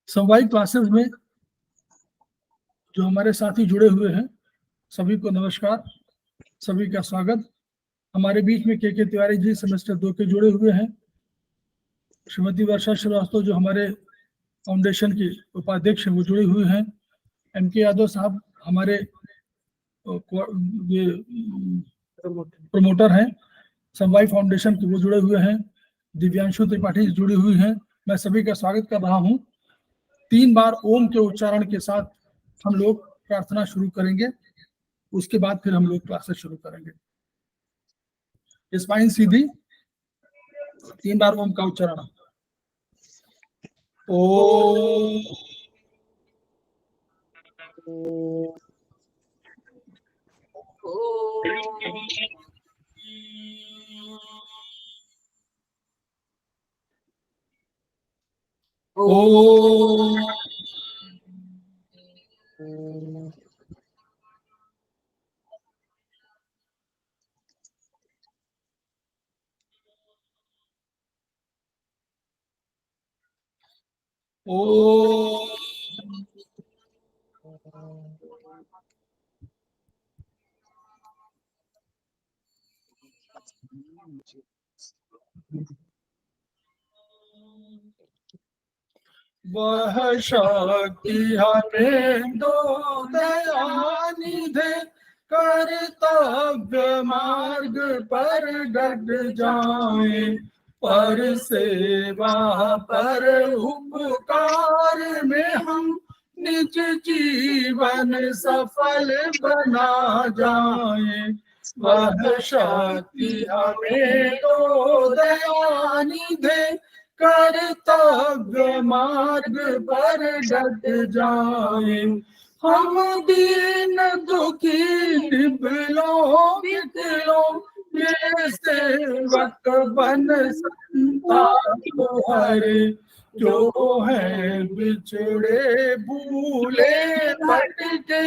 समवायिक classes में जो हमारे साथी जुड़े हुए हैं सभी को नमस्कार, सभी का स्वागत। हमारे बीच में के तिवारी जी सेमेस्टर 2 के जुड़े हुए हैं, श्रीमती वर्षा श्रीवास्तव जो हमारे फाउंडेशन की उपाध्यक्ष हैं वो जुड़े हुए हैं, MK यादव साहब हमारे ये प्रमोटर हैं समवाय फाउंडेशन के, वो जुड़े हुए हैं, दिव्यांशु त्रिपाठी जुड़ी हुई हैं। मैं सभी का स्वागत कर रहा हूं। 3 बार ओम के उच्चारण के साथ हम लोग प्रार्थना शुरू करेंगे, उसके बाद फिर हम लोग क्लासेस शुरू करेंगे। स्पाइन सीधी, 3 बार ओम का उच्चारण। ओ वह शक्ति हमें दो दयानिधे, कर्तव्य मार्ग पर डट जाए, पर सेवा पर उपकार में हम निज जीवन सफल बना जाए। वह शक्ति हमें दो दयानिधे, कर्तव्य मार्ग पर डट जाए, हम दीन दुखी निबलों विकलों ये सेवक बन संताप हरे, जो है बिछड़े भूले भटके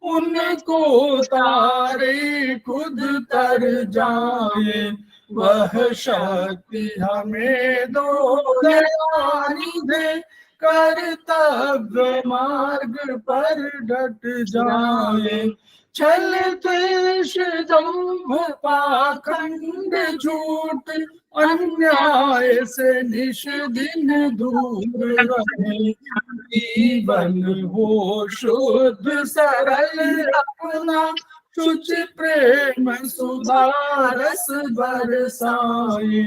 उनको तारे खुद तर जाए। वह शक्ति हमें दो दयानिधे, कर्तव्य मार्ग पर डट जाए, छल द्वेष दंभ पाखंड झूठ अन्याय से निश दिन दूर रहे, जीवन हो शुद्ध सरल अपना, शुच प्रेम सुधारस बरसाए।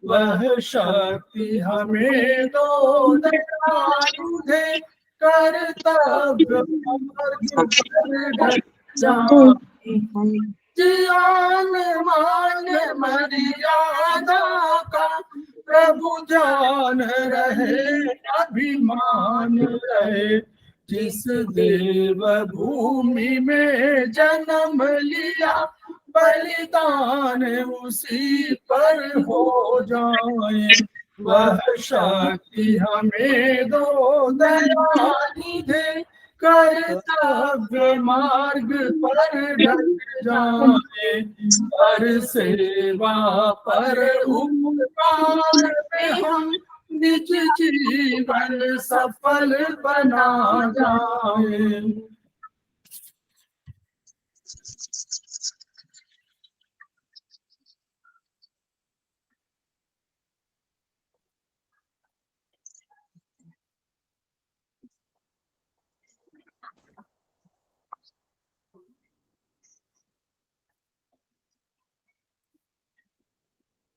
वह शक्ति हमें दो दयानिधे, कर्तव्य मार्ग पर डट जाए, ज्ञान मान मर्यादा का प्रभु जान रहे, अभिमान रहे, जिस देव भूमि में जन्म लिया बलिदान उसी पर हो जाए। वह शक्ति हमें दो दयानिधे, कर्तव्य मार्ग पर डट जाए, पर सेवा पर उपकार में हम निज जीवन सफल बना जाए।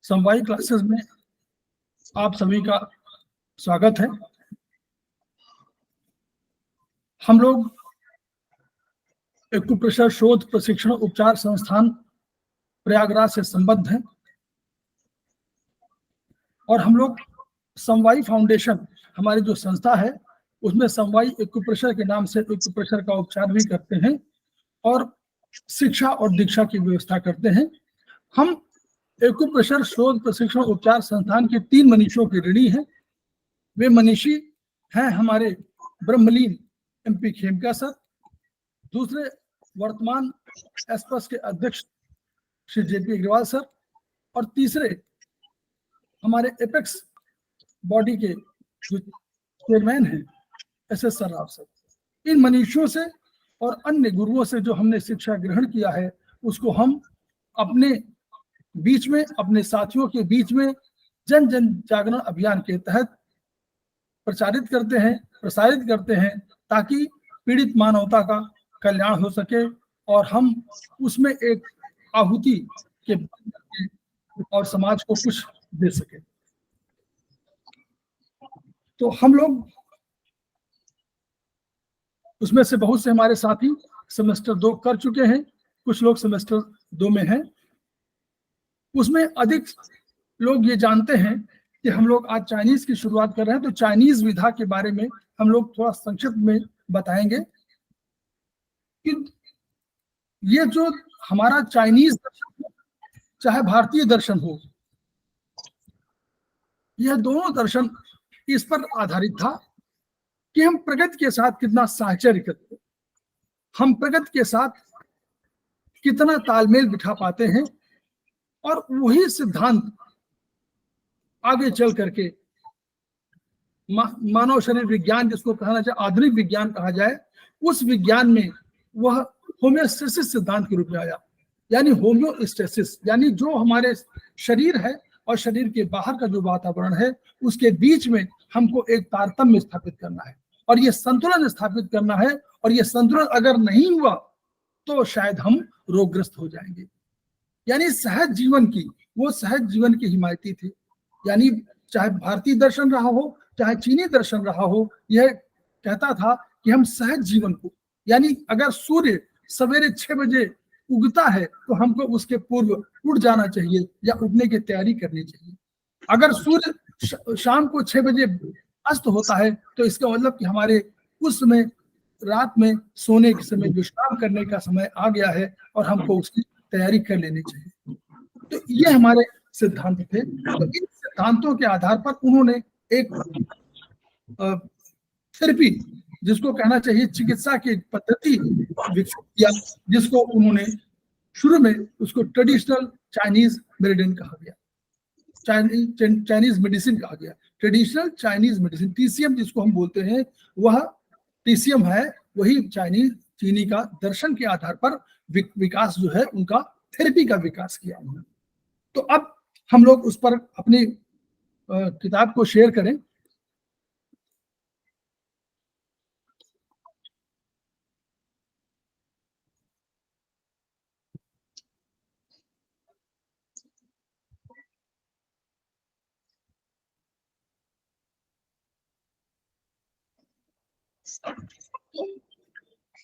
समवायिक क्लासेस में आप सभी का स्वागत है। हम लोग एक्यूप्रेशर शोध प्रशिक्षण उपचार संस्थान प्रयागराज से संबद्ध हैं और हम लोग समवायी फाउंडेशन हमारी जो संस्था है उसमें समवायी एक्यूप्रेशर के नाम से एक्यूप्रेशर का उपचार भी करते हैं और शिक्षा और दीक्षा की व्यवस्था करते हैं। हम एक्यूप्रेशर शोध प्रशिक्षण उपचार संस्थान के 3 मनीषियों के ऋणी हैं। वे मनीषी हैं हमारे ब्रह्मलीन MP खेमका सर, दूसरे वर्तमान एस्पस के अध्यक्ष श्री JP अग्रवाल सर, और तीसरे हमारे एपेक्स बॉडी के जो चेयरमैन हैं SS सर्राफ सर, इन मनीषियों से और अन्य गुरुओं से जो हमने शिक्षा ग्रहण किया है उसको हम अपने बीच में, अपने साथियों के बीच में जन जन जागरण अभियान के तहत प्रचारित करते हैं, प्रसारित करते हैं, ताकि पीड़ित मानवता का कल्याण हो सके और हम उसमें एक आहुति के और समाज को कुछ दे सके। तो हम लोग उसमें से बहुत से हमारे साथी सेमेस्टर 2 कर चुके हैं, कुछ लोग सेमेस्टर 2 में हैं। उसमें अधिक लोग ये जानते हैं कि हम लोग आज चाइनीज की शुरुआत कर रहे हैं, तो चाइनीज विधा के बारे में हम लोग थोड़ा संक्षिप्त में बताएंगे कि ये जो हमारा चाइनीज दर्शन चाहे भारतीय दर्शन हो, यह दोनों दर्शन इस पर आधारित था कि हम प्रगति के साथ कितना साहचर्य करते हैं, हम प्रगति के साथ कितना तालमेल बिठा पाते हैं, और वही सिद्धांत आगे चल करके मानव शरीर विज्ञान, जिसको कहना चाहिए आधुनिक विज्ञान कहा जाए, उस विज्ञान में वह होम्योस्टेसिस सिद्धांत के रूप में आया। यानी होम्योस्टेसिस यानी जो हमारे शरीर है और शरीर के बाहर का जो वातावरण है उसके बीच में हमको एक तारतम्य स्थापित करना है और ये संतुलन स्थापित करना है, और ये संतुलन अगर नहीं हुआ तो शायद हम रोगग्रस्त हो जाएंगे। यानी सहज जीवन की, वो सहज जीवन के हिमायती थे। यानी चाहे भारतीय दर्शन रहा हो चाहे चीनी दर्शन रहा हो, यह कहता था कि हम सहज जीवन को, यानी अगर सूर्य सवेरे 6 बजे उगता है तो हमको उसके पूर्व उठ जाना चाहिए या उठने की तैयारी करनी चाहिए। अगर सूर्य शाम को 6 बजे अस्त होता है तो इसका मतलब कि हमारे उस समय रात में सोने के समय, विश्राम करने का समय आ गया है और हमको उसकी तैयारी कर लेनी चाहिए। तो ये हमारे सिद्धांत थे। तो इन सिद्धांतों के आधार पर उन्होंने एक थेरेपी, जिसको कहना चाहिए चिकित्सा की पद्धति विकसित किया, जिसको उन्होंने शुरू में उसको ट्रेडिशनल चाइनीज मेडिसिन कहा गया, चाइनीज मेडिसिन कहा गया, ट्रेडिशनल चाइनीज मेडिसिन, TCM जिसको हम बोलते हैं, वह TCM है, वही चीनी का दर्शन के आधार पर विकास जो है उनका थेरेपी का विकास किया उन्होंने। तो अब हम लोग उस पर अपनी किताब को शेयर करें।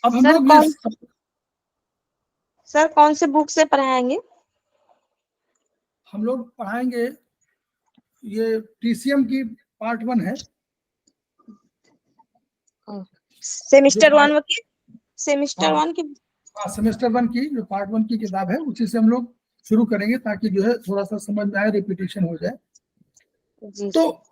अब हम लोग सर कौन से बुक से पढ़ाएंगे? हम लोग पढ़ाएंगे, ये TCM की पार्ट 1 है, सेमेस्टर 1 की, सेमेस्टर 1 की, सेमेस्टर 1 की जो पार्ट 1 की किताब है उसी से हम लोग शुरू करेंगे, ताकि जो है थोड़ा सा समझ में आए, रिपीटेशन हो जाए। तो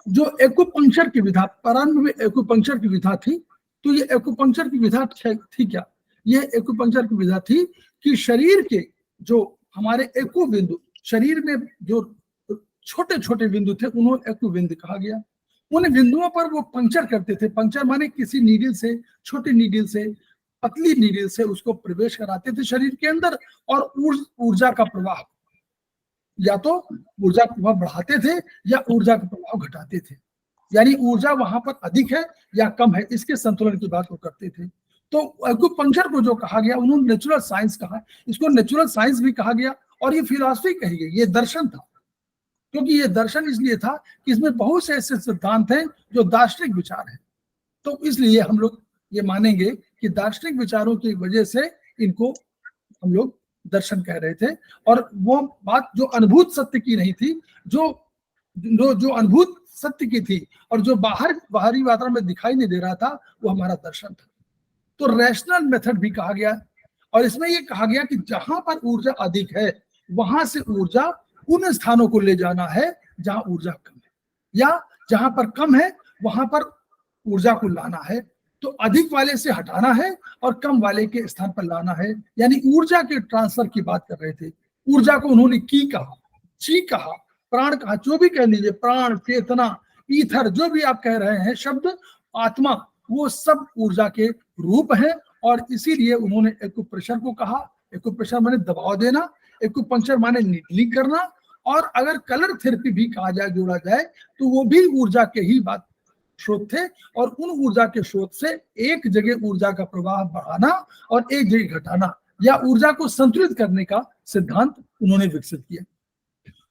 जो एक्यूपंक्चर की विधा, प्रारंभ में एक्यूपंक्चर की विधा थी, तो ये एक्यूपंक्चर की विधा थी क्या? ये एक्यूपंक्चर की विधा थी कि शरीर के जो हमारे एक्यू बिंदु, शरीर में जो छोटे छोटे बिंदु थे उन्हें एक्यू बिंदु कहा गया। उन बिंदुओं पर वो पंक्चर करते थे। पंक्चर माने किसी नीडल से, छोटी नीडल से, पतली नीडल से उसको प्रवेश कराते थे शरीर के अंदर, और ऊर्जा का प्रवाह, या तो ऊर्जा का प्रभाव बढ़ाते थे या ऊर्जा का प्रभाव घटाते थे। यानी ऊर्जा वहां पर अधिक है या कम है, इसके संतुलन की बात वो करते थे। तो एक्यूपंक्चर को जो कहा गया, उन्होंने नेचुरल साइंस कहा, इसको नेचुरल साइंस भी कहा गया, और ये फिलॉसफी कही गई, ये दर्शन था। क्योंकि ये दर्शन इसलिए था कि इसमें बहुत से ऐसे सिद्धांत हैं जो दार्शनिक विचार हैं, तो इसलिए हम लोग ये मानेंगे कि दार्शनिक विचारों की वजह से इनको हम लोग दर्शन कह रहे थे। और वो बात जो अनुभूत सत्य की नहीं थी, जो अनुभूत सत्य की थी और जो बाहरी वातावरण में दिखाई नहीं दे रहा था, वो हमारा दर्शन था। तो रैशनल मेथड भी कहा गया, और इसमें ये कहा गया कि जहां पर ऊर्जा अधिक है वहां से ऊर्जा उन स्थानों को ले जाना है जहां ऊर्जा कम है, या जहां पर कम है वहां पर ऊर्जा को लाना है। तो अधिक वाले से हटाना है और कम वाले के स्थान पर लाना है, यानी ऊर्जा के ट्रांसफर की बात कर रहे थे। ऊर्जा को उन्होंने की कहा, ची कहा, प्राण कहा, जो भी कह लीजिए, प्राण, चेतना, ईथर, जो भी आप कह रहे हैं शब्द, आत्मा, वो सब ऊर्जा के रूप है। और इसीलिए उन्होंने एक्यूप्रेशर को कहा। एक्यूप्रेशर माने दबाव देना, एक्यूपंक्चर माने नीडलिंग करना, और अगर कलर थेरेपी भी कहा जाए, जोड़ा जाए, तो वो भी ऊर्जा के ही बात स्रोत थे। और उन ऊर्जा के स्रोत से एक जगह ऊर्जा का प्रवाह बढ़ाना और एक जगह घटाना, या ऊर्जा को संतुलित करने का सिद्धांत उन्होंने विकसित किया।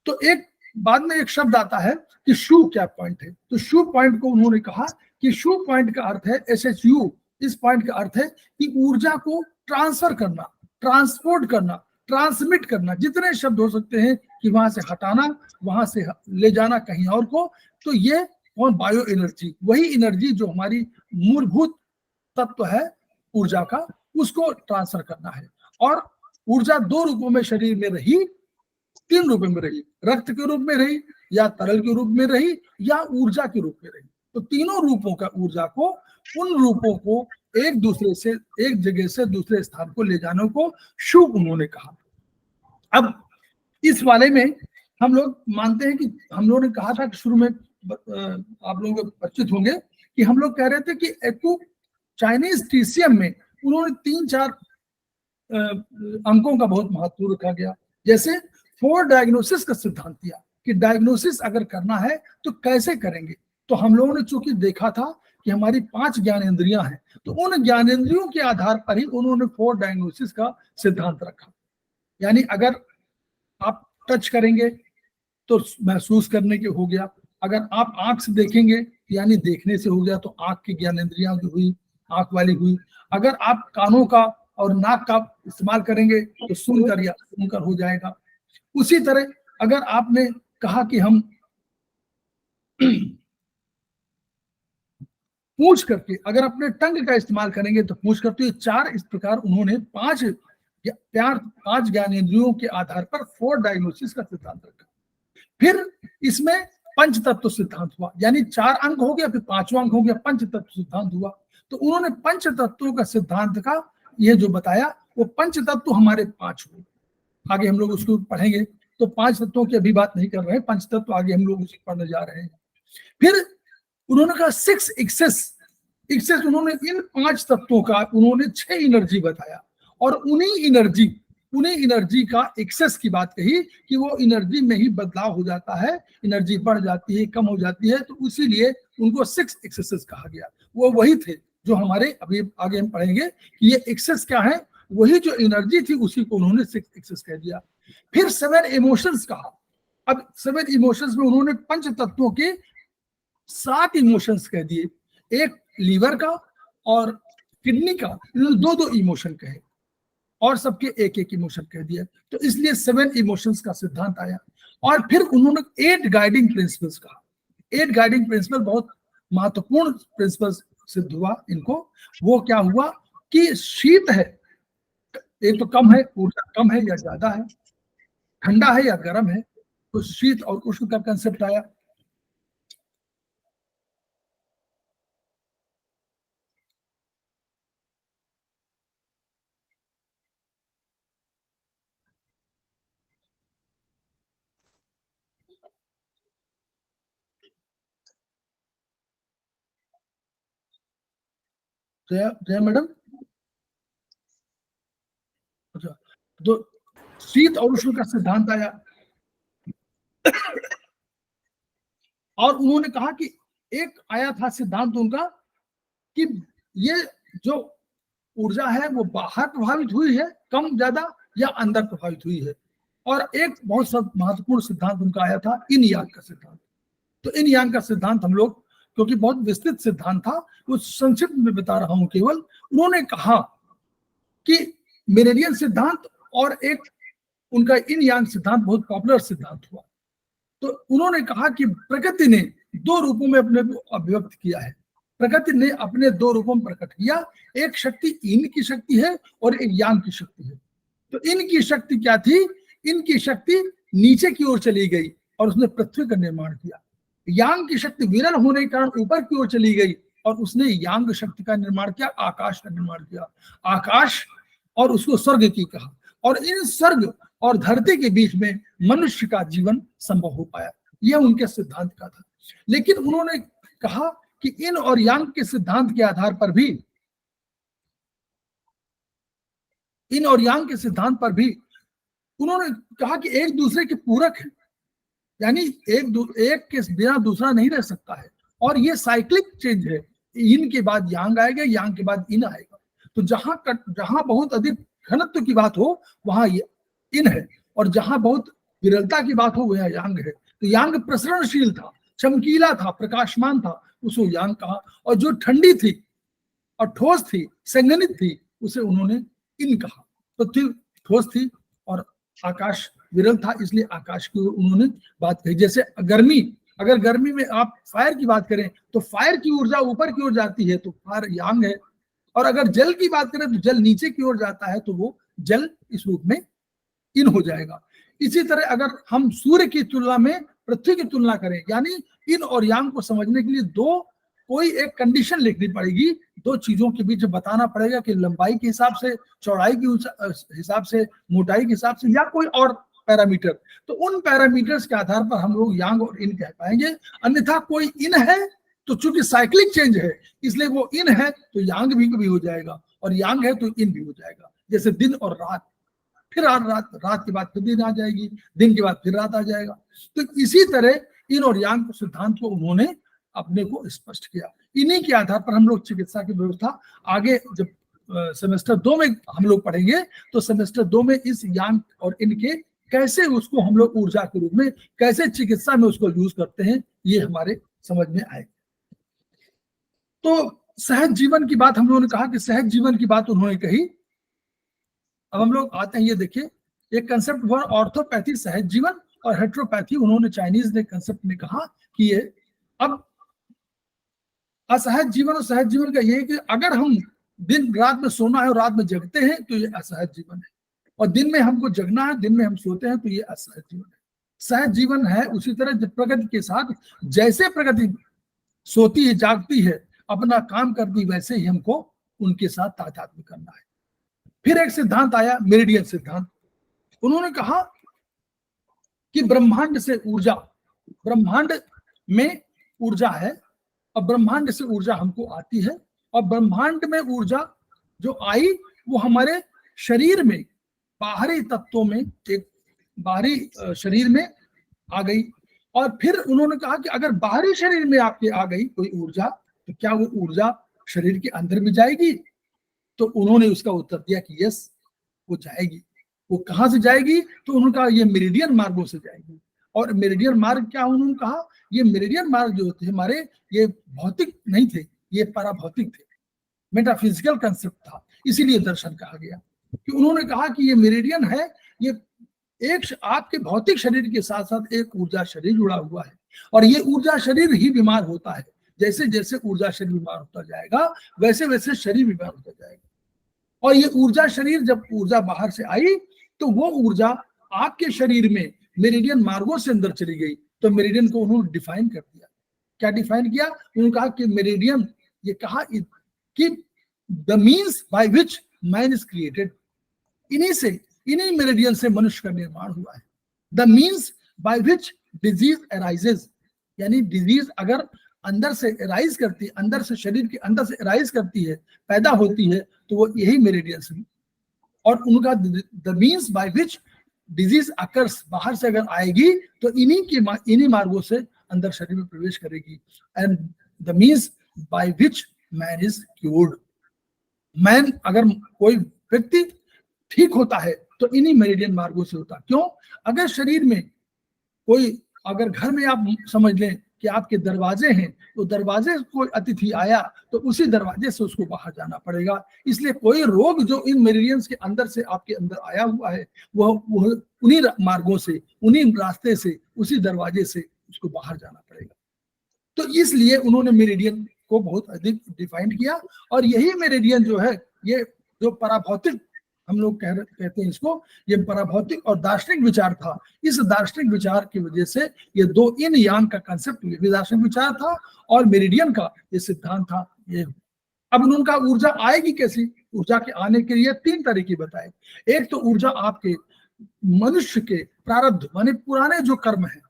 तो एक बाद में एक शब्द आता है कि शू क्या पॉइंट है। तो शू पॉइंट को उन्होंने कहा कि शू पॉइंट का अर्थ है SHU। इस पॉइंट का अर्थ है कि ऊर्जा को ट्रांसफर करना, ट्रांसपोर्ट करना, ट्रांसमिट करना, जितने शब्द हो सकते हैं, कि वहां से हटाना, वहां से ले जाना कहीं और को। तो ये और बायो एनर्जी, वही एनर्जी जो हमारी मूलभूत तत्व है ऊर्जा का, उसको ट्रांसफर करना है। और ऊर्जा दो रूपों में शरीर में रही, तीन रूपों में रही, रक्त के रूप में रही, या तरल के रूप में रही, या ऊर्जा के रूप में रही। तो तीनों रूपों का ऊर्जा को, उन रूपों को एक दूसरे से, एक जगह से दूसरे स्थान को ले जाने को शू उन्होंने कहा। अब इस वाले में हम लोग मानते हैं कि हम लोगों ने कहा था कि शुरू में आप लोगों को परिचित होंगे कि हम लोग कह रहे थे कि चाइनीज TCM में उन्होंने 3-4 अंकों का बहुत महत्व रखा गया। जैसे 4 डायग्नोसिस का सिद्धांत दिया कि डायग्नोसिस अगर करना है तो कैसे करेंगे। तो हम लोगों ने चूंकि देखा था कि हमारी 5 ज्ञानेंद्रियां हैं, तो उन ज्ञानेंद्रियों के आधार पर ही उन्होंने 4 डायग्नोसिस का सिद्धांत रखा। यानी अगर आप टच करेंगे तो महसूस करने के हो गया, अगर आप आंख से देखेंगे यानी देखने से हो गया, तो आंख की ज्ञानेंद्रियां जो हुई, आंख वाली हुई। अगर आप कानों का और नाक का इस्तेमाल करेंगे तो सुनकर हो जाएगा। उसी तरह अगर आपने कहा कि हम पूछ करके, अगर अपने टंग का इस्तेमाल करेंगे तो पूछ करके, ये 4 इस प्रकार उन्होंने 5 ज्ञानेंद्रियों के आधार पर 4 डायग्नोसिस का सिद्धांत रखा। फिर इसमें पंच तत्व सिद्धांत हुआ, यानी 4 अंक हो गया, फिर 5वां अंक हो गया, पंच तत्व सिद्धांत हुआ। तो उन्होंने पंच तत्वों का सिद्धांत का ये जो बताया, वो पंच तत्व हमारे 5 हुए। आगे हम लोग उसको पढ़ेंगे, तो 5 तत्वों की अभी बात नहीं कर रहे हैं, पंच तत्व आगे हम लोग उसे पढ़ने जा रहे हैं। फिर उन्होंने कहा 6 एक्सेस उन्होंने इन 5 तत्वों का उन्होंने 6 एनर्जी बताया, और उन्हीं एनर्जी का एक्सेस की बात कही कि वो एनर्जी में ही बदलाव हो जाता है, एनर्जी बढ़ जाती है, कम हो जाती है। तो इसीलिए उनको 6 एक्सेसेस कहा गया। वो वही थे जो हमारे अभी आगे हम पढ़ेंगे कि ये एक्सेस क्या है, वही जो एनर्जी थी उसी को उन्होंने 6 एक्सेस कह दिया। फिर 7 इमोशंस कहा। अब 7 इमोशंस में उन्होंने पंच तत्वों के 7 इमोशंस कह दिए, एक लीवर का और किडनी का, 2-2 इमोशन कहे, और सबके एक इमोशन कह दिया। तो इसलिए 7 इमोशंस का सिद्धांत आया। और फिर उन्होंने 8 गाइडिंग प्रिंसिपल्स कहा। 8 गाइडिंग प्रिंसिपल बहुत महत्वपूर्ण प्रिंसिपल सिद्ध हुआ इनको। वो क्या हुआ कि शीत है, एक तो कम है, ऊर्जा कम है या ज्यादा है, ठंडा है या गर्म है, तो शीत और उष्ण का कंसेप्ट आया। जय मैडम। अच्छा, तो शीत और उष्ण का सिद्धांत आया। और उन्होंने कहा कि एक आया था सिद्धांत उनका कि ये जो ऊर्जा है वो बाहर प्रभावित हुई है कम ज्यादा, या अंदर प्रभावित हुई है। और एक बहुत सब महत्वपूर्ण सिद्धांत उनका आया था इन यांग का सिद्धांत। तो इन यांग का सिद्धांत हम लोग, क्योंकि बहुत विस्तृत सिद्धांत था, वो संक्षिप्त में बता रहा हूं केवल। उन्होंने कहा कि मेरेडियन सिद्धांत और एक उनका इन यांग सिद्धांत बहुत पॉपुलर सिद्धांत हुआ। तो उन्होंने कहा कि प्रकृति ने 2 रूपों में अपने को अभिव्यक्त किया है। प्रकृति ने अपने 2 रूपों में प्रकट किया, एक शक्ति इन की शक्ति है और एक यांग की शक्ति है। तो इनकी शक्ति क्या थी? इनकी शक्ति नीचे की ओर चली गई और उसने पृथ्वी का निर्माण किया। यांग की शक्ति विरल होने के कारण ऊपर की ओर चली गई और उसने यांग शक्ति का निर्माण किया, आकाश का निर्माण किया। आकाश, और उसको स्वर्ग की कहा। और इन स्वर्ग और धरती के बीच में मनुष्य का जीवन संभव हो पाया। यह उनके सिद्धांत का था। लेकिन उन्होंने कहा कि इन और यांग के सिद्धांत के आधार पर भी, इन और यांग के सिद्धांत पर भी उन्होंने कहा कि एक दूसरे के पूरक है, यानी एक के बिना दूसरा नहीं रह सकता है, और ये साइक्लिक चेंज है। इन के बाद यांग आएगा, यांग के बाद इन आएगा। तो जहां बहुत अधिक घनत्व की बात हो वहां इन है, और जहां बहुत विरलता की बात हो वह यांग है। तो यांग प्रसरणशील था, चमकीला था, प्रकाशमान था, उसको यांग कहा। और जो ठंडी थी और ठोस थी, संघनित थी, उसे उन्होंने इन कहा। तो ठोस थी और आकाश विरल था, इसलिए आकाश की उन्होंने बात कही। जैसे गर्मी, अगर गर्मी में आप फायर की बात करें तो फायर की ऊर्जा ऊपर की ओर जाती है तो फायर यांग है, और अगर जल की बात करें तो जल नीचे की ओर जाता है तो वो जल इस रूप में इन हो जाएगा। इसी तरह अगर हम सूर्य की तुलना में पृथ्वी की तुलना करें, यानी इन और यांग को समझने के लिए कोई एक कंडीशन लिखनी पड़ेगी, दो चीजों के बीच बताना पड़ेगा कि लंबाई के हिसाब से, चौड़ाई के हिसाब से, मोटाई के हिसाब से, या कोई और पैरामीटर। तो उन पैरामीटर्स के आधार पर हम लोग यांग और इन कह पाएंगे। अन्यथा कोई इन है तो चूंकि साइक्लिक चेंज है इसलिए वो इन है तो यांग भी हो जाएगा, और यांग है तो इन भी हो जाएगा। जैसे दिन और रात, फिर रात के बाद फिर दिन आ जाएगी, दिन के बाद फिर रात आ जाएगा। तो इसी तरह इन और यांग के सिद्धांत को उन्होंने अपने को स्पष्ट किया। इन्हीं के आधार पर हम लोग चिकित्सा की व्यवस्था आगे जब सेमेस्टर 2 में हम लोग पढ़ेंगे तो सेमेस्टर 2 में इस यांग और इनके कैसे उसको हम लोग ऊर्जा के रूप में, कैसे चिकित्सा में उसको यूज करते हैं, ये हमारे समझ में आएगा। तो सहज जीवन की बात हम लोगों ने कहा कि सहज जीवन की बात उन्होंने कही। अब हम लोग आते हैं, ये देखिए एक कंसेप्ट हुआ ऑर्थोपैथी, सहज जीवन, और हेट्रोपैथी उन्होंने चाइनीज ने कंसेप्ट में कहा कि ये अब असहज जीवन और सहज जीवन का ये कि अगर हम दिन रात में सोना है और रात में जगते हैं तो ये असहज जीवन है, और दिन में हमको जगना है, दिन में हम सोते हैं तो ये असहज जीवन है। सहज जीवन है उसी तरह जब प्रगति के साथ, जैसे प्रगति सोती है, जागती है, अपना काम करती, वैसे ही हमको उनके साथ तादात्म्य करना है। फिर एक सिद्धांत आया, मेरिडियन सिद्धांत। उन्होंने कहा कि ब्रह्मांड से ऊर्जा, ब्रह्मांड में ऊर्जा है, और ब्रह्मांड से ऊर्जा हमको आती है, और ब्रह्मांड में ऊर्जा जो आई वो हमारे शरीर में, बाहरी तत्वों में, एक बाहरी शरीर में आ गई। और फिर उन्होंने कहा कि अगर बाहरी शरीर में आपके आ गई कोई ऊर्जा तो क्या वो ऊर्जा शरीर के अंदर भी जाएगी? तो उन्होंने उसका उत्तर दिया कि यस, वो जाएगी। वो कहाँ से जाएगी? तो उन्होंने कहा ये मेरिडियन मार्गों से जाएगी। और मेरिडियन मार्ग क्या, उन्होंने कहा ये मेरिडियन मार्ग जो होते हैं हमारे, ये भौतिक नहीं थे, ये पराभौतिक थे, मेटाफिजिकल कंसेप्ट था, इसीलिए दर्शन कहा गया। कि उन्होंने कहा कि ये मेरिडियन है, ये एक आपके भौतिक शरीर के साथ साथ एक ऊर्जा शरीर जुड़ा हुआ है, और ये ऊर्जा शरीर ही बीमार होता है। जैसे जैसे ऊर्जा शरीर बीमार होता जाएगा वैसे वैसे शरीर बीमार होता जाएगा। और ये ऊर्जा शरीर, जब ऊर्जा बाहर से आई तो वो ऊर्जा आपके शरीर में मेरिडियन मार्गों से अंदर चली गई। तो मेरिडियन को उन्होंने डिफाइन कर दिया। क्या डिफाइन किया? उन्होंने कहा कि मेरिडियन, ये कहा कि the means by which man is created, इन्हीं मेरिडियन से मनुष्य का निर्माण हुआ है। The means by which disease arises, यानी डिजीज अगर अंदर से अराइज करती है, अंदर से, शरीर के अंदर से अराइज करती है, पैदा होती है, तो वो यही मेरिडियन से। और उनका the means by which disease occurs, बाहर से अगर आएगी तो इन्हीं मार्गों से अंदर शरीर में प्रवेश करेगी। And the means by which man is cured, man, अगर कोई व्यक्ति ठीक होता है तो इन्हीं मेरिडियन मार्गों से होता। क्यों? अगर शरीर में कोई, अगर घर में आप समझ लें कि आपके दरवाजे हैं, तो दरवाजे कोई अतिथि आया तो उसी दरवाजे से उसको बाहर जाना पड़ेगा। इसलिए कोई रोग जो इन मेरिडियंस के अंदर से आपके अंदर आया हुआ है वह उन्हीं मार्गों से, उन्हीं रास्ते से, उसी दरवाजे से उसको बाहर जाना पड़ेगा। तो इसलिए उन्होंने मेरिडियन को बहुत अधिक डिफाइन किया। और यही मेरिडियन जो है, ये जो पराभौतिक हम लोग कहते हैं इसको, ये पराभौतिक और दार्शनिक विचार था। इस दार्शनिक विचार की वजह से ये दो इन यांग का कंसेप्ट, ये भी दार्शनिक विचार था और मेरिडियन का ये सिद्धांत था। ये अब उनका ऊर्जा आएगी कैसी? ऊर्जा के आने के लिए तीन तरीके बताए। एक तो ऊर्जा आपके मनुष्य के प्रारब्ध माने पुराने जो कर्म है,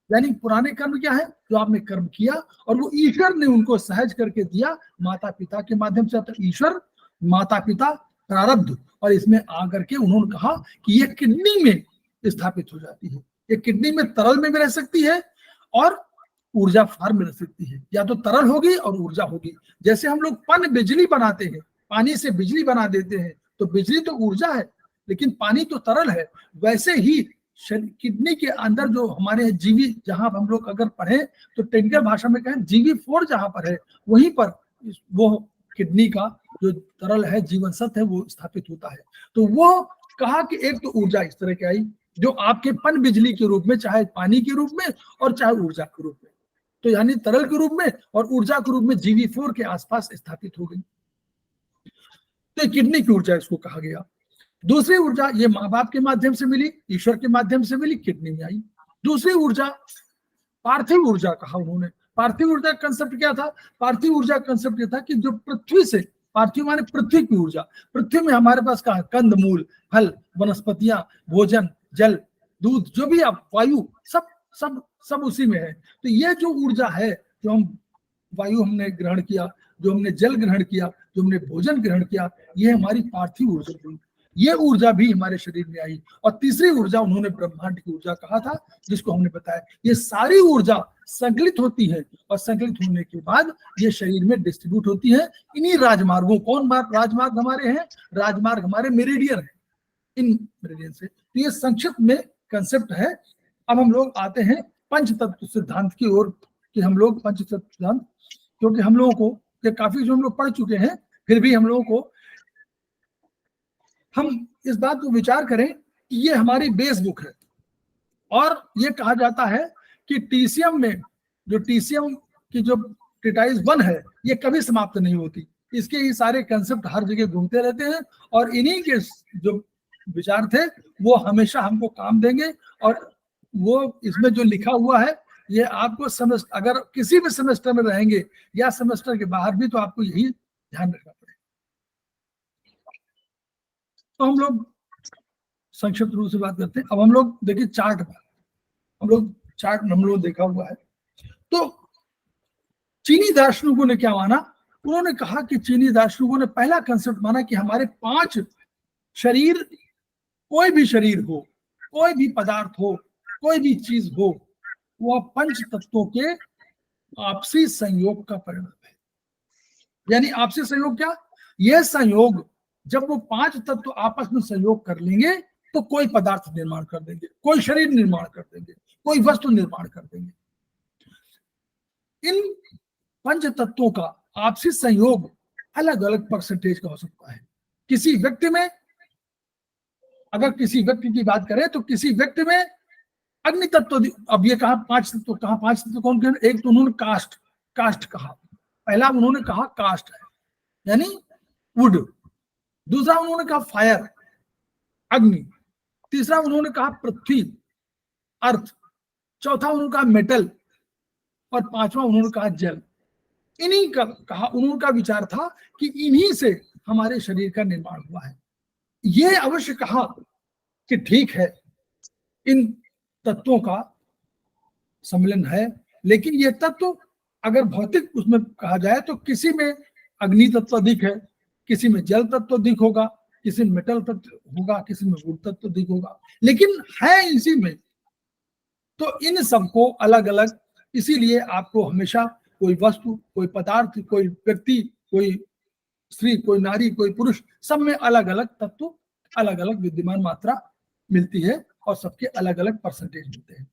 यानी पुराने कर्म क्या है, जो आपने कर्म किया और वो ईश्वर ने उनको सहज करके दिया माता पिता के माध्यम से। तो ईश्वर, माता पिता, प्रारब्ध, और इसमें आकर के उन्होंने कहा कि ये किडनी में स्थापित हो जाती है। ये किडनी में तरल में भी रह सकती है और ऊर्जा फार्म में रह सकती है, या तो तरल होगी और ऊर्जा होगी। जैसे हम लोग बिजली बनाते हैं, पानी से बिजली बना देते हैं, तो बिजली तो ऊर्जा है लेकिन पानी तो तरल है। वैसे ही किडनी के अंदर जो हमारे जीवी, जहां हम लोग अगर पढ़े तो टेक्निकल भाषा में कहें जीवी 4 जहां पर है, वहीं पर वो किडनी का जो तरल है, जीवन सत्व है, वो स्थापित होता है। तो वो कहा कि एक तो ऊर्जा इस तरह की आई जो आपके पन बिजली के रूप में, चाहे पानी के रूप में और चाहे ऊर्जा के रूप में, तो यानी तरल के रूप में और ऊर्जा के रूप में जीवी 4 के आसपास स्थापित हो गई। तो किडनी की ऊर्जा इसको कहा गया। दूसरी ऊर्जा ये माँ बाप के माध्यम से मिली, ईश्वर के माध्यम से मिली, किडनी में आई। दूसरी ऊर्जा पार्थिव ऊर्जा कहा उन्होंने। पार्थिव ऊर्जा का कंसेप्ट क्या था? पार्थिव ऊर्जा का कंसेप्ट ये था कि जो पृथ्वी से, पार्थिव माने पृथ्वी की ऊर्जा, पृथ्वी में हमारे पास कहा कंद मूल, फल, वनस्पतियां, भोजन, जल, दूध, जो भी आप, वायु, सब सब सब उसी में है। तो ये जो ऊर्जा है, जो हम वायु हमने ग्रहण किया, जो हमने जल ग्रहण किया, जो हमने भोजन ग्रहण किया, ये हमारी पार्थिव ऊर्जा हुई। ये ऊर्जा भी हमारे शरीर में आई। और तीसरी ऊर्जा उन्होंने ब्रह्मांड की ऊर्जा कहा था, जिसको हमने बताया। ये सारी ऊर्जा संकलित होती है और संकलित होने के बाद ये शरीर में डिस्ट्रीब्यूट होती है इन्हीं राजमार्गों। कौन राजमार्ग हमारे हैं? राजमार्ग हमारे मेरिडियन है, इन मेरिडियन से। तो ये संक्षिप्त में कंसेप्ट है। अब हम लोग आते हैं पंचतत्व सिद्धांत की ओर, कि हम लोग पंचतत्व सिद्धांत, क्योंकि हम लोगों को ये काफी जो हम लोग पढ़ चुके हैं, फिर भी हम लोगों को, हम इस बात को विचार करें कि ये हमारी बेस बुक है। और ये कहा जाता है कि टीसीएम में, जो टीसीएम की जो ट्रीटाइज 1 है, ये कभी समाप्त नहीं होती। इसके ये सारे कंसेप्ट हर जगह घूमते रहते हैं और इन्हीं के जो विचार थे वो हमेशा हमको काम देंगे। और वो इसमें जो लिखा हुआ है ये आपको सेमेस्टर, अगर किसी भी सेमेस्टर में रहेंगे या सेमेस्टर के बाहर भी, तो आपको यही ध्यान रखना पड़ेगा। तो हम लोग संक्षिप्त रूप से बात करते हैं। अब हम लोग देखिए चार्ट पर, हम लोग देखा हुआ है। तो चीनी दार्शनिकों ने क्या माना? उन्होंने कहा कि चीनी दार्शनिकों ने पहला कंसेप्ट माना कि हमारे 5 शरीर, कोई भी शरीर हो, कोई भी पदार्थ हो, कोई भी चीज हो, वह पंच तत्वों के आपसी संयोग का परिणाम है। यानी आपसी संयोग क्या? यह संयोग, जब वो 5 तत्व आपस में संयोग कर लेंगे तो कोई पदार्थ निर्माण कर देंगे, कोई शरीर निर्माण कर देंगे, कोई वस्तु निर्माण कर देंगे। इन पंच तत्वों का आपसी संयोग अलग अलग परसेंटेज का हो सकता है। किसी व्यक्ति में, अगर किसी व्यक्ति की बात करें तो किसी व्यक्ति में अग्नि तत्व, अब ये कहा 5 तत्व, कहा 5 तत्व कौन कौन? एक तो उन्होंने कास्ट कहा, पहला उन्होंने कहा कास्ट है यानी वुड। दूसरा उन्होंने कहा फायर, अग्नि। तीसरा उन्होंने कहा पृथ्वी, अर्थ। चौथा उन्होंने कहा मेटल, और पांचवा उन्होंने कहा जल। इन्हीं का कहा, उनका विचार था कि इन्हीं से हमारे शरीर का निर्माण हुआ है। ये अवश्य कहा कि ठीक है, इन तत्वों का सम्मिलन है, लेकिन ये तत्व अगर भौतिक उसमें कहा जाए तो किसी में अग्नि तत्व अधिक है, किसी में जल तत्व अधिक होगा, किसी में मेटल तत्व होगा, किसी में वुड तत्व अधिक होगा, लेकिन है इसी में। तो इन सबको अलग अलग, इसीलिए आपको हमेशा कोई वस्तु, कोई पदार्थ, कोई व्यक्ति, कोई स्त्री, कोई नारी, कोई पुरुष, सब में अलग अलग तत्व, अलग अलग विद्यमान मात्रा मिलती है और सबके अलग अलग परसेंटेज मिलते हैं।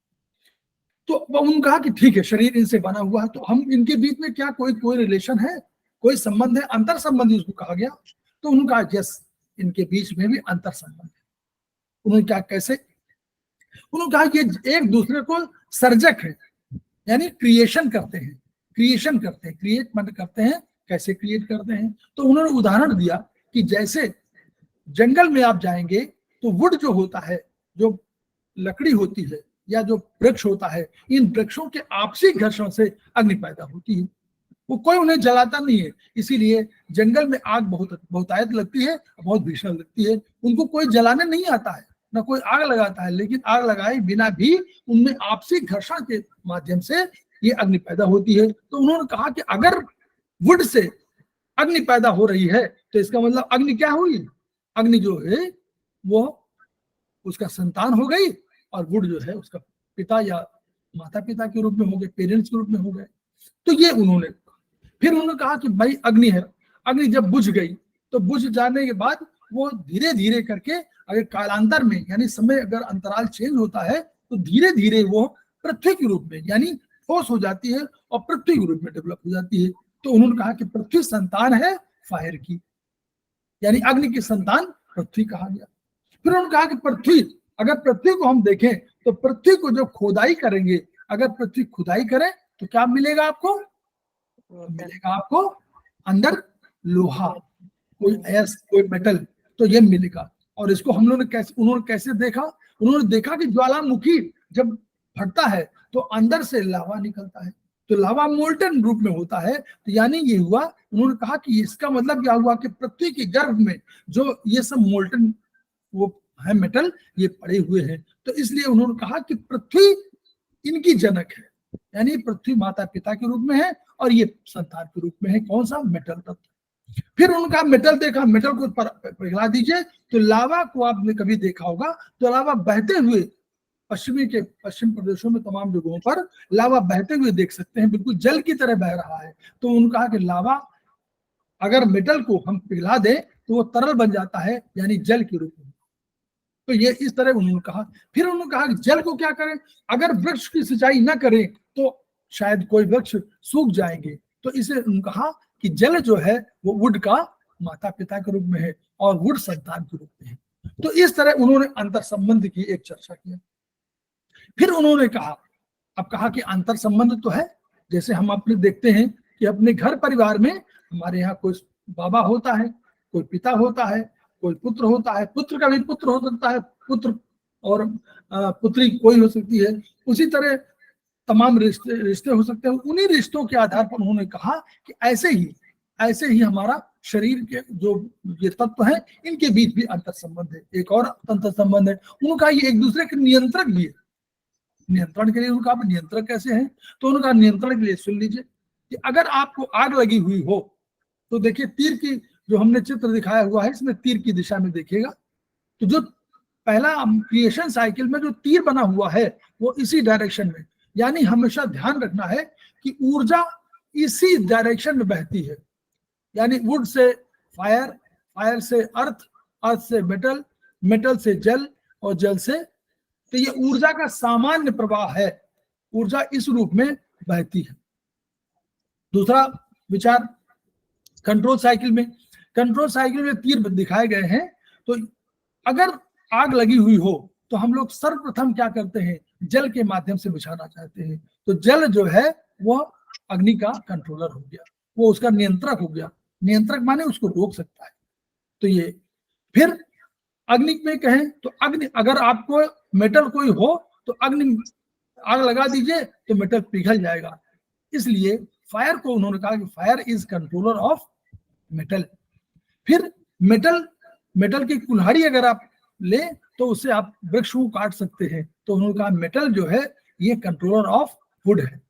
तो उन्होंने कहा कि ठीक है, शरीर इनसे बना हुआ है, तो हम इनके बीच में क्या कोई रिलेशन है, कोई संबंध है, अंतर संबंध इसको कहा गया। तो उन्होंने कहा यस, इनके बीच में भी अंतर संबंध है। उन्होंने क्या, कैसे? उन्होंने कहा कि एक दूसरे को सर्जक है, यानी क्रिएशन करते हैं, क्रिएट मतलब करते हैं। कैसे क्रिएट करते हैं? तो उन्होंने उदाहरण दिया कि जैसे जंगल में आप जाएंगे तो वुड जो होता है, जो लकड़ी होती है या जो वृक्ष होता है, इन वृक्षों के आपसी घर्षण से अग्नि पैदा होती है। वो कोई उन्हें जलाता नहीं है, इसीलिए जंगल में आग बहुतायत लगती है, बहुत भीषण लगती है, उनको कोई जलाने नहीं आता है, न कोई आग लगाता है, लेकिन आग लगाए बिना भी उनमें आपसी घर्षण के माध्यम से ये अग्नि पैदा होती है। तो उन्होंने कहा कि अगर वुड से अग्नि पैदा हो रही है तो इसका मतलब अग्नि क्या हुई, अग्नि जो है वो उसका संतान हो गई, और वुड जो है उसका पिता या माता पिता के रूप में हो गए, पेरेंट्स के रूप में हो गए। तो ये उन्होंने, फिर उन्होंने कहा कि भाई अग्नि है, अग्नि जब बुझ गई तो बुझ जाने के बाद वो धीरे धीरे करके अगर कालांतर में यानी समय अगर अंतराल चेंज होता है तो धीरे धीरे वो पृथ्वी के रूप में यानी ठोस हो जाती है और पृथ्वी के रूप में डेवलप हो जाती है। तो उन्होंने कहा कि पृथ्वी संतान है फायर की, यानी अग्नि की संतान पृथ्वी कहा गया। फिर उन्होंने कहा कि पृथ्वी, अगर पृथ्वी को हम देखें तो पृथ्वी को जो खोदाई करेंगे, अगर पृथ्वी खुदाई करें तो क्या मिलेगा आपको, मिलेगा आपको अंदर लोहा, कोई ऐस कोई मेटल, तो ये मिलेगा। और इसको हम लोगों ने कैसे, उन्होंने कैसे देखा, उन्होंने देखा कि ज्वालामुखी जब फटता है तो अंदर से लावा निकलता है, तो लावा मोल्टन रूप में होता है। तो यानी ये हुआ, उन्होंने कहा कि इसका मतलब क्या हुआ कि पृथ्वी के गर्भ में जो ये सब मोल्टन वो है मेटल ये पड़े हुए हैं। तो इसलिए उन्होंने कहा कि पृथ्वी इनकी जनक है, यानी पृथ्वी माता पिता के रूप में है और ये संतान के रूप में है। कौन सा, मेटल तत्व। फिर उनका मेटल देखा, मेटल को पिघला दीजिए तो लावा को आपने कभी देखा होगा, तो लावा बहते हुए पश्चिम प्रदेशों में तमाम जगहों पर लावा बहते हुए देख सकते हैं, बिल्कुल जल की तरह बह रहा है। तो उन्होंने कहा कि लावा अगर मेटल को हम पिघला दें तो वो तरल बन जाता है, यानी जल के रूप में। तो ये इस तरह उन्होंने कहा। फिर उन्होंने कहा कि जल को क्या करें, अगर वृक्ष की सिंचाई न करें तो शायद कोई वृक्ष सूख जाएंगे। तो इसे उन्होंने कहा कि जल जो है वो वुड का माता पिता के रूप में है और वुड संतान के रूप में है। तो इस तरह उन्होंने अंतर संबंध की एक चर्चा की। फिर उन्होंने कहा, अब कहा कि अंतर संबंध तो है, जैसे हम अपने देखते हैं कि अपने घर परिवार में हमारे यहाँ कोई बाबा होता है, कोई पिता होता है, कोई पुत्र होता है, पुत्र का भी पुत्र हो सकता है, पुत्र और पुत्री कोई हो सकती है। उसी तरह तमाम रिश्ते हो सकते हैं। उन्हीं रिश्तों के आधार पर उन्होंने कहा कि ऐसे ही हमारा शरीर के जो ये तत्व है इनके बीच भी अंतर संबंध है, एक और अंतर संबंध है। उन्होंने कहा ये एक दूसरे के नियंत्रक भी है। नियंत्रण के लिए उनका नियंत्रक कैसे है, तो उनका नियंत्रण के लिए सुन लीजिए कि अगर आपको आग लगी हुई हो तो देखिए तीर की जो हमने चित्र दिखाया हुआ है इसमें तीर की दिशा में देखिएगा, तो जो पहला क्रिएशन साइकिल में जो तीर बना हुआ है वो इसी डायरेक्शन में, यानी हमेशा ध्यान रखना है कि ऊर्जा इसी डायरेक्शन में बहती है, यानी वुड से फायर, फायर से अर्थ, अर्थ से मेटल, मेटल से जल और जल से, तो ये ऊर्जा का सामान्य प्रवाह है, ऊर्जा इस रूप में बहती है। दूसरा विचार कंट्रोल साइकिल में तीर दिखाए गए हैं। तो अगर आग लगी हुई हो तो हम लोग सर्वप्रथम क्या करते हैं, जल के माध्यम से बुझाना चाहते हैं। तो जल जो है वो अग्नि का कंट्रोलर हो गया, वो उसका नियंत्रक हो गया। नियंत्रक माने उसको रोक सकता है। तो ये फिर अग्नि में कहें तो अग्नि, अगर आपको मेटल कोई हो तो अग्नि आग लगा दीजिए तो मेटल पिघल जाएगा। इसलिए फायर को उन्होंने कहा कि fire is controller of metal. फिर मेटल की कुल्हाड़ी अगर आप ले तो उससे आप वृक्ष को काट सकते हैं। तो उन्होंने कहा मेटल जो है ये कंट्रोलर ऑफ वुड है।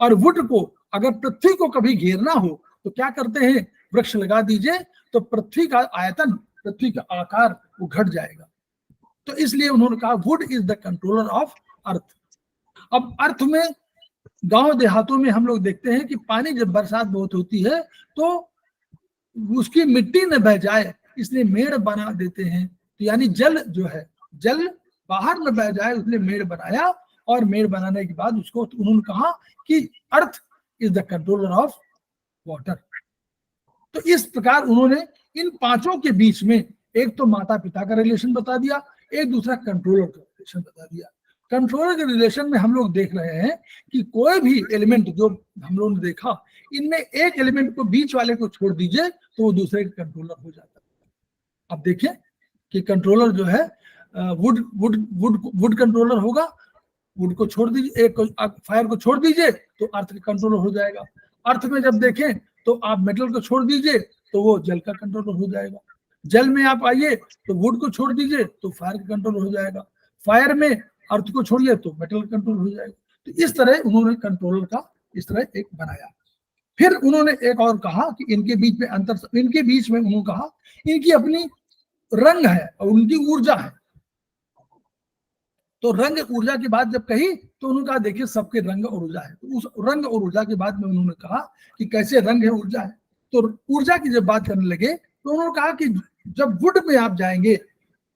और वुड को अगर पृथ्वी को कभी घेरना हो तो क्या करते हैं, वृक्ष लगा दीजिए तो पृथ्वी का आयतन, पृथ्वी का आकार वो घट जाएगा। तो इसलिए उन्होंने कहा would is the controller of earth. अब अर्थ में गांव देहातों में हम लोग देखते हैं कि पानी जब बरसात बहुत होती है तो उसकी मिट्टी न बह जाए इसलिए मेड़ बना देते हैं। तो यानी जल जो है, जल बाहर न बह जाए इसलिए मेड़ बनाया, और मेड़ बनाने के बाद उसको तो उन्होंने कहा कि earth is the controller of water. तो इस प्रकार उन्होंने इन पांचों के बीच में एक तो माता पिता का रिलेशन बता दिया, एक दूसरा कंट्रोलर का रिलेशन बता दिया। कंट्रोलर के रिलेशन में हम लोग देख रहे हैं कि कोई भी एलिमेंट जो हम लोगों ने देखा, इनमें एक एलिमेंट को बीच वाले को छोड़ दीजिए तो वो दूसरे का कंट्रोलर हो जाता है। अब देखिए कि कंट्रोलर जो है वुड कंट्रोलर होगा, वुड को छोड़ दीजिए, एक फायर को छोड़ दीजिए तो अर्थ का कंट्रोलर हो जाएगा। अर्थ में जब देखें तो आप मेटल को छोड़ दीजिए तो वो जल का कंट्रोलर हो जाएगा। जल में आप आइए तो वुड को छोड़ दीजिए तो फायर कंट्रोल हो जाएगा, फायर में अर्थ को छोड़िए तो मेटल कंट्रोल हो जाएगा। तो इस तरह उन्होंने कंट्रोलर का इस तरह एक बनाया। फिर उन्होंने एक और कहा कि इनके बीच में अंतर, इनके बीच में उन्होंने कहा इनकी अपनी रंग है और उनकी ऊर्जा है। तो रंग ऊर्जा की बात जब कही तो उन्होंने कहा देखिए सबके रंग और ऊर्जा है। तो उस रंग और ऊर्जा के बाद में उन्होंने कहा कि कैसे रंग है ऊर्जा है। तो ऊर्जा की जब बात करने लगे तो उन्होंने कहा कि जब वुड में आप जाएंगे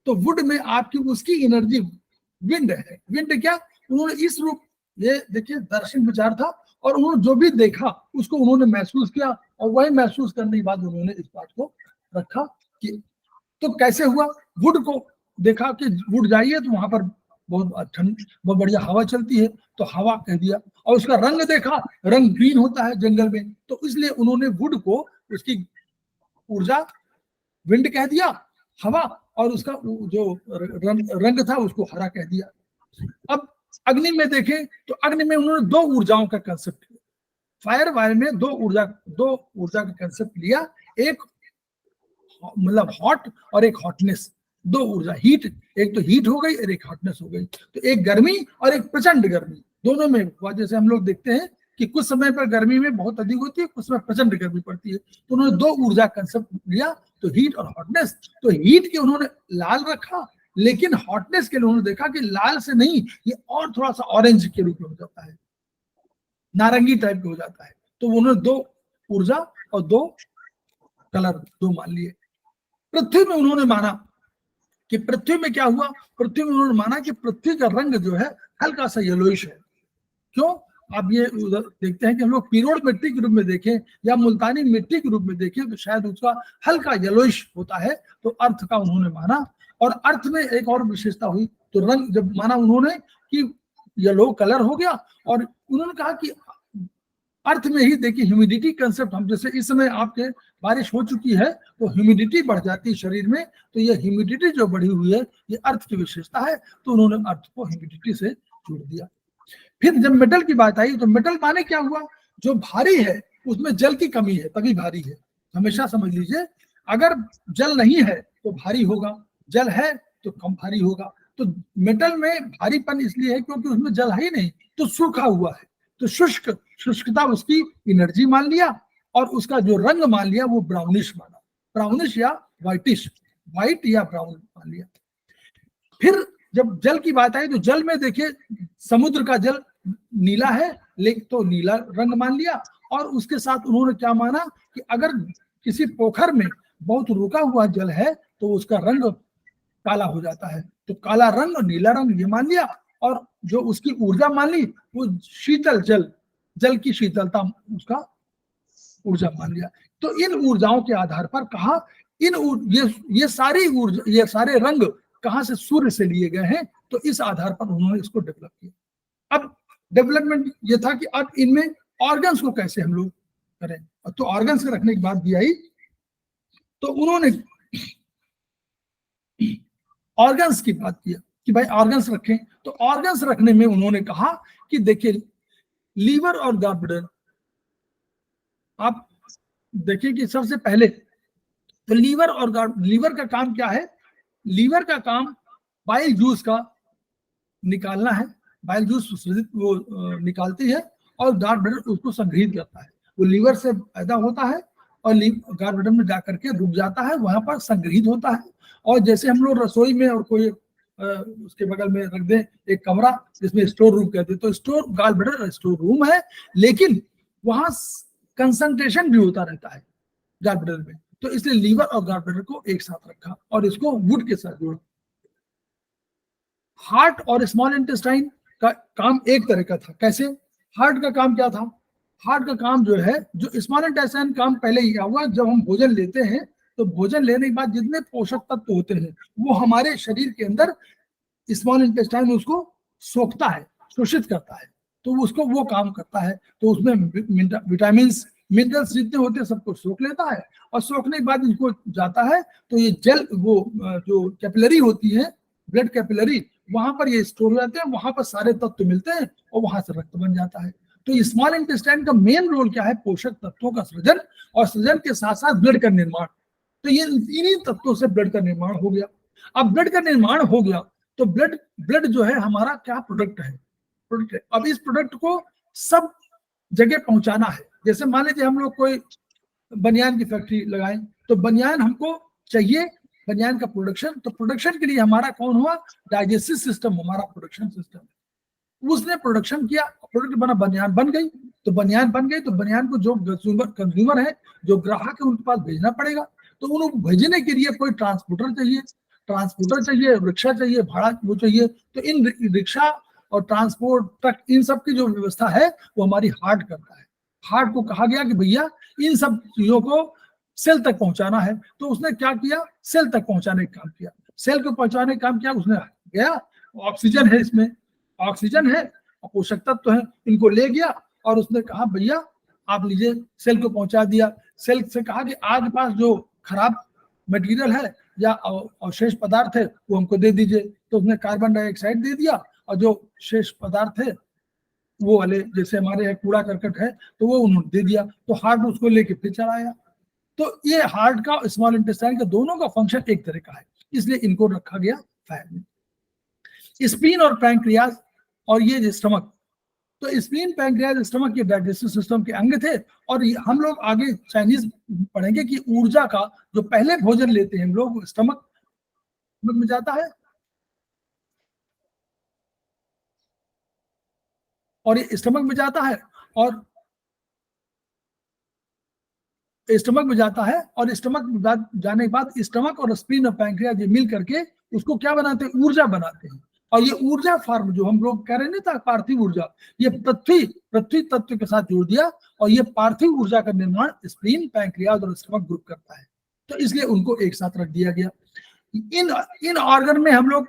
तो वुड में आपकी उसकी एनर्जी विंड है। विंड क्या, उन्होंने इस रूप, ये देखिए दर्शन विचार था और उन्होंने जो भी देखा उसको उन्होंने महसूस किया और वही महसूस करने के बाद उन्होंने इस बात को रखा कि तो कैसे हुआ, वुड को देखा कि वुड जाइए तो वहां पर बहुत ठंड, बहुत बढ़िया हवा चलती है, तो हवा कह दिया। और उसका रंग देखा, रंग ग्रीन होता है जंगल में, तो इसलिए उन्होंने वुड को उसकी ऊर्जा विंड कह दिया, हवा, और उसका जो रंग था उसको हरा कह दिया। अब अग्नि में देखें तो अग्नि में उन्होंने दो ऊर्जाओं का कंसेप्ट लिया। फायर वायर में दो ऊर्जा का कंसेप्ट लिया, एक मतलब हॉट और एक हॉटनेस, दो ऊर्जा, हीट, एक तो हीट हो गई और एक हॉटनेस हो गई। तो एक गर्मी और एक प्रचंड गर्मी, दोनों में हुआ। जैसे हम लोग देखते हैं कि कुछ समय पर गर्मी में बहुत अधिक होती है, कुछ समय प्रचंड गर्मी पड़ती है। तो उन्होंने दो ऊर्जा कंसेप्ट लिया, तो हीट और हॉटनेस। तो हीट के उन्होंने लाल रखा, लेकिन हॉटनेस के लिए उन्होंने देखा कि लाल से नहीं, ये और थोड़ा सा ऑरेंज के रूप में हो जाता है, नारंगी टाइप का हो जाता है। तो उन्होंने दो ऊर्जा और दो कलर दो मान लिए। पृथ्वी में उन्होंने माना कि पृथ्वी में क्या हुआ, पृथ्वी में उन्होंने माना कि पृथ्वी का रंग जो है हल्का सा येलोइश है। क्यों, आप ये उधर देखते हैं कि हम लोग पिरोड मिट्टी के रूप में देखें या मुल्तानी मिट्टी के रूप में देखें तो शायद उसका हल्का येलोइश होता है। तो अर्थ का उन्होंने माना, और अर्थ में एक और विशेषता हुई। तो रंग जब माना उन्होंने कि येलो कलर हो गया, और उन्होंने कहा कि अर्थ में ही देखिए ह्यूमिडिटी कंसेप्ट, हम जैसे इस समय आपके बारिश हो चुकी है तो ह्यूमिडिटी बढ़ जाती है शरीर में, तो ये ह्यूमिडिटी जो बढ़ी हुई है ये अर्थ की विशेषता है। तो उन्होंने अर्थ को ह्यूमिडिटी से जोड़ दिया। फिर जब मेटल की बात आई तो मेटल माने क्या हुआ, जो भारी है उसमें जल की कमी है तभी भारी है। हमेशा समझ लीजिए, अगर जल नहीं है तो भारी होगा, जल है तो कम भारी होगा। तो मेटल में भारीपन इसलिए है क्योंकि उसमें जल है ही नहीं, तो सूखा हुआ है। तो शुष्कता उसकी एनर्जी मान लिया, और उसका जो रंग मान लिया वो ब्राउनिश माना, ब्राउनिश या व्हाइटिश, व्हाइट या ब्राउन मान लिया। फिर जब जल की बात आई तो जल में देखिए समुद्र का जल नीला है, लेकिन तो नीला रंग मान लिया। और उसके साथ उन्होंने क्या माना कि अगर किसी पोखर में बहुत रुका हुआ जल है तो उसका रंग काला हो जाता है, तो काला रंग और नीला रंग ये मान लिया। और जो उसकी ऊर्जा मान ली वो शीतल जल की शीतलता उसका ऊर्जा मान लिया। तो इन ऊर्जाओं के आधार पर कहा ये सारी ऊर्जा, ये सारे रंग कहां से, सूर्य से लिए गए हैं। तो इस आधार पर उन्होंने इसको डेवलप किया। अब डेवलपमेंट ये था कि अब इनमें ऑर्गन्स को कैसे हम लोग करें। तो ऑर्गन्स के रखने की बात भी आई, तो उन्होंने ऑर्गन्स की बात किया कि भाई ऑर्गन्स रखें। तो ऑर्गन्स रखने में उन्होंने कहा कि देखिए लीवर और गॉलब्लैडर, आप देखिए कि सबसे पहले तो लीवर का काम क्या है, लीवर का काम बाइल जूस का निकालना है, बाइल जूस वो निकालती है और गॉलब्लैडर उसको संग्रहित करता है। वो लीवर से पैदा होता है और गॉलब्लैडर में जाकर के रुक जाता है, वहां पर संग्रहित होता है। और जैसे हम लोग रसोई में और कोई उसके बगल में रख दें एक कमरा जिसमें स्टोर रूम कहते हैं, तो स्टोर गॉलब्लैडर स्टोर रूम है, लेकिन वहां कंसंट्रेशन भी होता रहता है गॉलब्लैडर में। तो इसलिए लीवर और गॉलब्लैडर को एक साथ रखा और इसको वुड के साथ जोड़ा। हार्ट और स्मॉल इंटेस्टाइन का काम एक तरह का था। कैसे, हार्ट का काम क्या था, हार्ट का काम जो है, जो स्मॉल इंटेस्टाइन काम पहले ही हुआ, जब हम भोजन लेते हैं तो भोजन लेने के बाद जितने पोषक तत्व होते हैं वो हमारे शरीर के अंदर स्मॉल इंटेस्टाइन उसको सोखता है, शोषित करता है, तो उसको वो काम करता है। तो उसमें विटामिन मिनरल्स जितने होते हैं सबको सोख लेता है, और सोखने के बाद इनको जाता है तो ये जल, वो जो कैपिलरी होती है, ब्लड कैपिलरी, वहां पर ये स्टोर हो जाते हैं, वहां पर सारे तत्व मिलते हैं और वहां से रक्त बन जाता है। तो स्मॉल इंटेस्टाइन का मेन रोल क्या है, पोषक तत्वों का सृजन, और सृजन के साथ साथ ब्लड का निर्माण। तो ये इन्हीं तत्वों से ब्लड का निर्माण हो गया। अब ब्लड का निर्माण हो गया तो ब्लड जो है हमारा क्या प्रोडक्ट है, प्रोडक्ट है। अब इस प्रोडक्ट को सब जगह पहुंचाना है। जैसे मान लीजिए हम लोग कोई बनियान की फैक्ट्री लगाएं तो बनियान हमको चाहिए, बनियान का प्रोडक्शन, तो प्रोडक्शन के लिए हमारा कौन हुआ, डाइजेस्टिव सिस्टम हमारा प्रोडक्शन सिस्टम है। उसने प्रोडक्शन किया, प्रोडक्ट बना, बनियान बन गई। तो बनियान बन गई तो बनियान को जो कंज्यूमर है, जो ग्राहक है, उनके पास भेजना पड़ेगा। तो उनको भेजने के लिए कोई ट्रांसपोर्टर चाहिए, रिक्शा चाहिए, भाड़ा वो चाहिए। तो इन रिक्शा और ट्रांसपोर्ट ट्रक, इन सब की जो व्यवस्था है वो हमारी हार्ट करता है। हार्ट को कहा गया कि भैया इन सब चीजों को सेल तक पहुंचाना है। तो उसने क्या किया, सेल तक पहुंचाने का काम किया। सेल को पहुंचाने का काम किया उसने, गया, ऑक्सीजन है इसमें, ऑक्सीजन है और पोषक तत्व है, इनको ले गया और उसने कहा भैया आप लीजिए, सेल को पहुंचा दिया। सेल से कहा कि आपके पास जो खराब मटेरियल है या अवशेष पदार्थ है वो हमको दे दीजिए। तो उसने कार्बन डाइऑक्साइड दे दिया और जो शेष पदार्थ है वो वाले जैसे हमारे यहाँ कूड़ा करकट है तो वो उन्होंने दे दिया। तो हार्ट उसको लेके फिर चलाया। तो ये हार्ट का स्मॉल इंटेस्टाइन का दोनों का फंक्शन एक तरह का है, इसलिए इनको रखा गया फायर में। स्प्लीन और पैंक्रियाज और ये स्टमक, तो स्प्लीन पैंक्रियाज स्टमक के डाइजेस्टिव सिस्टम के अंग थे। और हम लोग आगे चाइनीज पढ़ेंगे कि ऊर्जा का जो पहले भोजन लेते हैं हम लोग स्टमक में जाता है और ये स्टमक में जाता है और स्टमक में जाता है और स्टमक में जाने के बाद स्टमक और स्प्लीन और पैंक्रियाज मिल करके उसको क्या बनाते हैं, ऊर्जा बनाते हैं। और ये ऊर्जा फॉर्म जो हम लोग कह रहे हैं था पार्थिव ऊर्जा, ये पृथ्वी तत्व के साथ जोड़ दिया और ये पार्थिव ऊर्जा का निर्माण स्प्लीन, पैंक्रियाज और स्टमक ग्रुप करता है। तो इसलिए उनको एक साथ रख दिया गया। इन ऑर्गन में हम लोग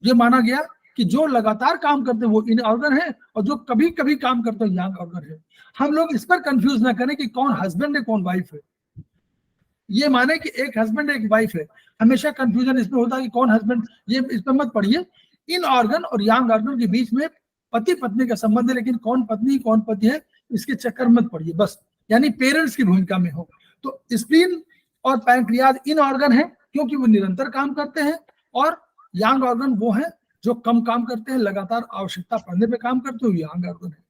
ये माना गया कि जो लगातार काम करते हैं वो इन ऑर्गन है और जो कभी कभी काम करते हैं यांग ऑर्गन है। हम लोग इस पर कंफ्यूज ना करें कि कौन हस्बैंड है कौन वाइफ है। ये माने कि एक हस्बैंड एक वाइफ है, हमेशा कंफ्यूजन इसमें होता है कि कौन हस्बैंड, ये इसमें मत पढ़िए। इन ऑर्गन और यांग ऑर्गन के बीच में पति पत्नी का संबंध है, लेकिन कौन पत्नी कौन पति है इसके चक्कर मत पड़िए बस, यानी पेरेंट्स की भूमिका में हो। तो स्प्लीन और पैंक्रियाज इन ऑर्गन है क्योंकि वो निरंतर काम करते हैं, और यांग ऑर्गन वो है जो कम काम करते हैं, लगातार आवश्यकता पड़ने पे काम करते हैं, यांग ऑर्गन है।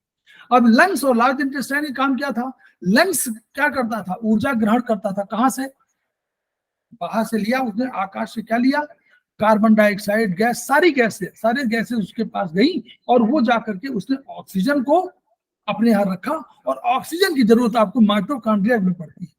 अब लंग्स और लार्ज इंटेस्टाइन का काम क्या था, लंग्स क्या करता था, ऊर्जा ग्रहण करता था। कहां से, बाहर से लिया उसने, आकाश से क्या लिया, कार्बन डाइऑक्साइड गैस, सारी गैसेस उसके पास गई और वो जाकर के उसने ऑक्सीजन को अपने यहां रखा। और ऑक्सीजन की जरूरत आपको माइटोकॉन्ड्रिया में पड़ती है,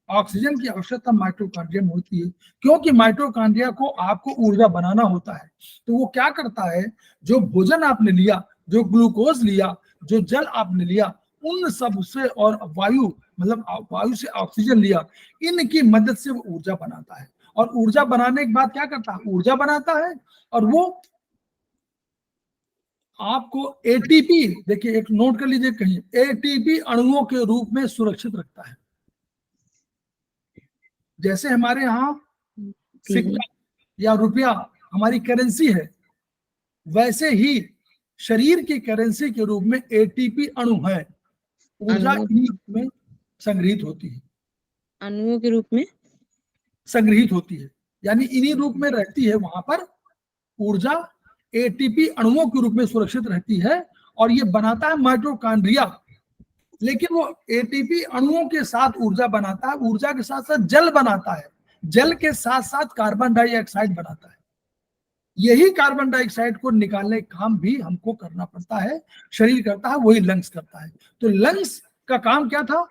ऑक्सीजन की आवश्यकता माइटोकॉन्ड्रिया में होती है, क्योंकि माइटोकॉन्ड्रिया को आपको ऊर्जा बनाना होता है। तो वो क्या करता है, जो भोजन आपने लिया, जो ग्लूकोज लिया, जो जल आपने लिया, उन सब से, और वायु मतलब वायु से ऑक्सीजन लिया, इनकी मदद से वो ऊर्जा बनाता है। और ऊर्जा बनाने के बाद क्या करता है, ऊर्जा बनाता है और वो आपको एटीपी, देखिए एक नोट कर लीजिए कहीं, एटीपी अणुओं के रूप में सुरक्षित रखता है। जैसे हमारे यहाँ सिक्का या रुपया हमारी करेंसी है, वैसे ही शरीर की करेंसी के रूप में एटीपी अणु है, ऊर्जा इन्हीं में संग्रहित होती है, अणुओं के रूप में संग्रहित होती है, यानी इन्हीं रूप में रहती है। वहां पर ऊर्जा एटीपी अणुओं के रूप में सुरक्षित रहती है और ये बनाता है माइटोकॉन्ड्रिया। लेकिन वो एटीपी अणुओं के साथ ऊर्जा बनाता है, ऊर्जा के साथ साथ जल बनाता है, जल के साथ साथ कार्बन डाइऑक्साइड बनाता है। यही कार्बन डाइऑक्साइड को निकालने का काम भी हमको करना पड़ता है, शरीर करता है, वही लंग्स करता है। तो लंग्स का काम क्या था,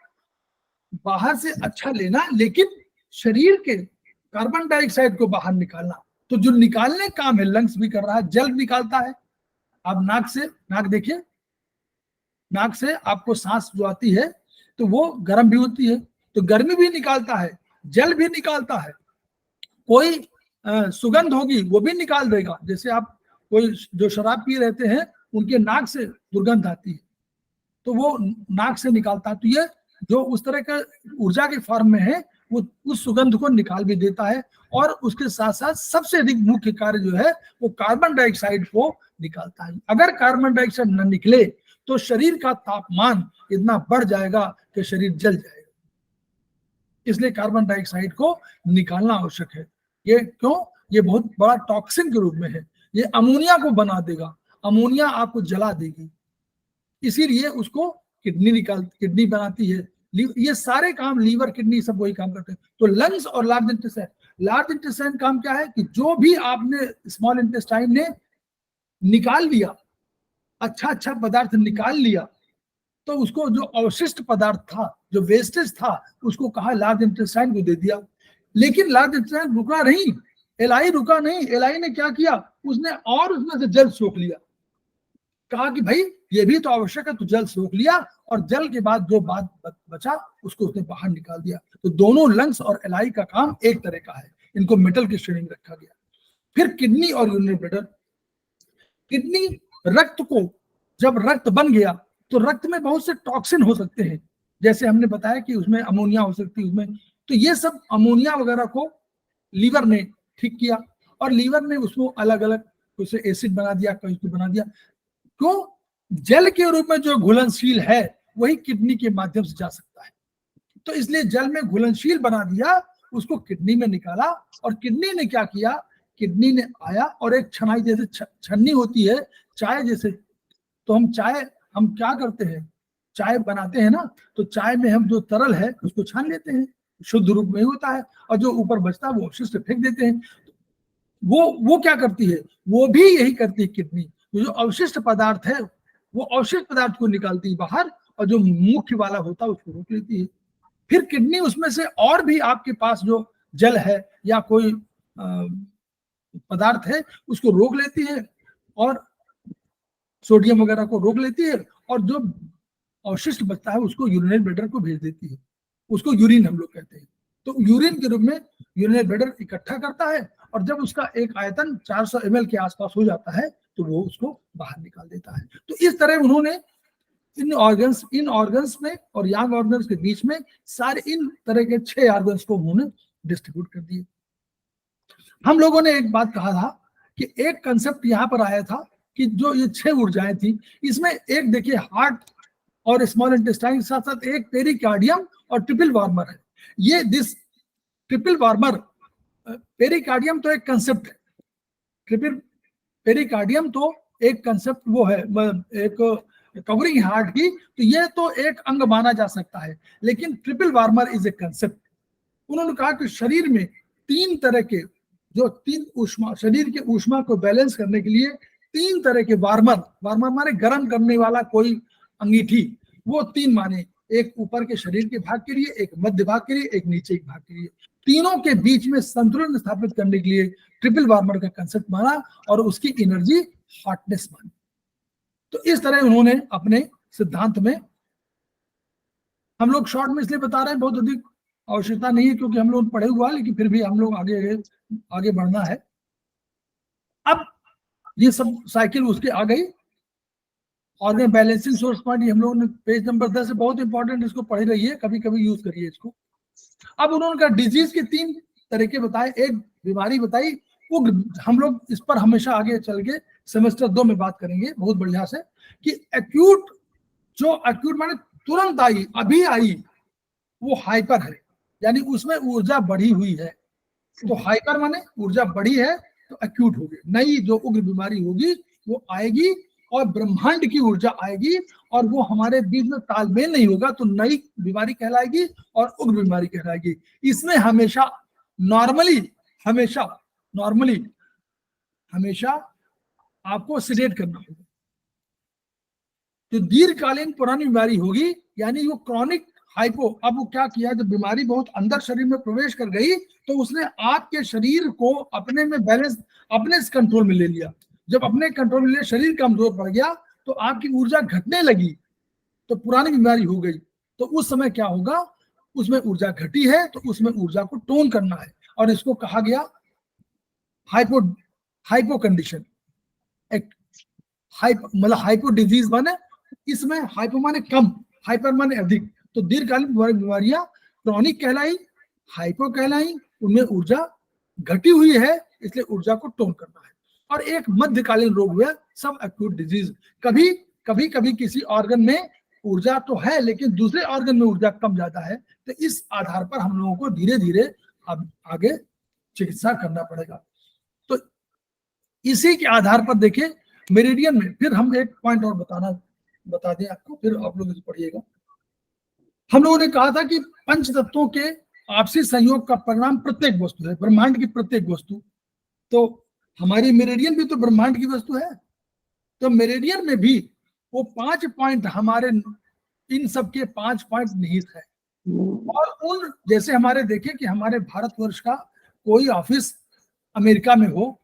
बाहर से अच्छा लेना, लेकिन शरीर के कार्बन डाइऑक्साइड को बाहर निकालना। तो जो निकालने का काम है लंग्स भी कर रहा है, जल निकालता है। अब नाक से, नाक देखिए, नाक से आपको सांस जो आती है तो वो गर्म भी होती है, तो गर्मी भी निकालता है, जल भी निकालता है। कोई सुगंध होगी वो भी निकाल देगा, जैसे आप कोई जो शराब पी रहते हैं उनके नाक से दुर्गंध आती है तो वो नाक से निकालता है। तो ये जो उस तरह का ऊर्जा के फॉर्म में है वो उस सुगंध को निकाल भी देता है, और उसके साथ साथ सबसे अधिक मुख्य कार्य जो है वो कार्बन डाइऑक्साइड को निकालता है। अगर कार्बन डाइऑक्साइड न निकले तो शरीर का तापमान इतना बढ़ जाएगा कि शरीर जल जाएगा। इसलिए कार्बन डाइऑक्साइड को निकालना आवश्यक है। ये क्यों? ये बहुत बड़ा टॉक्सिन के रूप में है, ये अमोनिया को बना देगा, अमोनिया आपको जला देगी, इसीलिए उसको किडनी बनाती है। ये सारे काम लीवर, किडनी सब वही काम करते हैं। तो लंग्स और लार्ज इंटेस्टाइन काम क्या है कि जो भी आपने स्मॉल इंटेस्टाइन ने निकाल लिया, अच्छा पदार्थ निकाल लिया, तो उसको जो अवशिष्ट पदार्थ था, जो वेस्टेज था, उसको कहा लार्ज इंटेस्टाइन को दे दिया। लेकिन लार्ज इंटेस्टाइन रुका नहीं, एलआई रुका नहीं। एलआई ने क्या किया, उसने और उसमें से जल सोख लिया, कहा कि भाई ये भी तो आवश्यक है, तो जल सोख लिया, और जल के बाद जो बात बचा उसको उसने बाहर निकाल दिया। तो दोनों लंग्स और एलआई का काम एक तरह का है, इनको मेटल की श्रेणी में रखा गया। फिर किडनी और यूरिनरी ब्लैडर। किडनी रक्त को, जब रक्त बन गया तो रक्त में बहुत से टॉक्सिन हो सकते हैं, जैसे हमने बताया कि उसमें अमोनिया हो सकती है उसमें। तो ये सब अमोनिया वगैरह को लीवर ने ठीक किया, और लीवर ने उसको अलग अलग उसे एसिड बना दिया, कहीं बना दिया। क्यों? जल के रूप में जो घुलनशील है वही किडनी के माध्यम से जा सकता है, तो इसलिए जल में घुलनशील बना दिया, उसको किडनी में निकाला। और किडनी ने क्या किया, किडनी ने आया और एक छनाई जैसे छन्नी होती है चाय जैसे, तो हम क्या करते हैं, चाय बनाते हैं ना, तो चाय में हम जो तरल है उसको छान लेते हैं, शुद्ध रूप में ही होता है, और जो ऊपर बचता है वो अवशिष्ट फेंक देते हैं। वो क्या करती है, वो भी यही करती है किडनी। जो अवशिष्ट पदार्थ है वो अवशिष्ट पदार्थ को निकालती है बाहर, और जो मुख्य वाला होता है उसको रोक लेती है। फिर किडनी उसमें से और भी आपके पास जो जल है या कोई पदार्थ है उसको रोक लेती है, और सोडियम वगैरह को रोक लेती है, और जो अवशिष्ट बचता है उसको यूरिनरी ब्लैडर को भेज देती है, उसको यूरिन हम लोग कहते हैं। तो यूरिन के रूप में यूरिनरी ब्लैडर इकट्ठा करता है, और जब उसका एक आयतन 400 ml के आसपास हो जाता है तो वो उसको बाहर निकाल देता है। तो इस तरह उन्होंने इन ऑर्गन्स में और यंग ऑर्गन्स के बीच में सारे इन तरह के 6 ऑर्गन्स को उन्होंने डिस्ट्रीब्यूट कर दिए। हम लोगों ने एक बात कहा था कि एक कंसेप्ट यहाँ पर आया था कि जो ये 6 ऊर्जाएं थी, इसमें एक देखिए हार्ट और स्मॉल इंटेस्टाइन के साथ साथ एक पेरिकार्डियम और ट्रिपल वार्मर है। ये दिस ट्रिपल वार्मर, पेरिकार्डियम तो एक कंसेप्ट है, ट्रिपल पेरिकार्डियम तो एक कंसेप्ट वो है, एक कवरिंग हार्ट की, तो ये तो एक अंग माना जा सकता है, लेकिन triple warmer is a concept. उन्होंने कहा कि शरीर में 3 तरह के, जो 3 ऊष्मा, शरीर के ऊष्मा को बैलेंस करने के लिए 3 तरह के वार्मर माने गर्म करने वाला कोई अंगीठी, वो 3 माने, एक ऊपर के शरीर के भाग के लिए, एक मध्य भाग के लिए, एक नीचे के भाग के लिए। तीनों के बीच में संतुलन स्थापित करने के लिए ट्रिपल वार्मर का कंसेप्ट माना, और उसकी एनर्जी हॉटनेस मानी। तो इस तरह उन्होंने अपने सिद्धांत में, हम लोग शॉर्ट में इसलिए बता रहे हैं, बहुत अधिक आवश्यकता नहीं है क्योंकि हम लोग पढ़े हुआ है, लेकिन फिर भी हम लोग आगे बढ़ना है। अब ये सब साइकिल उसके आ गई। ऑर्गन बैलेंसिंग सोर्स पॉइंट हम लोगों ने पेज नंबर 10 है, बहुत इंपॉर्टेंट, इसको पढ़ रहिए, कभी कभी यूज करिए इसको। अब उन्होंने कहा डिजीज के 3 तरीके बताए, एक बीमारी बताई, वो हम लोग इस पर हमेशा आगे चल के सेमेस्टर 2 में बात करेंगे बहुत बढ़िया से, कि एक्यूट, जो एक्यूट माने तुरंत आई, अभी आई, वो हाइपर है, यानी उसमें ऊर्जा बढ़ी हुई है। तो हाइपर माने ऊर्जा बढ़ी है तो एक्यूट होगी। नई जो उग्र बीमारी होगी वो आएगी, और ब्रह्मांड की ऊर्जा आएगी, और वो हमारे बीच में तालमेल नहीं होगा तो नई बीमारी कहलाएगी और उग्र बीमारी कहलाएगी। इसमें हमेशा आपको सिडेट करना होगा। तो दीर्घकालीन पुरानी बीमारी होगी, यानी वो क्रॉनिक हाइपो। अब वो क्या किया, जब बीमारी बहुत अंदर शरीर में प्रवेश कर गई तो उसने आपके शरीर को अपने में बैलेंस, अपने कंट्रोल में ले लिया। जब अपने कंट्रोल में ले, शरीर कमजोर पड़ गया तो आपकी ऊर्जा घटने लगी, तो पुरानी बीमारी हो गई। तो उस समय क्या होगा, उसमें ऊर्जा घटी है तो उसमें ऊर्जा को टोन करना है, और इसको कहा गया हाइपो कंडीशन। मतलब हाइपो डिजीज माने, इसमें हाइपो माने कम, हाइपर माने अधिक। तो दीर्घकालीन बीमारियां क्रॉनिक कहलाई, हाइपो कहलाई, उनमें ऊर्जा घटी हुई है, इसलिए ऊर्जा को टोन करना है। और एक मध्यकालीन रोग हुआ सब एक्यूट डिजीज। कभी कभी किसी ऑर्गन में ऊर्जा तो है लेकिन दूसरे ऑर्गन में ऊर्जा कम ज्यादा है, तो इस आधार पर हम लोगों को धीरे धीरे अब आगे चिकित्सा करना पड़ेगा। तो इसी के आधार पर देखिए मेरिडियन में फिर हम एक पॉइंट और बता दें आपको, फिर आप लोग पढ़िएगा। हम लोगों ने कहा था कि पंच तत्वों के आपसी संयोग का परिणाम प्रत्येक वस्तु है, ब्रह्मांड की प्रत्येक वस्तु। तो हमारी मेरिडियन भी तो ब्रह्मांड की वस्तु है। तो मेरिडियन में भी वो 5 पॉइंट हमारे इन सब के 5 पॉइंट निहित है। और उन जैसे हमारे देखें कि हमारे भारतवर्ष का कोई ऑफिस अमेरिका में हो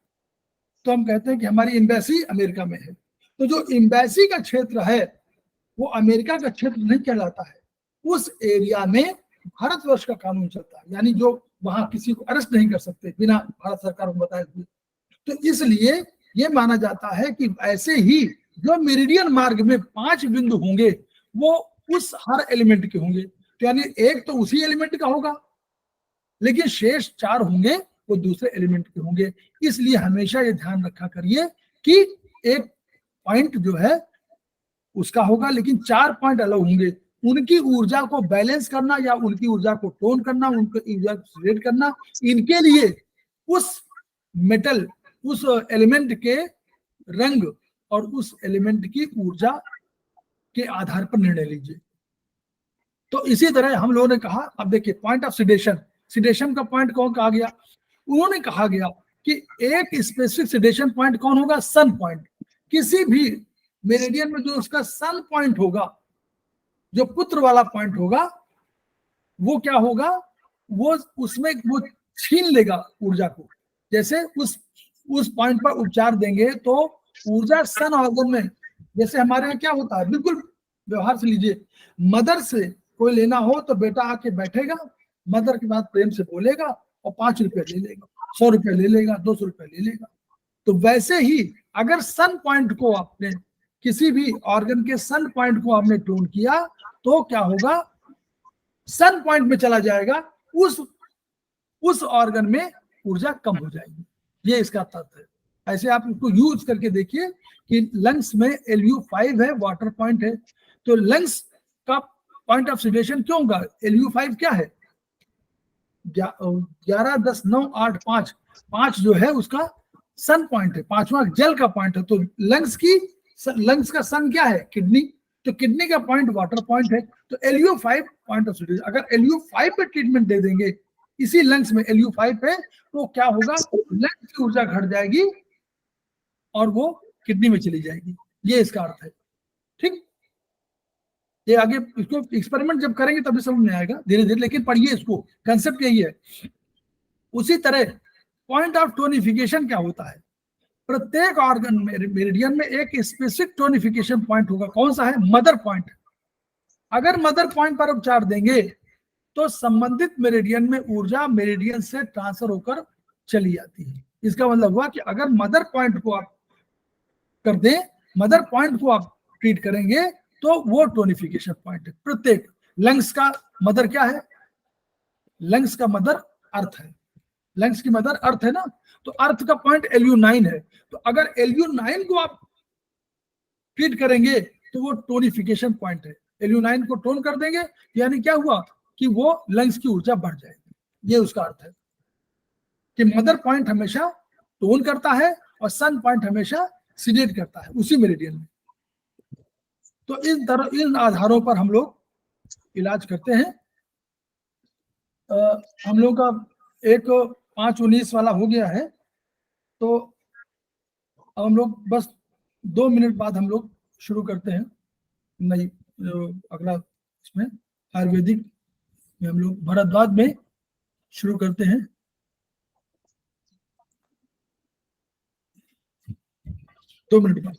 तो हम कहते हैं कि हमारी एम्बेसी अमेरिका में है। तो जो एम्बेसी का क्षेत्र है वो अमेरिका का क्षेत्र नहीं कहलाता है, उस एरिया में भारतवर्ष का कानून चलता है, यानी जो वहां किसी को अरेस्ट नहीं कर सकते बिना भारत सरकार को बताए हुए। तो इसलिए ये माना जाता है कि ऐसे ही जो मेरिडियन मार्ग में 5 बिंदु होंगे वो उस हर एलिमेंट के होंगे, तो यानी एक तो उसी एलिमेंट का होगा लेकिन शेष 4 होंगे वो दूसरे एलिमेंट के होंगे। इसलिए हमेशा ये ध्यान रखा करिए कि एक पॉइंट जो है उसका होगा लेकिन 4 पॉइंट अलग होंगे। उनकी ऊर्जा को बैलेंस करना या उनकी ऊर्जा को टोन करना, उनकी ऊर्जा को रेट करना, इनके लिए उस मेटल उस एलिमेंट के रंग और उस एलिमेंट की ऊर्जा के आधार पर निर्णय लीजिए। तो इसी तरह हम लोगों ने कहा, अब देखिए पॉइंट ऑफ सिडेशन, सिडेशन का पॉइंट कौन कहा गया? उन्होंने कहा गया कि एक स्पेसिफिक सिडेशन पॉइंट कौन होगा? सन पॉइंट। किसी भी मेरिडियन में जो उसका सन पॉइंट होगा, जो पुत्र वाला पॉइंट होगा, वो क्या होगा? वो उसमें वो छीन लेगा ऊर्जा को। जैसे उस पॉइंट पर उपचार देंगे तो ऊर्जा सन ऑर्गन में, जैसे हमारे यहाँ क्या होता है, बिल्कुल व्यवहार से लीजिए, मदर से कोई लेना हो तो बेटा आके बैठेगा, मदर के बाद प्रेम से बोलेगा और 5 रुपए ले लेगा, 100 रुपए ले लेगा, 200 रुपए ले लेगा। तो वैसे ही अगर सन पॉइंट को आपने किसी भी ऑर्गन के सन पॉइंट को आपने टोन किया तो क्या होगा? सन पॉइंट में चला जाएगा, उस ऑर्गन में ऊर्जा कम हो जाएगी। ये इसका तथ्य है। ऐसे आप इसको यूज करके देखिए कि लंग्स में LU5 है, वाटर पॉइंट है, तो लंग्स का पॉइंट ऑफ सिडेशन क्यों होगा? LU5 क्या है? 11 10 9 8 5 5 जो है उसका सन पॉइंट है, 5वां जल का पॉइंट है। तो लंग्स का सन क्या है? किडनी। तो किडनी का पॉइंट वाटर पॉइंट है। तो LU5 पॉइंट ऑफ सिडेशन, अगर LU5 पे ट्रीटमेंट दे देंगे इसी लंग्स में LU5 पे, तो क्या होगा? लंग्स की ऊर्जा घट जाएगी और वो किडनी में चली जाएगी। ये इसका अर्थ है। ठीक, ये आगे इसको एक्सपेरिमेंट जब करेंगे तभी समझ में आएगा धीरे धीरे, लेकिन पढ़िए इसको, कंसेप्ट यही है। उसी तरह पॉइंट ऑफ टोनिफिकेशन क्या होता है? प्रत्येक ऑर्गन में मेरिडियन में एक स्पेसिफिक टोनिफिकेशन पॉइंट होगा। कौन सा है? Mother point. अगर मदर पॉइंट पर उपचार देंगे तो संबंधित मेरिडियन में ऊर्जा मेरिडियन से ट्रांसफर होकर चली जाती है। इसका मतलब हुआ कि अगर मदर पॉइंट को आप कर दें, मदर पॉइंट को आप ट्रीट करेंगे तो वो टोनिफिकेशन पॉइंट है। प्रत्येक लंग्स का मदर क्या है? लंग्स का मदर अर्थ है, लंग्स की मदर अर्थ है ना, तो अर्थ का पॉइंट LU9 है। तो अगर LU9 को आप ट्रीट करेंगे तो वो टोनिफिकेशन पॉइंट है। LU9 को टोन कर देंगे यानी क्या हुआ कि वो लंग्स की ऊर्जा बढ़ जाएगी। ये उसका अर्थ है कि मदर पॉइंट हमेशा टोन करता है और सन पॉइंट हमेशा सिडेट करता है उसी मेरिडियन में। तो इन आधारों पर हम लोग इलाज करते हैं। हम लोग का एक 5:19 वाला हो गया है, तो अब हम लोग बस 2 मिनट बाद हम लोग शुरू करते हैं नई अगला इसमें आयुर्वेदिक में हम लोग भरद्वाज में शुरू करते हैं। 2 मिनट बाद।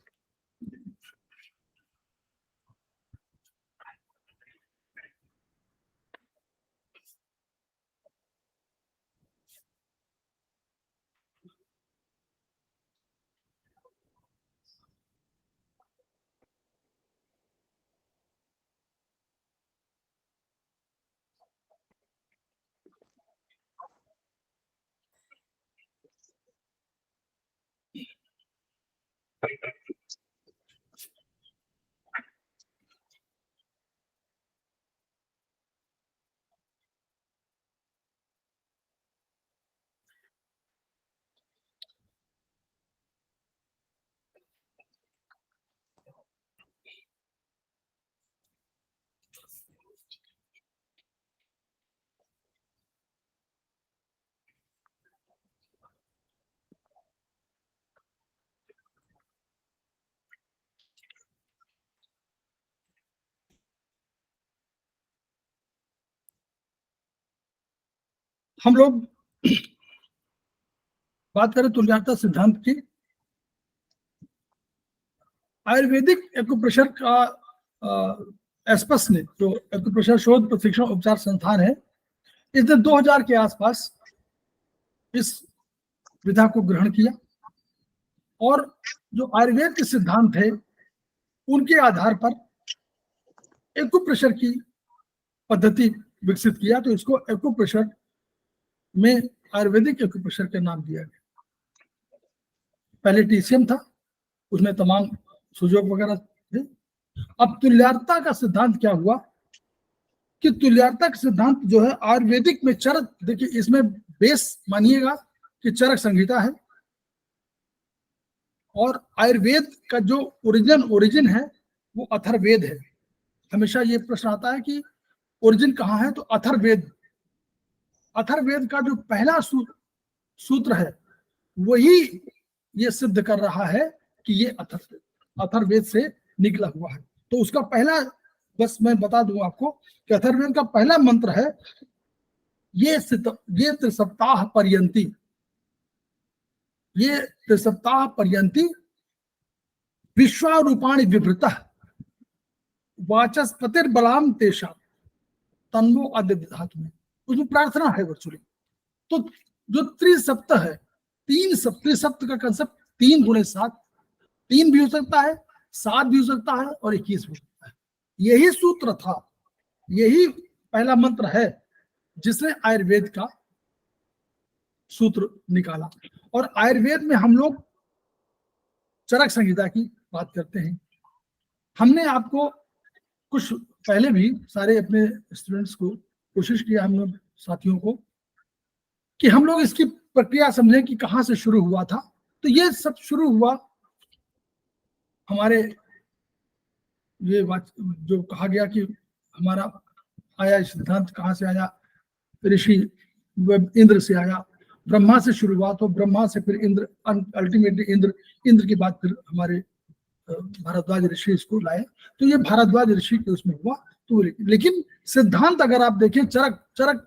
हम लोग बात करें तुल्यता सिद्धांत की, आयुर्वेदिक एक्यूप्रेशर का एस्पस ने, जो एक्यूप्रेशर शोध प्रशिक्षण उपचार संस्थान है, इसने 2000 के आसपास इस विधा को ग्रहण किया और जो आयुर्वेद के सिद्धांत थे उनके आधार पर एक्यूप्रेशर की पद्धति विकसित किया। तो इसको एक्यूप्रेशर में आयुर्वेदिक एक्यूप्रेशर का नाम दिया गया। पहले टीसीएम था, उसमें तमाम सुजोग वगैरह थे। अब तुल्यता का सिद्धांत क्या हुआ कि तुल्यता का सिद्धांत जो है आयुर्वेदिक में चरक, देखिए इसमें बेस मानिएगा कि चरक संहिता है, और आयुर्वेद का जो ओरिजिन है वो अथर्ववेद है। हमेशा ये प्रश्न आता है कि ओरिजिन कहाँ है, तो अथर्ववेद, अथर्ववेद का जो पहला सूत्र है वही ये सिद्ध कर रहा है कि ये अथर्ववेद से निकला हुआ है। तो उसका पहला, बस मैं बता दूं आपको कि अथर्ववेद का पहला मंत्र है ये त्रिसप्ताह पर्यंती, ये त्रिसप्ताह पर्यंती विश्वारूपाणि विभृतः वाचस्पतिर्बलाम तेषा तन्वो अदधातु में, उसमें प्रार्थना है वर्चुअली। तो जो त्रिसप्त है, त्रिसप्त का कंसेप्ट 3 गुणे 7, 3 भी हो सकता है, 7 भी हो सकता है और 21 भी हो सकता है। यही सूत्र था, यही पहला मंत्र है जिसने आयुर्वेद का सूत्र निकाला। और आयुर्वेद में हम लोग चरक संहिता की बात करते हैं। हमने आपको कुछ पहले भी सारे अपने स्टूडेंट्स को कोशिश किया, हम लोग साथियों को, कि हम लोग इसकी प्रक्रिया समझें कि कहाँ से शुरू हुआ था। तो ये सब शुरू हुआ हमारे, ये बात जो कहा गया कि हमारा आया सिद्धांत कहाँ से आया, ऋषि इंद्र से आया, ब्रह्मा से शुरुआत हो, ब्रह्मा से फिर इंद्र, अल्टीमेटली इंद्र के बाद फिर हमारे भारद्वाज ऋषि इसको लाए। तो ये भारद्वाज ऋषि के उसमें हुआ। तो लेकिन सिद्धांत अगर आप देखें, चरक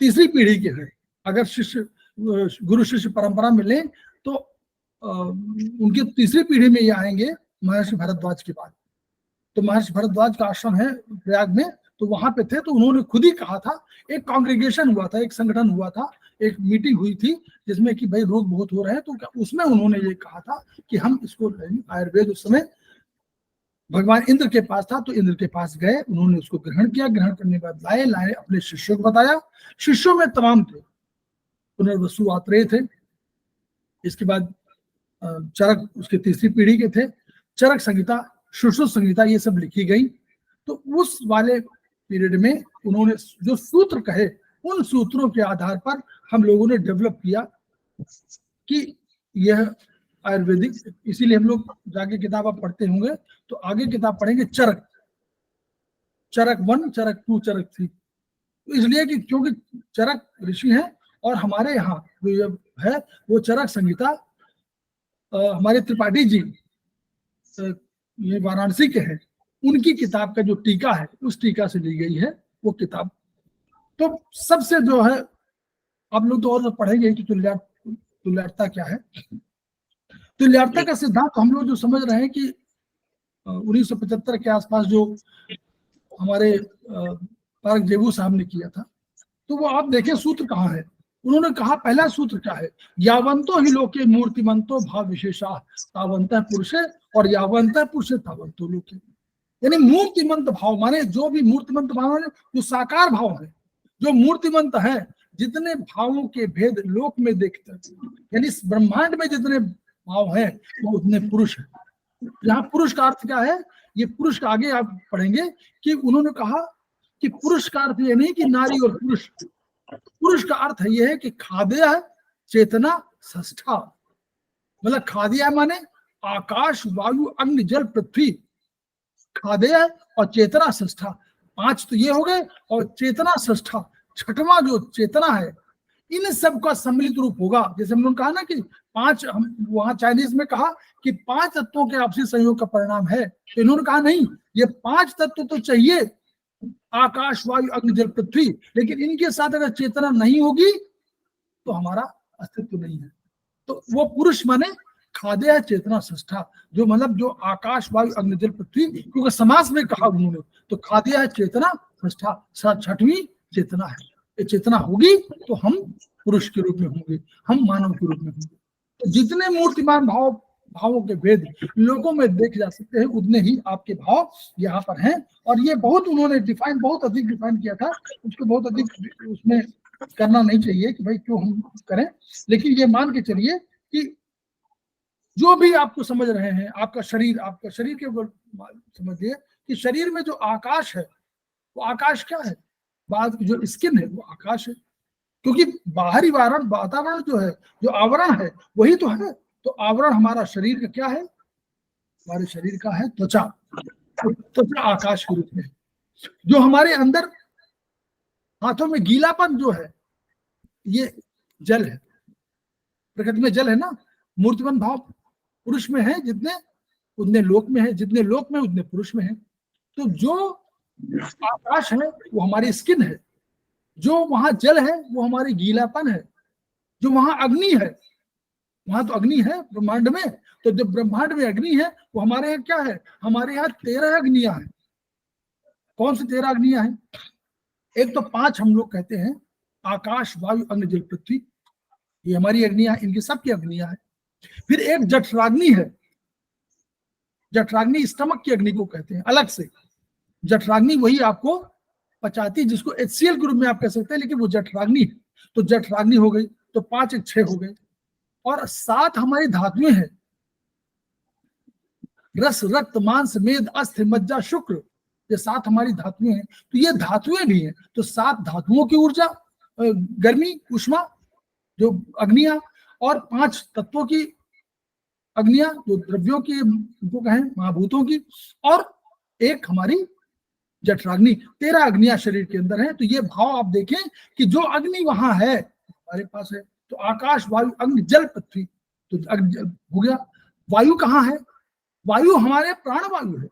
तीसरी पीढ़ी के हैं। अगर शिष्य गुरु शिष्य परंपरा में लें तो उनकी तीसरी पीढ़ी में ये आएंगे महर्षि भारद्वाज के बाद। तो महर्षि भारद्वाज का आश्रम है प्रयाग में, तो वहां पे थे। तो उन्होंने खुद ही कहा था, एक कांग्रेगेशन हुआ था, एक संगठन हुआ था, एक मीटिंग हुई थी जिसमें कि भाई रोग बहुत हो रहे हैं, तो उसमें उन्होंने ये कहा था कि हम इसको, आयुर्वेद उस समय भगवान इंद्र के पास था, तो इंद्र के पास गए, उन्होंने उसको ग्रहण किया, ग्रहण करने के बाद लाए अपने शिष्यों को बताया। शिष्यों में तमाम थे, पुनर्वसु आत्रेय थे, इसके बाद चरक उसके तीसरी पीढ़ी के थे, चरक संहिता, सुश्रुत संहिता, ये सब लिखी गई। तो उस वाले पीरियड में उन्होंने जो सूत्र कहे, उन सूत्रों के आधार पर हम लोगों ने डेवलप किया कि यह आयुर्वेदिक। इसीलिए हम लोग जाके किताब आप पढ़ते होंगे तो आगे किताब पढ़ेंगे चरक 1, चरक 2, चरक 3, इसलिए कि क्योंकि चरक ऋषि हैं और हमारे यहाँ जो है वो चरक संहिता हमारे त्रिपाठी जी ये वाराणसी के हैं, उनकी किताब का जो टीका है उस टीका से ली गई है वो किताब। तो सबसे जो है आप लोग तो और पढ़ेंगे कि तुल्यता क्या है। तुल्यता का सिद्धांत हम लोग जो समझ रहे हैं कि 1975 के आसपास जो हमारे पारक जेबू साहब ने किया था, तो वो आप देखें सूत्र कहाँ है। उन्होंने कहा पहला सूत्र क्या है, यावंतो ही लोके मूर्तिमंतो भाव विशेषा तावंतः पुरुषे और यावंतः पुरुषे तावंतो लोके। यानी मूर्तिमंत भाव माने जो भी मूर्तिमंत भाव है जो साकार भाव है, जो मूर्तिमंत है, जितने भावों के भेद लोक में देखते हैं, यानी इस ब्रह्मांड में जितने भाव हैं वो उतने पुरुष है। यहाँ पुरुष का अर्थ क्या है, ये पुरुष का आगे आप पढ़ेंगे कि उन्होंने कहा कि पुरुष का अर्थ ये नहीं कि नारी और पुरुष, पुरुष का अर्थ ये है कि खाद्य चेतना षष्ठा, मतलब खाद्य माने आकाश वायु अग्नि जल पृथ्वी, खाद्य और चेतना षष्ठा, 5 तो ये हो गए, और चेतना षष्ठा छठवां जो चेतना है, इन सब का सम्मिलित रूप होगा। जैसे हमने कहा ना कि 5, हम वहां चाइनीज में कहा कि 5 तत्वों के आपसी संयोग का परिणाम है, तो इन्होंने कहा नहीं, ये 5 तत्व तो चाहिए, आकाश वायु अग्नि जल पृथ्वी, लेकिन इनके साथ अगर चेतना नहीं होगी तो हमारा अस्तित्व नहीं है। तो वो पुरुष माने खाद्य चेतना सृष्टा, जो मतलब जो आकाश वायु अग्नि जल पृथ्वी, क्योंकि समास में कहा उन्होंने, तो खाद्य चेतना सृष्टा छठवीं चेतना है। ये चेतना होगी तो हम पुरुष के रूप में होंगे, हम मानव के रूप में होंगे। तो जितने मूर्तिमान भावों के भेद लोगों में देखे जा सकते हैं, उतने ही आपके भाव यहाँ पर हैं। और ये बहुत उन्होंने डिफाइन, बहुत अधिक डिफाइन किया था, उसको बहुत अधिक उसमें करना नहीं चाहिए कि भाई क्यों हम करें, लेकिन ये मान के चलिए कि जो भी आपको समझ रहे हैं, आपका शरीर के ऊपर समझिए कि शरीर में जो आकाश है वो आकाश क्या है, बाद की जो स्किन है वो आकाश है, क्योंकि बाहरी वातावरण जो है, जो आवरण है वही तो है। तो आवरण हमारा शरीर का क्या है, हमारे शरीर का है त्वचा, तो त्वचा आकाश के रूप में। जो हमारे अंदर हाथों में गीलापन जो है ये जल है, प्रकृति में जल है ना। मूर्तिमान भाव पुरुष में है जितने, उतने लोक में है, जितने लोक में उतने पुरुष में है। तो जो आकाश है वो हमारी स्किन है, जो वहां जल है वो हमारी गीलापन है, जो वहां अग्नि है, वहां तो अग्नि है ब्रह्मांड में, तो जब ब्रह्मांड में अग्नि है वो हमारे यहाँ क्या है, हमारे यहाँ 13 अग्नियां हैं। कौन सी 13 अग्नियां हैं? एक तो 5 हम लोग कहते हैं, आकाश वायु अग्नि जल पृथ्वी, ये हमारी अग्नियां, इनकी सबकी अग्नियां हैं। फिर एक जठराग्नि है, जठराग्नि स्टमक की अग्नि को कहते हैं अलग से। जठराग्नि वही आपको पचाती, जिसको HCl के रूप में आप कह सकते हैं, लेकिन वो जठराग्नि है। तो जठराग्नि हो गई, तो 5 एक 6 हो गए। और 7 हमारी धातुएं हैं, रस रक्त मांस मेद अस्थि मज्जा शुक्र, ये 7 हमारी धातुएं हैं। तो ये धातुएं भी हैं, तो 7 धातुओं की ऊर्जा, गर्मी उष्मा जो अग्नियां, और 5 तत्वों की अग्नियां जो द्रव्यों की उनको कहें महाभूतों की, और एक हमारी जठराग्नि। 13 अग्नियां शरीर के अंदर है। तो ये भाव आप देखें कि जो अग्नि वहां है हमारे पास है, तो आकाश वायु अग्नि जल पृथ्वी, तो हो गया। वायु कहाँ है? वायु हमारे प्राण वायु है,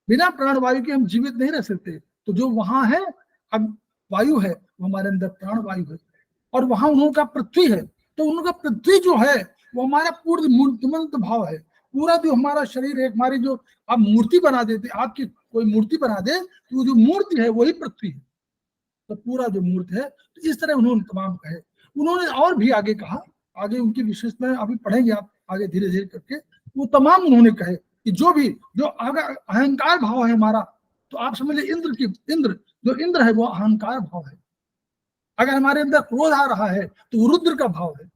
बिना प्राण वायु के हम जीवित नहीं रह सकते। तो जो वहां है अब वायु है, वो हमारे अंदर प्राण वायु है। और वहां उनका पृथ्वी है, तो उनका पृथ्वी जो है वो हमारा पूर्ण मूर्तिमंत भाव है। पूरा जो हमारा शरीर है, हमारी जो आप मूर्ति बना देते, आपकी कोई मूर्ति बना दे तो वो जो मूर्ति है वही पृथ्वी है, तो पूरा जो मूर्ति है। तो इस तरह उन्होंने तमाम कहे। उन्होंने और भी आगे कहा, आगे उनकी विशेषताएं अभी पढ़ेंगे आप आगे धीरे धीरे करके। वो तमाम उन्होंने कहे कि जो अहंकार भाव है हमारा, तो आप समझ लीजिए इंद्र है वो अहंकार भाव है। अगर हमारे अंदर क्रोध आ रहा है तो वो रुद्र का भाव है।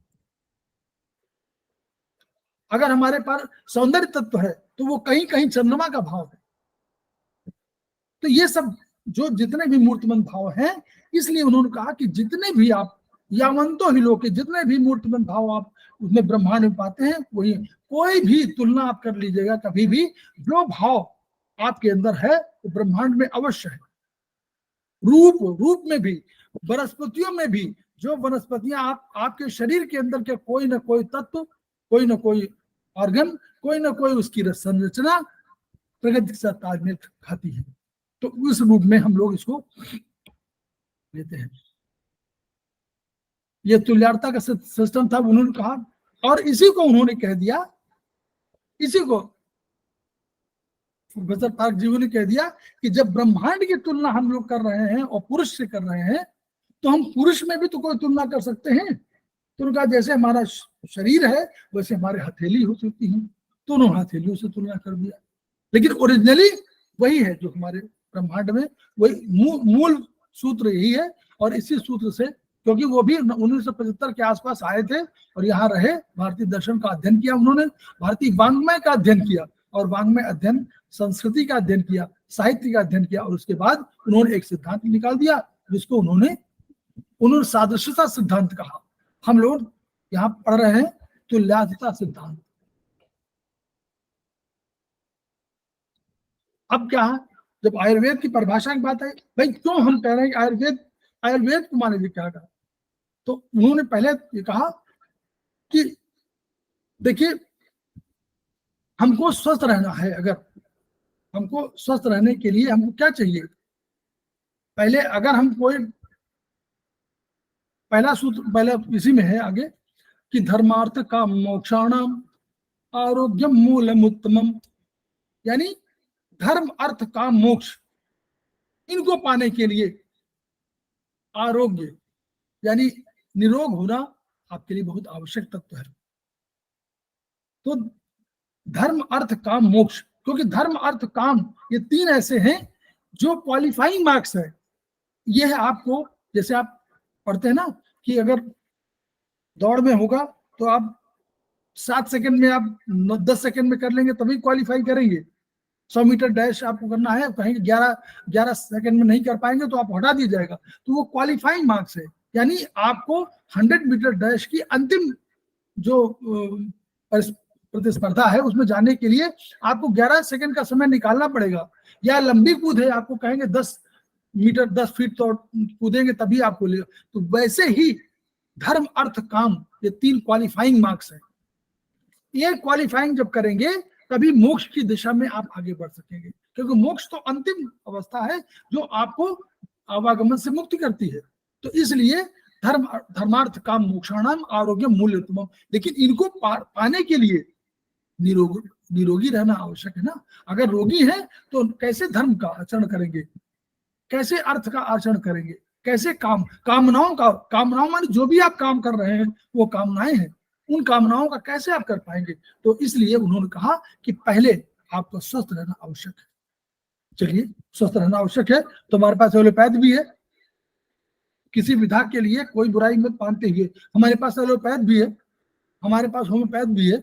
अगर हमारे पास सौंदर्य तत्व है तो वो कहीं कहीं चंद्रमा का भाव है। तो ये सब जो जितने भी मूर्तिमंत भाव हैं, इसलिए उन्होंने कहा कि जितने भी आप यावंतो ही लोग के जितने भी मूर्तिमंत भाव आप उसमें ब्रह्मांड में पाते हैं, वही कोई भी तुलना आप कर लीजिएगा कभी भी, जो भाव आपके अंदर है वो ब्रह्मांड में अवश्य है। रूप में भी, वनस्पतियों में भी, जो वनस्पतियां आपके शरीर के अंदर के कोई ना कोई तत्व, कोई ना कोई ऑर्गन, कोई ना कोई उसकी संरचना प्रकृति के साथ तालमेल खाती है। तो उस रूप में हम लोग इसको लेते हैं। ये तुल्यारता का सिस्टम था, उन्होंने कहा। और इसी को उन्होंने कह दिया, इसी को प्रोफेसर पार्क जी ने कह दिया कि जब ब्रह्मांड की तुलना हम लोग कर रहे हैं और पुरुष से कर रहे हैं, तो हम पुरुष में भी तो कोई तुलना कर सकते हैं। तो उनका जैसे हमारा शरीर है वैसे हमारे हथेली हो सकती है, तो उन्होंने हथेलियों से तुलना कर दिया। लेकिन ओरिजिनली वही है जो हमारे ब्रह्मांड में, वही मूल सूत्र यही है। और इसी सूत्र से, क्योंकि वो भी 1975 के आसपास आए थे और यहाँ रहे, भारतीय दर्शन का अध्ययन किया उन्होंने, भारतीय वांग्मय का अध्ययन किया, और वांग्मय अध्ययन संस्कृति का अध्ययन किया, साहित्य का अध्ययन किया, और उसके बाद उन्होंने एक सिद्धांत निकाल दिया जिसको उन्होंने सादृश्यता सिद्धांत कहा। हम लोग यहाँ पढ़ रहे हैं तुल्यार्थता सिद्धांत। अब क्या है, जब आयुर्वेद की परिभाषा की बात है, भाई क्यों हम कह रहे हैं आयुर्वेद को माने जी क्या कहा, तो उन्होंने पहले ये कहा कि देखिए हमको स्वस्थ रहना है, अगर हमको स्वस्थ रहने के लिए हमको क्या चाहिए, पहले अगर हम कोई पहला सूत्र पहले इसी में है आगे कि धर्मार्थ का मोक्षाणाम आरोग्यम मूलमुत्तमम, यानी धर्म अर्थ काम मोक्ष इनको पाने के लिए आरोग्य यानी निरोग होना आपके लिए बहुत आवश्यक तत्व है। तो धर्म अर्थ काम मोक्ष, क्योंकि धर्म अर्थ काम ये तीन ऐसे हैं जो क्वालिफाइंग मार्क्स है। ये है आपको, जैसे आप पढ़ते हैं ना कि अगर दौड़ में होगा तो आप 7 सेकंड में आप 10 सेकंड में कर लेंगे तभी क्वालिफाई करेंगे। 100 मीटर डैश आपको करना है, कहीं 11 सेकंड में नहीं कर पाएंगे तो आप हटा दिया जाएगा, तो वो क्वालिफाइंग मार्क्स है। यानी आपको 100 मीटर डैश की अंतिम जो प्रतिस्पर्धा है उसमें जाने के लिए आपको 11 सेकंड का समय निकालना पड़ेगा। या लंबी कूद है, आपको कहेंगे 10 मीटर 10 फीट तो कूदेंगे तभी आपको ले, तो वैसे ही धर्म अर्थ काम ये तीन क्वालिफाइंग मार्क्स है। ये क्वालिफाइंग जब करेंगे तभी मोक्ष की दिशा में आप आगे बढ़ सकेंगे, क्योंकि मोक्ष तो अंतिम अवस्था है जो आपको आवागमन से मुक्ति करती है। तो इसलिए धर्मार्थ काम मोक्षाणाम आरोग्य मूल्यतमम, लेकिन इनको पाने के लिए निरोगी रहना आवश्यक है ना। अगर रोगी है तो कैसे धर्म का आचरण करेंगे, कैसे अर्थ का आचरण करेंगे, कैसे कामनाओं माने जो भी आप काम कर रहे हैं वो कामनाएं हैं, उन कामनाओं का कैसे आप कर पाएंगे। तो इसलिए उन्होंने कहा कि पहले आपको स्वस्थ रहना आवश्यक है। चलिए, स्वस्थ रहना आवश्यक है तो हमारे पास एलोपैथ भी है। किसी विधा के लिए कोई बुराई मत मानते हुए हमारे पास एलोपैथ भी है, हमारे पास होम्योपैथ भी है,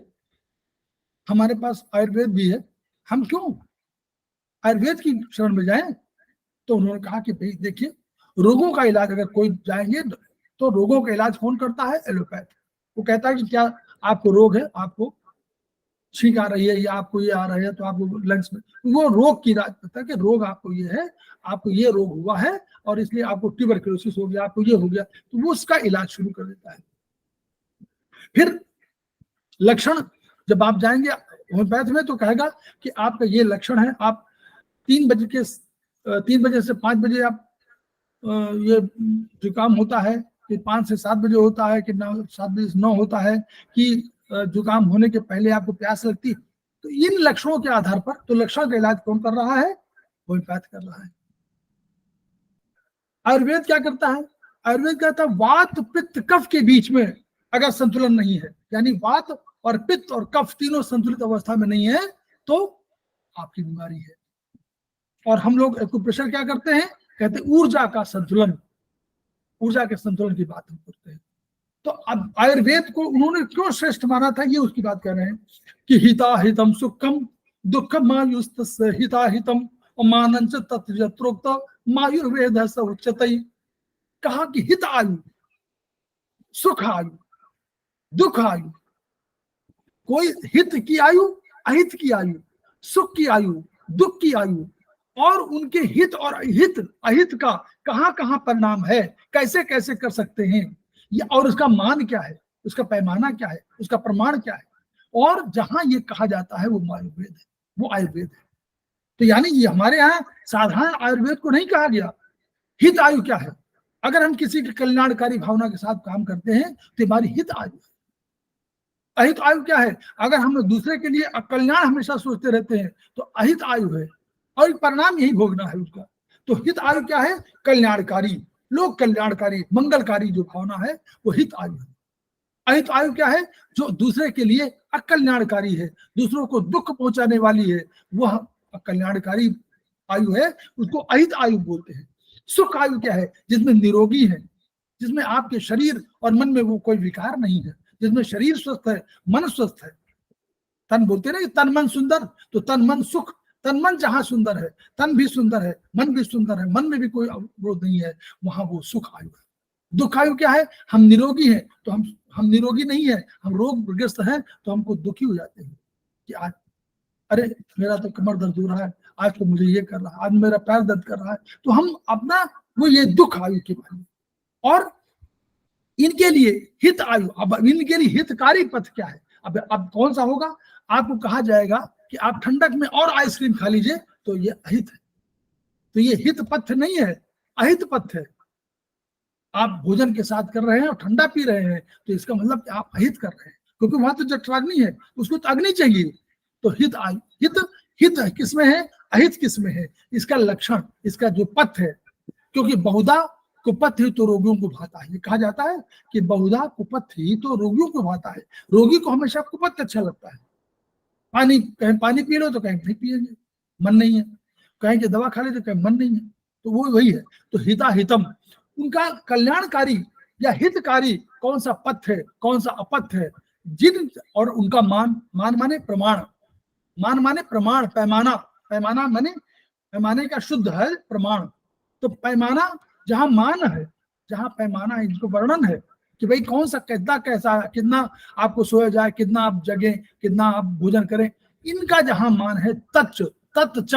हमारे पास आयुर्वेद भी है। हम क्यों आयुर्वेद की शरण में जाएं? तो उन्होंने कहा कि भाई देखिए, रोगों का इलाज अगर कोई जाएंगे तो रोगों का इलाज कौन करता है? एलोपैथ। वो कहता है कि क्या आपको रोग है, आपको छींक आ रही है या आपको ये आ रहा है तो आपको लंग्स में, वो रोग की इलाज करता है कि रोग आपको ये है, आपको ये रोग हुआ है और इसलिए आपको ट्यूबरक्लोसिस हो गया, आपको ये हो गया, तो वो उसका इलाज शुरू कर देता है। फिर लक्षण जब आप जाएंगे होम्योपैथ में तो कहेगा कि आपका ये लक्षण है, आप 3 बजे से 5 बजे आप ये जुकाम होता है, कि 5 से 7 बजे होता है, कि 7 बजे से 9 होता है, कि जुकाम होने के पहले आपको प्यास लगती। तो इन लक्षणों के आधार पर तो लक्षण का इलाज कौन कर रहा है? होम्योपैथ कर रहा है। आयुर्वेद क्या करता है? आयुर्वेद कहता है वात पित्त कफ के बीच में अगर संतुलन नहीं है, यानी वात और पित्त और कफ तीनों संतुलित अवस्था में नहीं है तो आपकी बीमारी है। और हम लोग एक्यूप्रेशर क्या करते हैं? कहते हैं ऊर्जा का संतुलन, ऊर्जा के संतुलन की बात हम करते हैं। तो अब आयुर्वेद को उन्होंने क्यों श्रेष्ठ माना था, ये उसकी बात कर रहे हैं कि हिता हितम सुखम दुखम मायुस्तस्य हिता हितम मानंच तत्रोक्त मायुर्वेद स उच्यते। कहा कि हित आयु, सुख आयु, दुख आयु, कोई हित की आयु, अहित की आयु, सुख की आयु, दुख की आयु, और उनके हित और अहित का कहां कहां परिणाम है, कैसे कैसे कर सकते हैं, और उसका मान क्या है, उसका पैमाना क्या है, उसका प्रमाण क्या है, और जहां ये कहा जाता है वो आयुर्वेद है, वो आयुर्वेद है। तो यानी ये हमारे यहाँ साधारण आयुर्वेद को नहीं कहा गया। हित आयु क्या है? अगर हम किसी की कल्याणकारी भावना के साथ काम करते हैं तो हमारी हित आयु है। अहित आयु क्या है? अगर हम दूसरे के लिए कल्याण हमेशा सोचते रहते हैं तो अहित आयु है, और परिणाम यही भोगना है उसका। तो हित आयु क्या है? कल्याणकारी, लोक कल्याणकारी, मंगलकारी जो भावना है वो हित आयु है। अहित आयु क्या है? जो दूसरे के लिए अकल्याणकारी है, दूसरों को दुख पहुंचाने वाली है, वह अकल्याणकारी आयु है, उसको अहित आयु बोलते हैं। सुख आयु क्या है? जिसमें निरोगी है, जिसमें आपके शरीर और मन में वो कोई विकार नहीं है, जिसमें शरीर स्वस्थ है, मन स्वस्थ है। तन बोलते ना कि तन मन सुंदर, तो तन मन सुख, तन मन जहां सुंदर है, तन भी सुंदर है, मन भी सुंदर है, मन में भी कोई अवरोध नहीं है, वहां वो सुख आयु है। दुख आयु क्या है? हम निरोगी हैं तो हम निरोगी नहीं है, हम रोगग्रस्त हैं तो हमको दुखी हो जाते हैं कि आज अरे मेरा तो कमर दर्द हो रहा है, आज तो मुझे ये कर रहा है, आज मेरा पैर दर्द कर रहा है, तो हम अपना वो ये दुख आयु के बारे में। और इनके लिए हित आयु, अब इनके लिए हितकारी पथ क्या है? अब कौन सा होगा? आपको कहा जाएगा कि आप ठंडक में और आइसक्रीम खा लीजिए, तो ये अहित है। तो ये हित पथ नहीं है, अहित पथ्य है। आप भोजन के साथ कर रहे हैं और ठंडा पी रहे हैं तो इसका मतलब कि आप अहित कर रहे हैं, क्योंकि वहां तो जठराग्नि है, उसको तो अग्नि चाहिए। तो हित हित हित किसमें है, अहित किसमें है, इसका लक्षण, इसका जो पथ है, क्योंकि बहुधा कुपथ ही तो रोगियों को भाता है। ये कहा जाता है कि बहुधा कुपथ ही तो रोगियों को भाता है। रोगी को हमेशा कुपथ अच्छा लगता है। पानी, कहें पानी पी लो तो कहें नहीं पिएंगे, मन नहीं है, कहें कि दवा खा ले तो कहें मन नहीं है। तो वो वही है। तो हिता हितम, उनका कल्याणकारी या हितकारी कौन सा पथ है, कौन सा अपथ है, जिन, और उनका मान, मान माने प्रमाण, मान माने प्रमाण, पैमाना, पैमाना माने पैमाने का शुद्ध है प्रमाण। तो पैमाना जहां मान है, जहां पैमाना है, जिसको वर्णन है कि भाई कौन सा कितना कैसा है, कितना आपको सोया जाए, कितना आप जगे, कितना आप भोजन करें, इनका जहां मान है, तच्च तत्च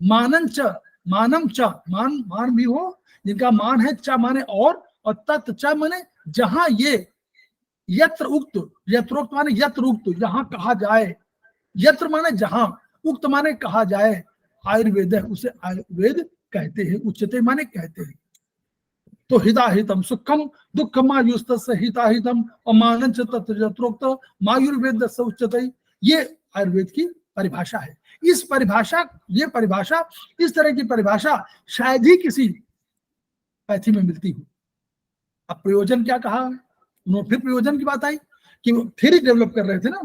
मानन च मानम च, मान मान भी हो, जिनका मान है, च माने और तत् च माने जहां ये, यत्र उक्त, यत्रोक्त माने यत्र उक्त, जहां कहा जाए, यत्र माने जहां, उक्त माने कहा जाए, आयुर्वेद है उसे आयुर्वेद कहते हैं, उच्चते माने कहते हैं। तो हिताहितम सुखम दुखम आयुस्तस्य हिताहितम और मानंच तत्र यत्रोक्त मायुर्वेद से उच्चते, ये आयुर्वेद की परिभाषा है। इस परिभाषा, ये परिभाषा, इस तरह की परिभाषा शायद ही किसी पैथी में मिलती हो। अब प्रयोजन क्या कहा उन्होंने, फिर प्रयोजन की बात आई कि वो थ्योरी डेवलप कर रहे थे ना,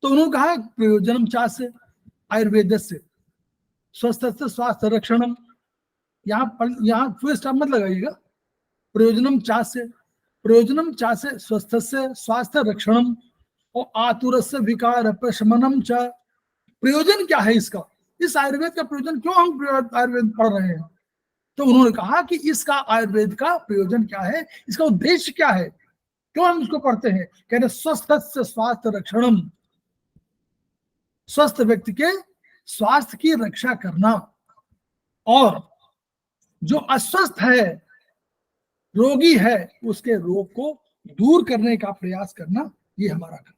तो उन्होंने कहा प्रयोजनम चा से आयुर्वेद से स्वस्थ से स्वास्थ्य रक्षणम, यहाँ फुल स्टॉप मत लगाइएगा, प्रयोजनम चा से स्वस्थ से स्वास्थ्य रक्षणम और आतुर से विकार प्रशमनम च। प्रयोजन क्या है इसका, इस आयुर्वेद का प्रयोजन, क्यों हम आयुर्वेद पढ़ रहे हैं? तो उन्होंने कहा कि इसका आयुर्वेद का प्रयोजन क्या है, इसका उद्देश्य क्या है, क्यों हम इसको पढ़ते हैं? कहते स्वस्थ से स्वास्थ्य रक्षणम, स्वस्थ व्यक्ति के स्वास्थ्य की रक्षा करना, और जो अस्वस्थ है, रोगी है, उसके रोग को दूर करने का प्रयास करना, ये हमारा काम है।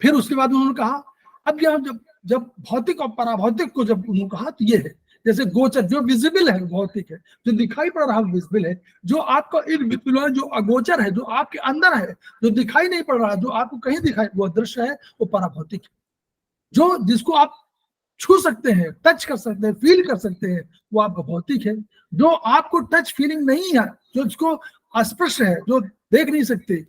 फिर उसके बाद उन्होंने कहा, अब यहां जब भौतिक और पराभौतिक को जब उन्होंने कहा, तो ये है जैसे गोचर, जो विजिबल है भौतिक है, जो दिखाई पड़ रहा है विजिबल है, जो आपका इनविजिबल है, जो अगोचर है, जो आपके अंदर है, जो दिखाई नहीं पड़ रहा, जो आपको कहीं दिखाई, वो दृश्य है, वो पराभौतिक है। जो जिसको आप छू सकते हैं, टच कर सकते हैं, फील कर सकते हैं, वो आपका भौतिक है। जो आपको टच फीलिंग नहीं है, जो जिसको अस्पृश्य है, जो देख नहीं सकते,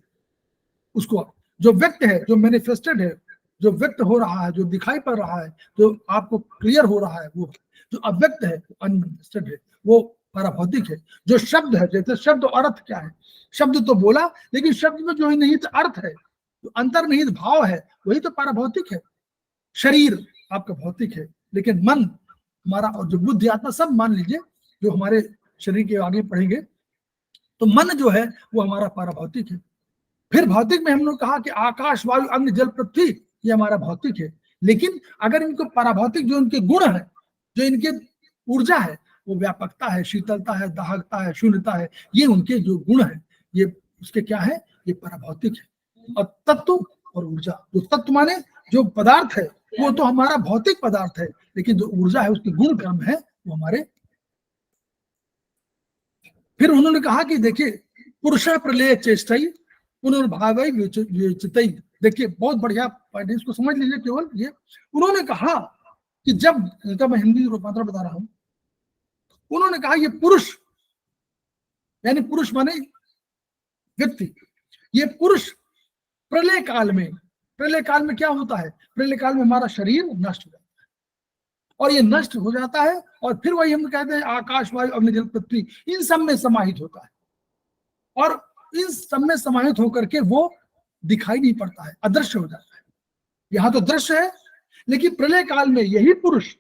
उसको, जो व्यक्त है, जो मैनिफेस्टेड है, जो व्यक्त हो रहा है, जो दिखाई पड़ रहा है, जो आपको क्लियर हो रहा है, वो। जो अव्यक्त है, अनमैनिफेस्टेड है, वो पराभौतिक है। जो शब्द है, जैसे शब्द अर्थ क्या है, शब्द तो बोला, लेकिन शब्द में जो निहित अर्थ है, जो अंतर्निहित भाव है, वही तो पराभौतिक है। शरीर आपका भौतिक है, लेकिन मन हमारा, और जो बुद्धि आत्मा, सब मान लीजिए जो हमारे शरीर के आगे पढ़ेंगे, तो मन जो है वो हमारा पराभौतिक है। फिर भौतिक में हम लोग कहा कि आकाश वायु अग्नि जल पृथ्वी, ये हमारा भौतिक है। लेकिन अगर इनको पराभौतिक, जो इनके गुण है, जो इनके ऊर्जा है, वो व्यापकता है, शीतलता है, दाहकता है, शून्यता है, ये उनके जो गुण है, ये उसके क्या है, ये पराभौतिक है। और तत्व और ऊर्जा, जो तत्व माने जो पदार्थ है, वो तो हमारा भौतिक पदार्थ है, लेकिन जो ऊर्जा है, उसके गुण कर्म है, वो हमारे। फिर उन्होंने कहा कि देखिए, पुरुष प्रलय चेष्टई पुनर्भावई विचितई, देखिए बहुत बढ़िया पॉइंट है, इसको समझ लीजिए केवल ये। उन्होंने कहा कि जब, इनका मैं हिंदी रूपांतर बता रहा हूं, उन्होंने कहा ये पुरुष, यानी पुरुष माने व्यक्ति, ये पुरुष प्रलय काल में, प्रलय काल में क्या होता है, प्रलय काल में हमारा शरीर नष्ट हो जाता है, और ये नष्ट हो जाता है, और फिर वही हम कहते हैं आकाश वायु अग्नि जल पृथ्वी, इन सब में समाहित होता है, और इन सब में समाहित होकर के वो दिखाई नहीं पड़ता है, अदृश्य हो जाता है। यहाँ तो दृश्य है, लेकिन प्रलय काल में यही पुरुष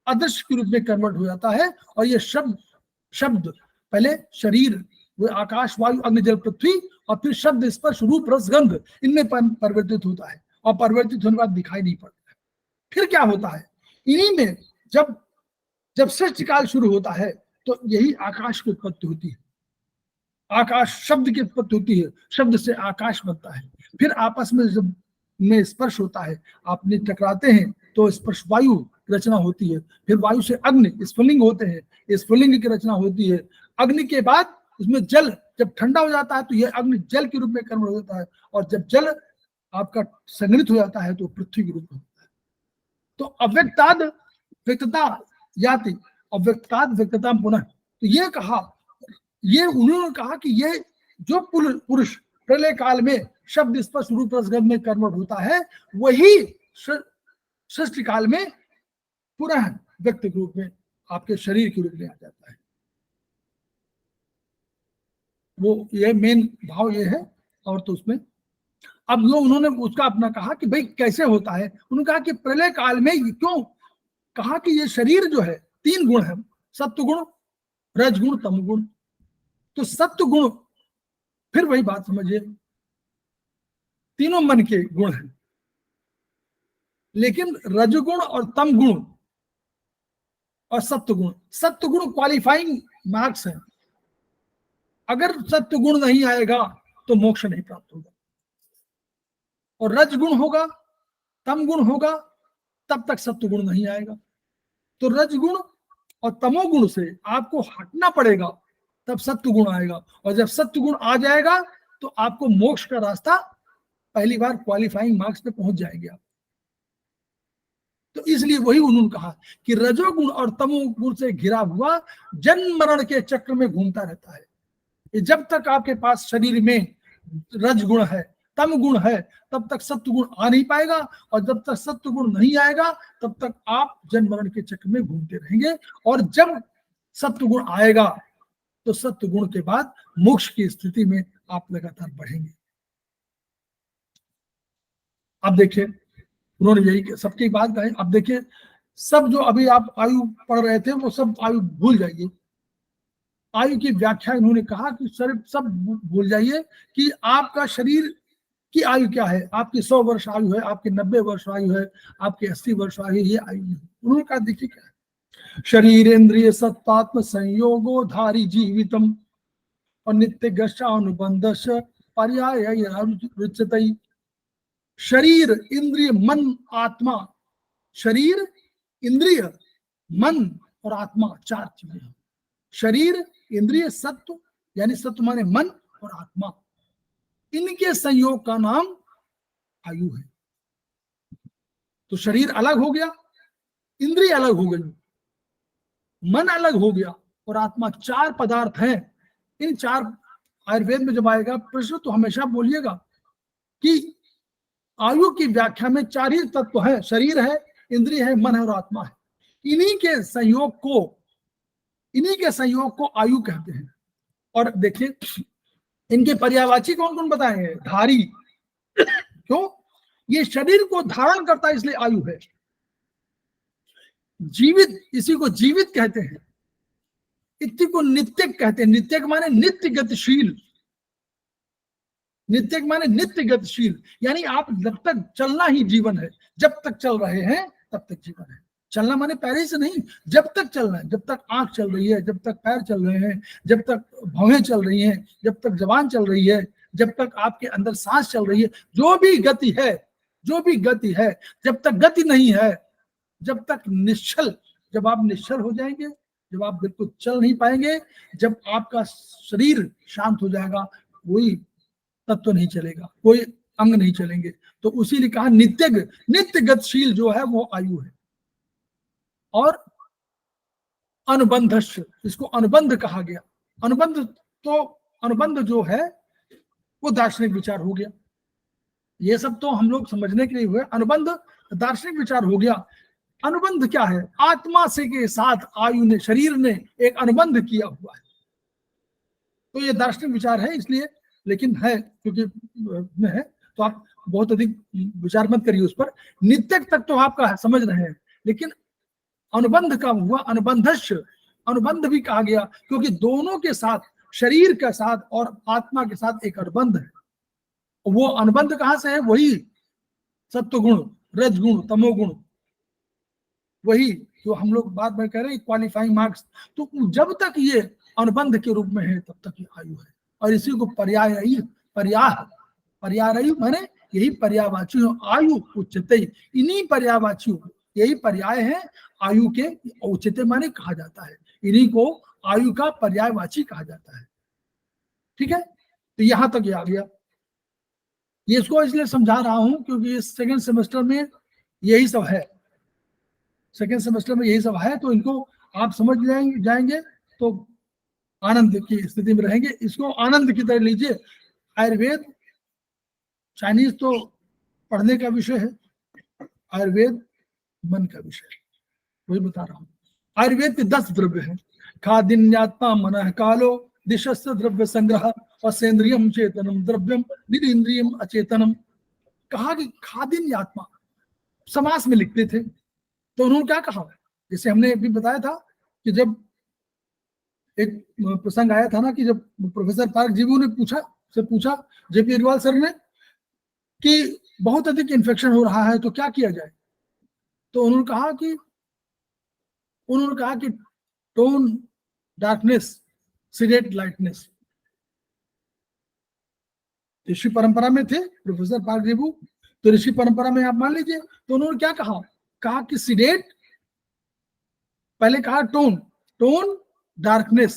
अदृश्य के रूप में कन्वर्ट हो जाता है, और ये शब्द पहले शरीर, वो आकाश वायु अग्नि जल पृथ्वी, और फिर शब्द स्पर्श रूप रस गंध, इनमें परिवर्तित होता है, और परिवर्तित होने के बाद दिखाई नहीं पड़ता है। फिर क्या होता है, इन्हीं में जब सृष्टि काल शुरू होता है, तो यही आकाश की उत्पत्ति होती है। आकाश शब्द की उत्पत्ति होती है, शब्द से आकाश बनता है। फिर आपस में जब में स्पर्श होता है, आपने टकराते हैं, तो स्पर्श वायु रचना होती है, फिर वायु से अग्नि स्फुलिंग होते हैं, स्फुलिंग की रचना होती है, अग्नि के बाद उसमें जल जब ठंडा हो जाता है तो यह अग्नि जल के रूप में कन्वर्ट हो जाता है, और जब जल आपका संग्रहित हो जाता है तो पृथ्वी के रूप में होता है। तो अव्यक्ताद व्यक्तता याति, अव्यक्ताद व्यक्तता पुनः। तो ये कहा, ये उन्होंने कहा कि ये जो पुरुष प्रलय काल में शब्द स्पर्श रूप रसगंध में कन्वर्ट होता है, वही सृष्टि काल में पुनः व्यक्ति रूप में आपके शरीर के रूप में आ जाता है। वो ये मेन भाव ये है। और तो उसमें अब जो उन्होंने उसका अपना कहा कि भाई कैसे होता है, उन्होंने कहा कि प्रलय काल में क्यों कहा कि ये शरीर जो है 3 गुण है, सत्व गुण, रजगुण, तमगुण। तो सत्व गुण फिर वही बात समझिए, तीनों मन के गुण हैं, लेकिन रजगुण और तम गुण और सत्व गुण क्वालिफाइंग मार्क्स हैं। अगर सत्व गुण नहीं आएगा तो मोक्ष नहीं प्राप्त होगा, और रजगुण होगा, तम गुण होगा, तब तक सत्व गुण नहीं आएगा। तो रजगुण और तमोगुण से आपको हटना पड़ेगा, तब सत्व गुण आएगा, और जब सत्व गुण आ जाएगा तो आपको मोक्ष का रास्ता पहली बार क्वालिफाइंग मार्क्स पे पहुंच जाएंगे आप। तो इसलिए वही उन्होंने कहा कि रजोगुण और तमोगुण से घिरा हुआ जन्म मरण के चक्र में घूमता रहता है। जब तक आपके पास शरीर में रजगुण है, तम गुण है, तब तक सत्व गुण आ नहीं पाएगा, और जब तक सत्व गुण नहीं आएगा तब तक आप जन्म मरण के चक्र में घूमते रहेंगे। और जब सत्व गुण आएगा तो सत्व गुण के बाद मोक्ष की स्थिति में आप लगातार बढ़ेंगे। अब देखिए उन्होंने यही सबकी बात कही। अब देखिए सब जो अभी आप आयु पढ़ रहे थे वो सब आयु भूल जाइए। आयु की व्याख्या इन्होंने कहा कि सब भूल जाइए कि आपका शरीर की आयु क्या है। आपकी 100 वर्ष आयु है, आपकी 90 वर्ष आयु है, आपकी 80 वर्ष आयु, ये आयु नहीं। उन्होंने कहा देखिए क्या है, शरीर इंद्रिय सत्तात्म संयोगो धारी जीवितम और नित्य गशानुबंधश पर्याय रुच्यते। शरीर इंद्रिय मन आत्मा, शरीर इंद्रिय मन और आत्मा 4 चीजें हैं। शरीर इंद्रिय सत्व, यानी सत्व माने मन और आत्मा, इनके संयोग का नाम आयु है। तो शरीर अलग हो गया, इंद्रिय अलग हो गई, मन अलग हो गया और आत्मा, 4 पदार्थ हैं। इन 4 आयुर्वेद में जब आएगा प्रश्न तो हमेशा बोलिएगा कि आयु की व्याख्या में 4 ही तत्व है, शरीर है, इंद्रिय है, मन है और आत्मा है। इन्हीं के संयोग को आयु कहते हैं। और देखिए इनके पर्यायवाची कौन कौन बताएंगे, धारी। क्यों? ये शरीर को धारण करता है इसलिए आयु है। जीवित, इसी को जीवित कहते हैं। इति को नित्यक कहते हैं। नित्यक माने नित्य गतिशील, नित्यक माने नित्य गतिशील, यानी आप जब तक चलना ही जीवन है, जब तक चल रहे हैं तब तक जीवन है। चलना माने पैर से नहीं, जब तक चलना है, जब तक आंख चल रही है, जब तक पैर चल रहे हैं, जब तक भौहें चल रही हैं, जब तक जबान चल रही है, जब तक आपके अंदर सांस चल रही है, जो भी गति है, जब तक गति नहीं है, जब तक निश्चल, जब आप निश्चल हो जाएंगे, जब आप बिल्कुल चल नहीं पाएंगे, जब आपका शरीर शांत हो जाएगा, कोई तत्व नहीं चलेगा, कोई अंग नहीं चलेंगे। तो उसी ने कहा नित्य गतिशील जो है वो आयु है। और अनुबंधश, इसको अनुबंध कहा गया। अनुबंध जो है वो दार्शनिक विचार हो गया। ये सब तो हम लोग समझने के लिए हुए, अनुबंध दार्शनिक विचार हो गया। अनुबंध क्या है? आत्मा से के साथ आयु ने, शरीर ने एक अनुबंध किया हुआ है। तो ये दार्शनिक विचार है इसलिए, लेकिन है क्योंकि में है तो आप बहुत अधिक विचार मत करिए उस पर। नित्यक तक तो आपका समझ रहे हैं, लेकिन अनुबंध का हुआ अनुबंधश, अनुबंध भी कहा गया क्योंकि दोनों के साथ, शरीर के साथ और आत्मा के साथ एक अनुबंध है। वो अनुबंध कहां से है? वही सत्वगुण, रजगुण, तमोगुण, वही जो हम लोग बात में कह रहे हैं क्वालिफाइंग मार्क्स। तो जब तक ये अनुबंध के रूप में है तब तक ये आयु है। और इसी को पर्याय माने यही पर्यायवाची आयु उच्चते। इन्हीं पर्यायवाचियों यही पर्याय है आयु के, औचित्य माने कहा जाता है, इन्हीं को आयु का पर्यायवाची कहा जाता है। ठीक है, तो यहां तक ये आ गया। ये इसको इसलिए समझा रहा हूं क्योंकि इस सेकंड सेमेस्टर में यही सब है, सेकंड सेमेस्टर में यही सब है, तो इनको आप समझ जाएंगे तो आनंद की स्थिति में रहेंगे। इसको आनंद की तरह लीजिए। आयुर्वेद, चाइनीज तो पढ़ने का विषय है, आयुर्वेद मन का विषय है, वही बता रहा हूं। आयुर्वेद के 10 द्रव्य हैं, खादिन्यात्मा मनः कालो दिशस्य द्रव्य संग्रह और सेंद्रियम चेतनम द्रव्यम निरिंद्रियम अचेतनम। कहा कि खादिन्यात्मा समास में लिखते थे, तो उन्होंने क्या कहा, जैसे हमने अभी बताया था कि जब एक प्रसंग आया था ना कि जब प्रोफेसर पार्क जीवू ने पूछा जेपी अग्रवाल सर ने कि बहुत अधिक इन्फेक्शन हो रहा है तो क्या किया जाए, तो उन्होंने कहा कि टोन डार्कनेस सिडेट लाइटनेस। ऋषि परंपरा में थे प्रोफेसर पार्क जीवू, तो ऋषि परंपरा में आप मान लीजिए, तो उन्होंने क्या कहा कि सिडेट, पहले कहा टोन डार्कनेस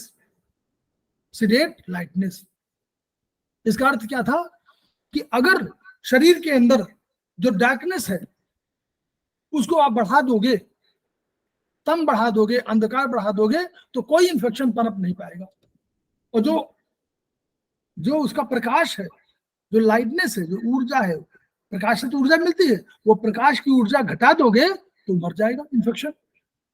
सिडेट लाइटनेस। इसका अर्थ क्या था कि अगर शरीर के अंदर जो डार्कनेस है उसको आप बढ़ा दोगे, तम बढ़ा दोगे, अंधकार बढ़ा दोगे, तो कोई इंफेक्शन पनप नहीं पाएगा। और जो उसका प्रकाश है, जो लाइटनेस है, जो ऊर्जा है, प्रकाश से तो ऊर्जा मिलती है, वो प्रकाश की ऊर्जा घटा दोगे तो मर जाएगा इन्फेक्शन।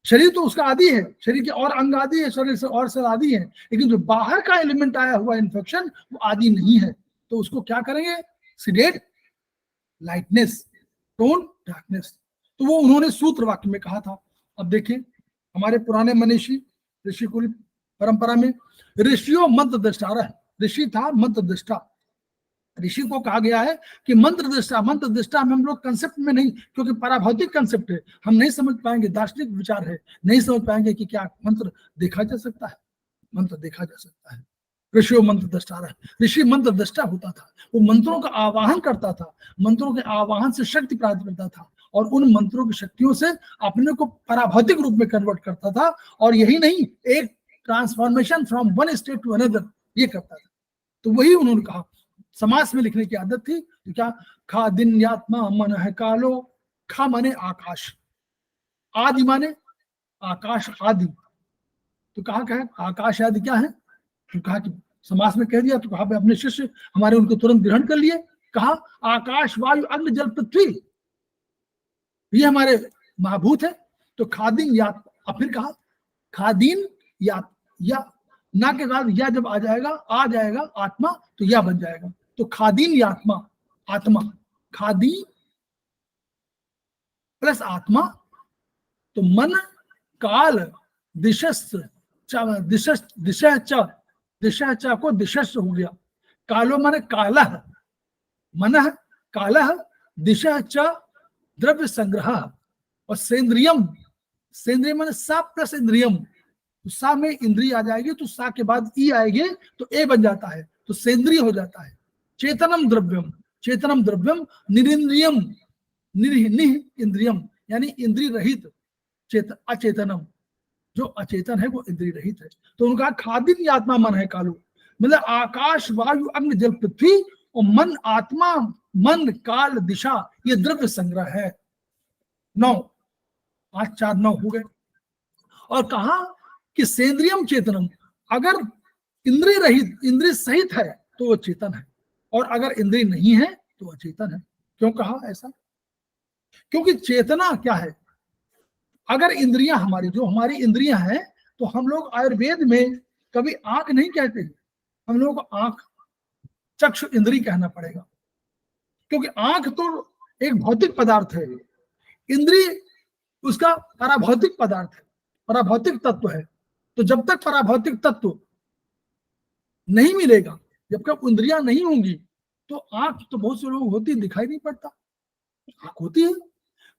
शरीर तो उसका आदि है, शरीर के और अंग आदि है, शरीर से और सेल आदि है, लेकिन जो बाहर का एलिमेंट आया हुआ इन्फेक्शन वो आदि नहीं है। तो उसको क्या करेंगे, सिडेट लाइटनेस, टोन डार्कनेस। तो वो उन्होंने सूत्र वाक्य में कहा था। अब देखिए हमारे पुराने मनीषी ऋषिकुल परंपरा में ऋषियों मंत्र दृष्टा, ऋषि था मंत्र दृष्टा। ऋषि को कहा गया है कि मंत्र दृष्टा में हम लोग कंसेप्ट में नहीं, क्योंकि पराभौतिक कंसेप्ट है, हम नहीं समझ पाएंगे, दार्शनिक विचार है, नहीं समझ पाएंगे कि क्या मंत्र देखा जा सकता है, मंत्र देखा जा सकता है। ऋषियों मंत्र दृष्टा, ऋषि मंत्र दृष्टा होता था, वो मंत्रों का आवाहन करता था, मंत्रों के आवाहन से शक्ति प्राप्त करता था और उन मंत्रों की शक्तियों से अपने को पराभौतिक रूप में कन्वर्ट करता था। और यही नहीं, एक transformation from one state to another ये करता था। तो वही उन्होंने कहा, समास में लिखने की आदत थी। तो क्या, खादिन्यात्मा मन है कालो, खा माने आकाश, आदि माने आकाश आदि। तो कहा क्या है, आकाश आदि क्या है, तो कहा कि समास में कह दिया, तो कहा अपने शिष्य हमारे उनको तुरंत ग्रहण कर लिए। कहा आकाश वायु अग्नि जल पृथ्वी ये हमारे महाभूत है। तो खादीन या, अब फिर कहा खादीन या ना के बाद या जब आ जाएगा आत्मा, तो या बन जाएगा। तो खादीन या आत्मा, खादी प्लस आत्मा, तो मन काल दिशा को दिशस् हो गया। कालो माने काला, मन काला, दिशा च द्रव्य संग्रह, और सेंद्रियम माने सा प्लस इंद्रियम, तो सा में इंद्रिय आ जाएगी, तो सा के बाद ई आएगी तो ए बन जाता है, तो सेंद्रिय हो जाता है। चेतनम द्रव्यम निरिंद्रियम, निह इंद्रियम यानी इंद्रिय रहित, अचेतनम, जो अचेतन है वो इंद्रिय रहित है। तो उनका खादिन आत्मा मन है कालो, मतलब आकाश वायु अग्नि जल पृथ्वी, और मन आत्मा, मन काल दिशा ये द्रव्य संग्रह है। 9, 5 4 9 हो गए। और कहा कि सेंद्रियम चेतनम, अगर इंद्रिय रहित, इंद्रिय सहित है तो वो चेतन है, और अगर इंद्रिय नहीं है तो अचेतन है। क्यों कहा ऐसा, क्योंकि चेतना क्या है, अगर इंद्रियां हमारी इंद्रियां हैं, तो हम लोग आयुर्वेद में कभी आंख नहीं कहते, हम लोग को आंख चक्षु इंद्रिय कहना पड़ेगा, क्योंकि आंख तो एक भौतिक पदार्थ है, इंद्रिय उसका पराभौतिक पदार्थ है, पराभौतिक तत्व है। तो जब तक पराभौतिक तत्व नहीं मिलेगा, जब तक इंद्रियां नहीं होंगी, तो आंख तो बहुत से लोग होती दिखाई नहीं पड़ता, आंख होती है,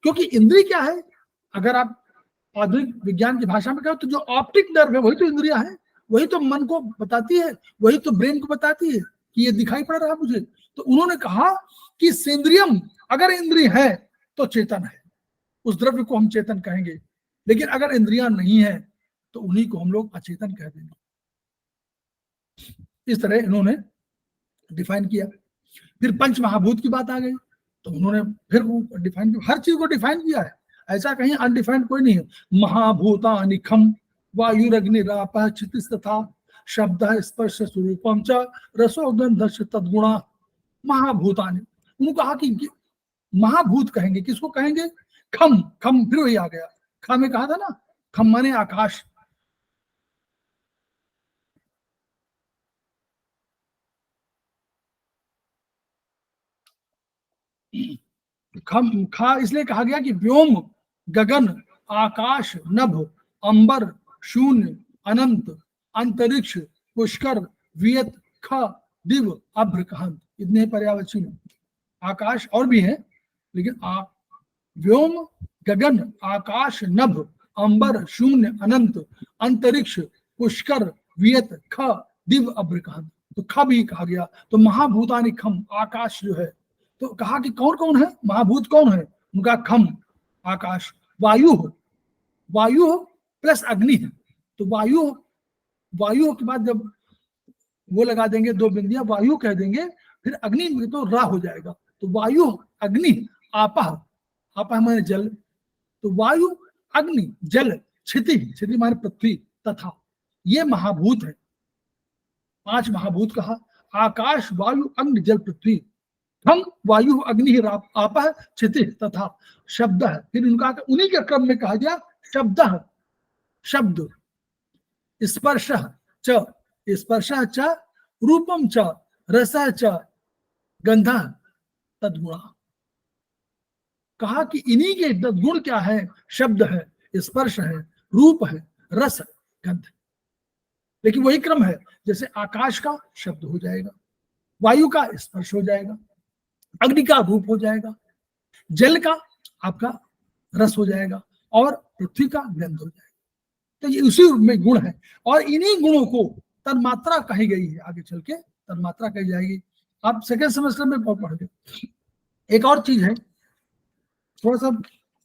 क्योंकि इंद्रिय क्या है, अगर आप आधुनिक विज्ञान की भाषा में कहो तो जो ऑप्टिक नर्व है वही तो इंद्रिया है, वही तो मन को बताती है, वही तो ब्रेन को बताती है कि ये दिखाई पड़ रहा है मुझे। तो उन्होंने कहा कि सेंद्रियम, अगर इंद्रिय है तो चेतन है, उस द्रव्य को हम चेतन कहेंगे। लेकिन अगर इंद्रियां नहीं है तो उन्हीं को हम लोग अचेतन कह देंगे। इस तरह इन्होंने डिफाइन किया। फिर पंच महाभूत की बात आ गई, तो उन्होंने फिर डिफाइन किया, हर चीज को डिफाइन किया है, ऐसा कहीं अनडिफाइंड कोई नहीं है। महाभूतानि खम वायुरग्निरापः क्षितिस्तथा शब्दः स्पर्श स्वरूपम च रसो गंधश्च तद्गुणा महाभूतानि। उन्होंने कहा कि महाभूत कहेंगे, किसको कहेंगे? खम। खम फिर वही आ गया, खम में कहा था ना, खम माने आकाश। खम खा इसलिए कहा गया कि व्योम, गगन, आकाश, नभ, अंबर, शून्य, अनंत, अंतरिक्ष, पुष्कर, वियत, ख, दिव, अभ्र, कहंत, इतने पर्यायवाची आकाश और भी है, लेकिन व्योम, गगन, आकाश, नभ, अंबर, शून्य, अनंत, अंतरिक्ष, पुष्कर, वियत, ख, दिव, अभ्र, कहंत। तो ख भी कहा गया। तो महाभूतानि खम, आकाश जो है, तो कहा कि कौन कौन है महाभूत, कौन है? उनका खम आकाश, वायु हो, वायु हो प्लस अग्नि है। तो वायु, वायु के बाद जब वो लगा देंगे दो बिंदियां, वायु कह देंगे, फिर अग्नि में तो रा हो जाएगा। तो वायु, अग्नि, आपह, आपह माने जल, तो वायु, अग्नि, जल, क्षिति, क्षिति माने पृथ्वी, तथा, ये महाभूत है। 5 महाभूत कहा, आकाश, वायु, अग्नि, जल, पृथ्वी। हम वायु, अग्नि, आपः, क्षिति तथा शब्द है। फिर उनका उन्हीं के क्रम में कहा गया शब्द, शब्द, स्पर्श च, स्पर्श च, रूपम च, रस च, गंध, तद्गुण। कहा कि इन्हीं के तद्गुण क्या है? शब्द है, स्पर्श है, रूप है, रस, गंध। लेकिन वही क्रम है, जैसे आकाश का शब्द हो जाएगा, वायु का स्पर्श हो जाएगा, अग्नि का रूप हो जाएगा, जल का आपका रस हो जाएगा, और पृथ्वी का गंध हो जाएगा। तो ये उसी में गुण है, और इन्हीं गुणों को तन्मात्रा कही गई है। आगे चल के तन्मात्रा कही जाएगी, आप सेकेंड सेमेस्टर में पढ़ गए। एक और चीज है, थोड़ा सा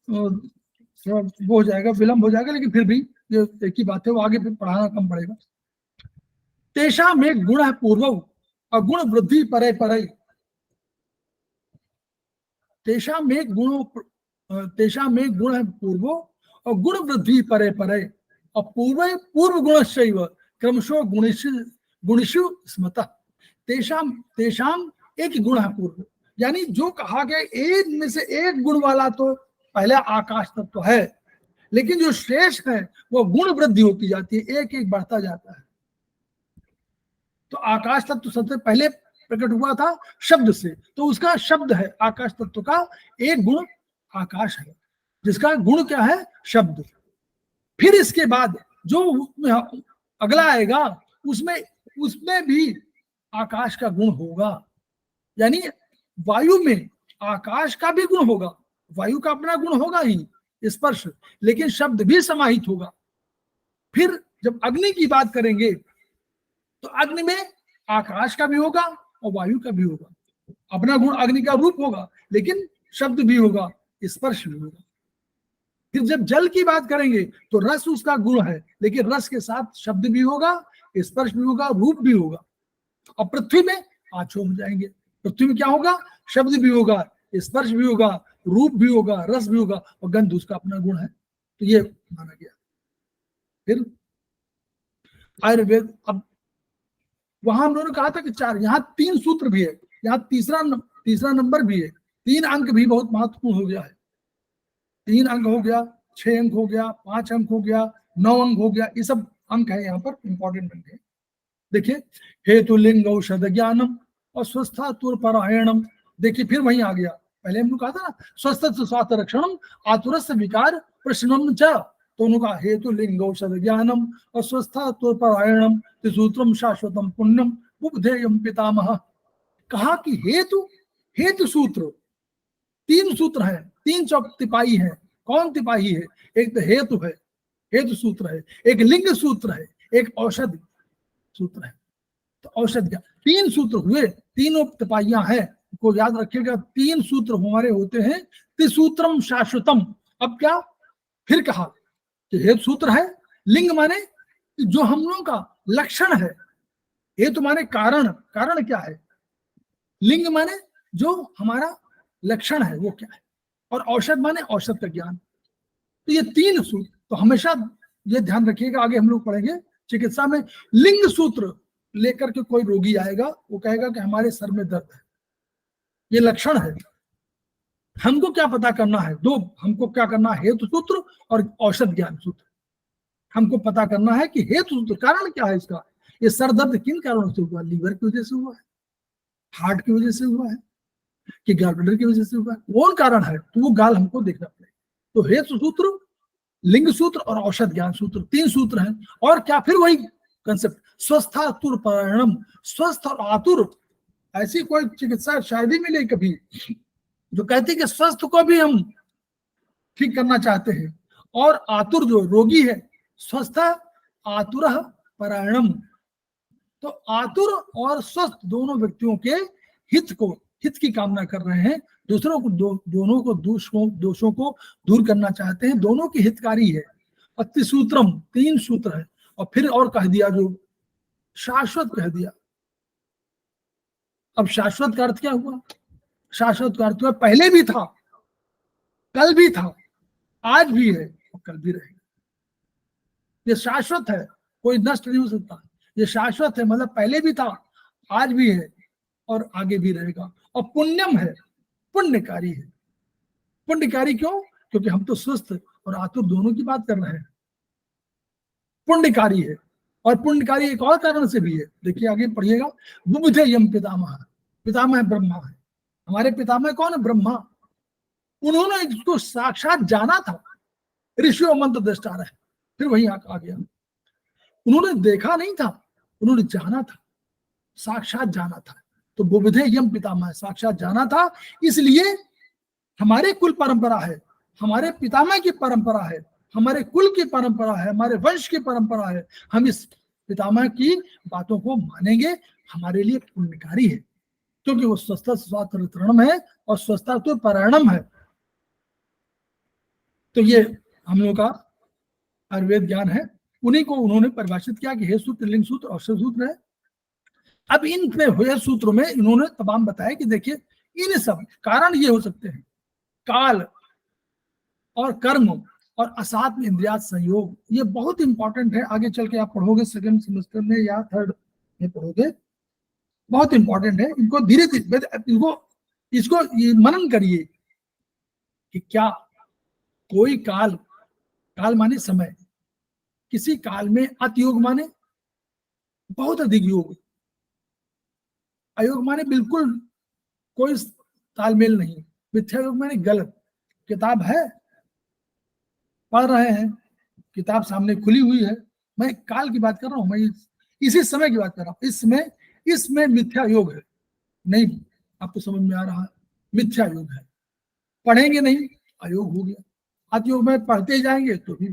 वो हो जाएगा, विलंब हो जाएगा, लेकिन फिर भी ये एक ही बात है, वो आगे फिर पढ़ाना कम पड़ेगा। तेषा में गुण है पूर्व और गुण वृद्धि परे परे। तेषा में गुण है पूर्व और गुण वृद्धि परे परे, और पूर्व गुणश्चैव क्रमशो गुणेषु स्मृतः। तेषाम एक गुण है पूर्व, यानी जो कहा गया एक में से एक गुण वाला तो पहले आकाश तत्व तो है, लेकिन जो शेष है वो गुण वृद्धि होती जाती है, एक एक बढ़ता जाता है। तो आकाश तत्व तो सबसे पहले प्रकट हुआ था शब्द से, तो उसका शब्द है आकाश तत्व का एक गुण आकाश है, जिसका गुण क्या है? शब्द। फिर इसके बाद जो अगला आएगा उसमें भी आकाश का गुण होगा, यानी वायु में आकाश का भी गुण होगा, वायु का अपना गुण होगा ही स्पर्श, लेकिन शब्द भी समाहित होगा। फिर जब अग्नि की बात करेंगे तो अग्नि में आकाश का भी होगा और वायु का भी होगा, अपना गुण अग्नि का रूप होगा, लेकिन शब्द भी होगा, स्पर्श भी होगा। फिर जब जल की बात करेंगे तो रस उसका गुण है, लेकिन रस के साथ शब्द भी होगा, स्पर्श भी होगा, रूप भी होगा। और पृथ्वी में पांचों हो जाएंगे, पृथ्वी में क्या होगा? शब्द भी होगा, स्पर्श भी होगा, रूप भी होगा, रस भी होगा, और गंध उसका अपना गुण है। तो ये माना गया। फिर आयुर्वेद, अब वहां हम लोगों ने कहा था कि 4, यहाँ 3 सूत्र भी है, यहाँ तीसरा नंबर भी है, 3 अंक भी बहुत महत्वपूर्ण हो गया है। 3 अंक हो गया, 6 अंक हो गया, 5 अंक हो गया, 9 अंक हो गया, ये सब अंक है यहाँ पर इंपॉर्टेंट अंक है। देखिए, हेतु लिंग औषध ज्ञानम और स्वस्था तुरपरायणम। देखिए फिर वहीं आ गया, पहले हमने कहा था ना, स्वस्थ स्वास्थ्य रक्षणम आतुरस्य विकार प्रश्नम च, तो उन्होंने कहा हेतु लिंग औषध ज्ञानम और स्वस्था तुरपरायणम त्रिसूत्रम शाश्वतम पुण्यम उपधेयम पितामह। कहा कि हेतु सूत्र, 3 सूत्र है, 3 तिपाही है। कौन तिपाही है? एक तो हेतु है, हेतु सूत्र है, एक लिंग सूत्र है, एक औषध सूत्र है। तो औषध क्या? 3 सूत्र हुए, तीनों तिपाहियां हैं, को याद रखिएगा। 3 सूत्र हमारे होते हैं, त्रिसूत्रम शाश्वतम। अब क्या फिर कहा कि हेतु सूत्र है, लिंग माने जो हम लोगों का लक्षण है, हेतु माने कारण, कारण क्या है, लिंग माने जो हमारा लक्षण है वो क्या है, और औषध माने औषध का ज्ञान। तो ये तीन सूत्र, तो हमेशा ये ध्यान रखिएगा, आगे हम लोग पढ़ेंगे चिकित्सा में, लिंग सूत्र लेकर के कोई रोगी आएगा, वो कहेगा कि हमारे सर में दर्द है, ये लक्षण है। हमको क्या पता करना है, दो हमको क्या करना है, हेतु सूत्र और औषध ज्ञान सूत्र। हमको पता करना है कि हेतु सूत्र कारण क्या है इसका, ये सर दर्द किन कारणों से हुआ, लीवर की वजह से हुआ है, हार्ट की वजह से हुआ है, कि गॉल ब्लैडर की वजह से हुआ है, कौन कारण है, तो वो गाल हमको देखना पड़ेगा। तो हेतु सूत्र, लिंग सूत्र और औषध ज्ञान सूत्र, तीन सूत्र हैं। और क्या, फिर वही कंसेप्ट, स्वस्थातुर परिणाम, स्वस्थ और आतुर, ऐसी कोई चिकित्सा शायद ही मिले कभी जो कहती है कि स्वस्थ को भी हम ठीक करना चाहते हैं, और आतुर जो रोगी है, स्वस्थ आतुर परिणाम, तो आतुर और स्वस्थ दोनों व्यक्तियों के हित की कामना कर रहे हैं, दूसरों को दोनों को दोषों को दूर करना चाहते हैं, दोनों की हितकारी है। और त्रिसूत्रम, तीन सूत्र है। और फिर और कह दिया जो शाश्वत कह दिया। अब शाश्वत का अर्थ क्या हुआ, शाश्वत का अर्थ हुआ पहले भी था, कल भी था, आज भी है और कल भी रहेगा। ये शाश्वत है, कोई नष्ट नहीं हो सकता, ये शाश्वत है, मतलब पहले भी था, आज भी है और आगे भी रहेगा। और पुण्यम है, पुण्यकारी है। पुण्यकारी क्यों, क्योंकि हम तो स्वस्थ और आतुर दोनों की बात कर रहे हैं, पुण्यकारी है। और पुण्यकारी एक और कारण से भी है, देखिए आगे पढ़िएगा, बुबुधे यम पितामह, पितामह ब्रह्मा है, हमारे पितामह कौन है, ब्रह्मा, उन्होंने इसको साक्षात जाना था, ऋषियों मंत्र दृष्टा रहे, फिर वही आ गया, उन्होंने देखा नहीं था, उन्होंने जाना था, साक्षात जाना था। तो बुबुधे यम पितामह, साक्षात जाना था, इसलिए हमारे कुल परंपरा है, हमारे पितामह की परंपरा है, हमारे कुल की परंपरा है, हमारे वंश की परंपरा है, हम इस पितामह की बातों को मानेंगे, हमारे लिए पुण्यकारी है, क्योंकि वो स्वस्थ स्वातंत्रम है और स्वस्थता तो परिणाम है। तो ये हम लोग का आयुर्वेद ज्ञान है, उन्हीं को उन्होंने परिभाषित किया कि हे सूत्र, लिंग सूत्र, औषध सूत्र है। अब इन हुए सूत्रों में इन्होंने तमाम बताया कि देखिए इन सब कारण ये हो सकते हैं, काल और कर्म और असात्म इंद्रियात संयोग, ये बहुत इंपॉर्टेंट है, आगे चल के आप पढ़ोगे सेकंड सेमेस्टर में या थर्ड में पढ़ोगे, बहुत इंपॉर्टेंट है। इनको धीरे धीरे इसको ये मनन करिए कि क्या कोई काल, काल माने समय, किसी काल में अतयोग माने बहुत अधिक योग, अयोग माने बिल्कुल कोई तालमेल नहीं, मिथ्या योग माने गलत। किताब है, पढ़ रहे हैं, किताब सामने खुली हुई है, मैं काल की बात कर रहा हूं, मैं इसी समय की बात कर रहा हूं, इसमें मिथ्या योग है, नहीं आपको समझ में आ रहा है, मिथ्या योग है, पढ़ेंगे नहीं अयोग हो गया, अतयोग में पढ़ते जाएंगे तो भी,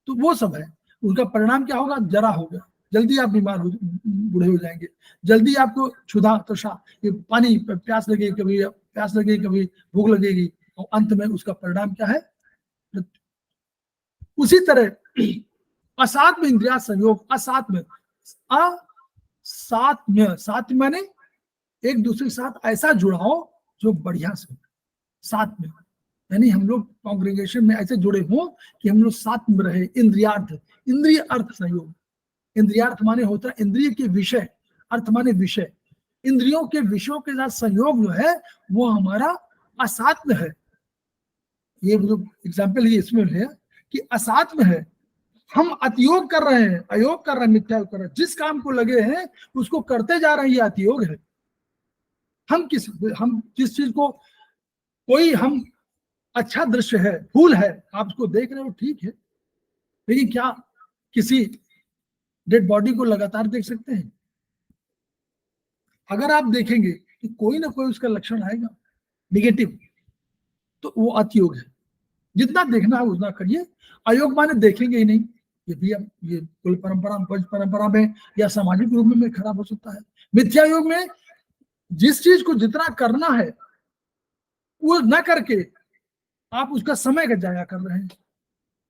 तो वो सब है, उनका परिणाम क्या होगा, जरा होगा, जल्दी आप बीमार हो, बूढ़े हो जाएंगे, जल्दी आपको क्षुधा तृषा, ये पानी प्यास लगेगी, कभी प्यास लगेगी, कभी भूख लगेगी, और अंत में उसका परिणाम क्या है, उसी तरह असात्म इंद्रिया संयोग, असात्म, सात्म्य माने एक दूसरे के साथ ऐसा जुड़ाव जो बढ़िया से, साथ में, यानी हम लोग कांग्रेगेशन में ऐसे जुड़े हों कि हम लोग साथ में रहे। इंद्रियार्थ, इंद्रिय अर्थ संयोग, इंद्रियार्थ माने होता है इंद्रिय के विषय, अर्थ माने विषय, इंद्रियों के विषयों के साथ संयोग जो है वो हमारा असात्म है। ये जो एग्जाम्पल ये इसमें है कि असात्म है, हम अतियोग कर रहे हैं, अयोग कर रहे हैं, मिथ्या कर रहे हैं, जिस काम को लगे हैं उसको करते जा रहे हैं, ये अतियोग है। हम जिस चीज को, कोई हम अच्छा दृश्य है, फूल है, आप उसको देख रहे हो ठीक है, लेकिन क्या किसी डेड बॉडी को लगातार देख सकते हैं? अगर आप देखेंगे कि कोई ना कोई उसका लक्षण आएगा निगेटिव, तो वो अतियोग है। जितना देखना है उतना करिए, अयोग माने देखेंगे ही नहीं, ये भी अब ये कुल परंपरा, वंश परंपरा में या सामाजिक रूप में खराब हो सकता है। मिथ्या योग में जिस चीज को जितना करना है वो न करके आप उसका समय का जाया कर रहे हैं।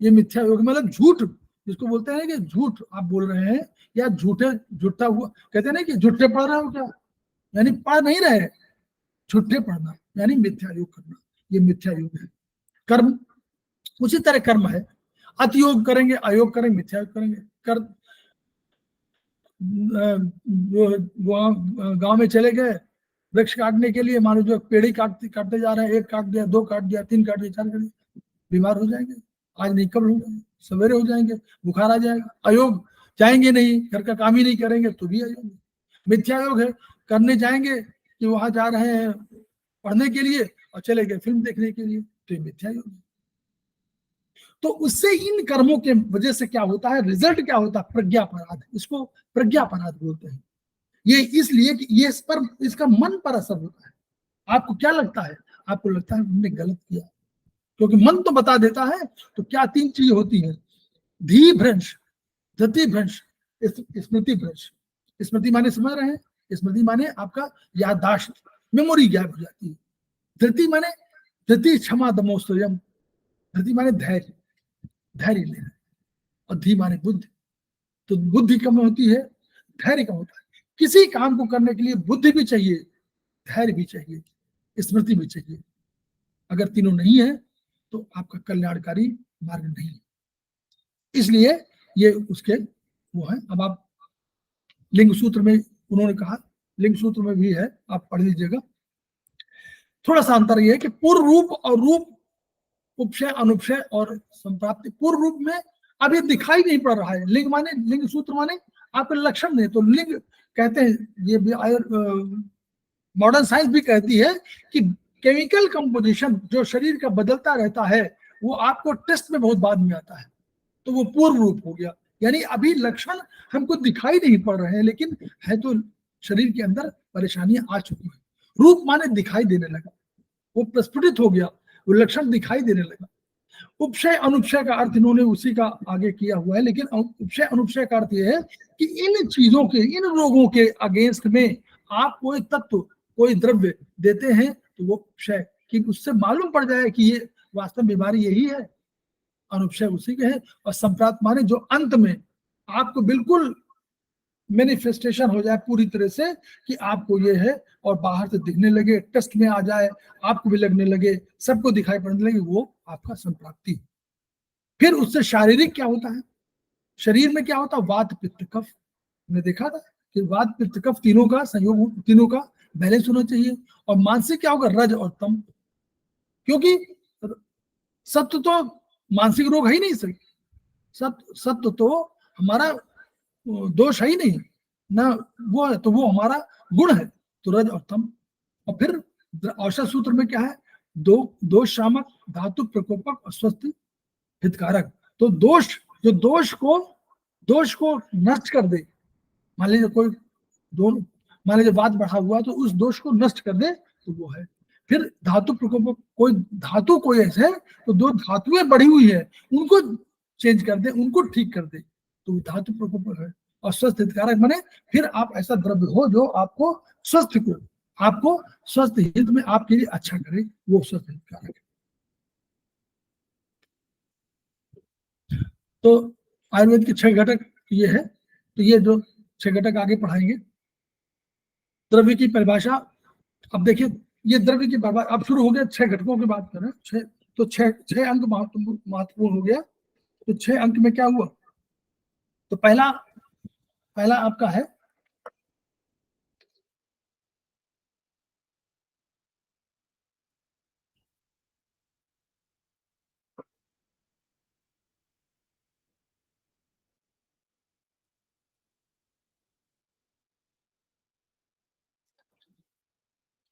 ये मिथ्या योग मतलब झूठ, जिसको बोलते हैं कि झूठ आप बोल रहे हैं, या झूठा हुआ, कहते हैं ना कि झूठे पढ़ रहे हो क्या, यानी पढ़ नहीं रहे, झूठे पढ़ना यानी मिथ्या योग करना, ये मिथ्या योग है। कर्म उसी तरह कर्म है, अति योग करेंगे, अयोग करेंगे, मिथ्या योग करेंगे। कर गांव में चले गए वृक्ष काटने के लिए, मान लो जो पेड़ ही काटते जा रहे हैं, एक काट दिया, दो काट दिया, तीन काट दिया, चार काट दिया, बीमार हो जाएंगे, आज नहीं कल हो जाएंगे, सवेरे हो जाएंगे, बुखार आ जाएगा। अयोग, जाएंगे नहीं, घर का काम ही नहीं करेंगे तो भी अयोग। मिथ्या योग है, करने जाएंगे कि वहां जा रहे हैं पढ़ने के लिए और चले गए फिल्म देखने के लिए, तो ये मिथ्या योग है। तो उससे इन कर्मों के वजह से क्या होता है, रिजल्ट क्या होता है, प्रज्ञापराध, इसको प्रज्ञापराध बोलते हैं। ये इसलिए कि ये इस पर, इसका मन पर असर होता है। आपको क्या लगता है, आपको लगता है हमने गलत किया, क्योंकि मन तो बता देता है। तो क्या तीन चीज होती है, धी भ्रंश, धति भ्रंश, स्मृति भ्रंश। स्मृति माने समझ रहे हैं, स्मृति माने आपका याददाश्त, मेमोरी गैप हो जाती है। धृति माने धृति क्षमा दमो संयम, धृति माने धैर्य, धैर्य लेना, और धी माने बुद्धि, तो बुद्धि कम होती है, धैर्य कम होता है। किसी काम को करने के लिए बुद्धि भी चाहिए, धैर्य भी चाहिए, स्मृति भी चाहिए। अगर तीनों नहीं है तो आपका कल्याणकारी मार्ग नहीं है। इसलिए ये उसके वो है। अब आप लिंग सूत्र में उन्होंने कहा, लिंग सूत्र में भी है, आप पढ़ लीजिएगा। थोड़ा सा अंतर ये है कि पूर्व रूप और रूप, उपशय अनुपशय और संप्राप्ति। पूर्व रूप में अभी दिखाई नहीं पड़ रहा है, लिंग माने, लिंग सूत्र माने आपके लक्षण नहीं, तो लिंग कहते हैं, ये भी मॉडर्न साइंस भी कहती है कि केमिकल कंपोजिशन जो शरीर का बदलता रहता है वो आपको टेस्ट में बहुत बाद में आता है, तो वो पूर्व रूप हो गया। यानी अभी लक्षण हमको दिखाई नहीं पड़ रहे हैं, लेकिन है तो शरीर के अंदर परेशानियां आ चुकी है। रूप माने दिखाई देने लगा, वो प्रस्फुटित हो गया, वो लक्षण दिखाई देने लगा। उपशय अनुपशय का अर्थ इन्होंने उसी का आगे किया हुआ है, लेकिन उपशय अनुपशय का अर्थ यह है कि इन चीजों के, इन रोगों के अगेंस्ट में आप कोई तत्व, कोई द्रव्य देते हैं तो वो उपशय, कि उससे मालूम पड़ जाए कि ये वास्तव बीमारी यही है, अनुपशय उसी के है। और संप्राप्त माने जो अंत में आपको बिल्कुल मैनिफेस्टेशन हो जाए पूरी तरह से कि आपको ये है, और बाहर से दिखने लगे, टेस्ट में आ जाए, आपको भी लगने लगे, सबको दिखाई पड़ने लगे, वो आपका संप्राप्ति। फिर उससे शारीरिक क्या होता है, शरीर में क्या होता है, वात पित्त कफ। हमने देखा था कि वात पित्त कफ तीनों का संयोग, तीनों का बैलेंस होना चाहिए। और मानसिक क्या होगा, रज और तम, क्योंकि सत्य तो मानसिक रोग है ही नहीं सही, सत्य तो हमारा दोष है ही नहीं ना, वो है तो वो हमारा गुण है, तो रज और तम। और फिर औषध सूत्र में क्या है, दोष शामक, धातु प्रकोपक और स्वस्थ हितकारक। तो दोष, जो दोष को नष्ट कर दे, मान लीजिए कोई मान लीजिए वात बढ़ा हुआ तो उस दोष को नष्ट कर दे तो वो है। फिर धातु प्रकोपक, कोई धातु कोई ऐसे है तो दो धातुएं बढ़ी हुई है उनको चेंज कर दे, उनको ठीक कर दे, तो धातु प्रकोपक है। और स्वस्थ हितकारक माने फिर आप ऐसा द्रव्य हो जो आपको स्वस्थ को, आपको स्वस्थ हित में आपके लिए अच्छा करे, वो स्वस्थ हितकारक है। तो आयुर्वेद के 6 घटक ये है। तो ये जो 6 घटक आगे पढ़ाएंगे। द्रव्य की परिभाषा, अब देखिए ये द्रव्य की परिभाषा अब शुरू हो गया, 6 घटकों की बात कर रहे हैं। 6 तो 6 अंक महत्वपूर्ण हो गया। तो 6 अंक में क्या हुआ, तो पहला आपका है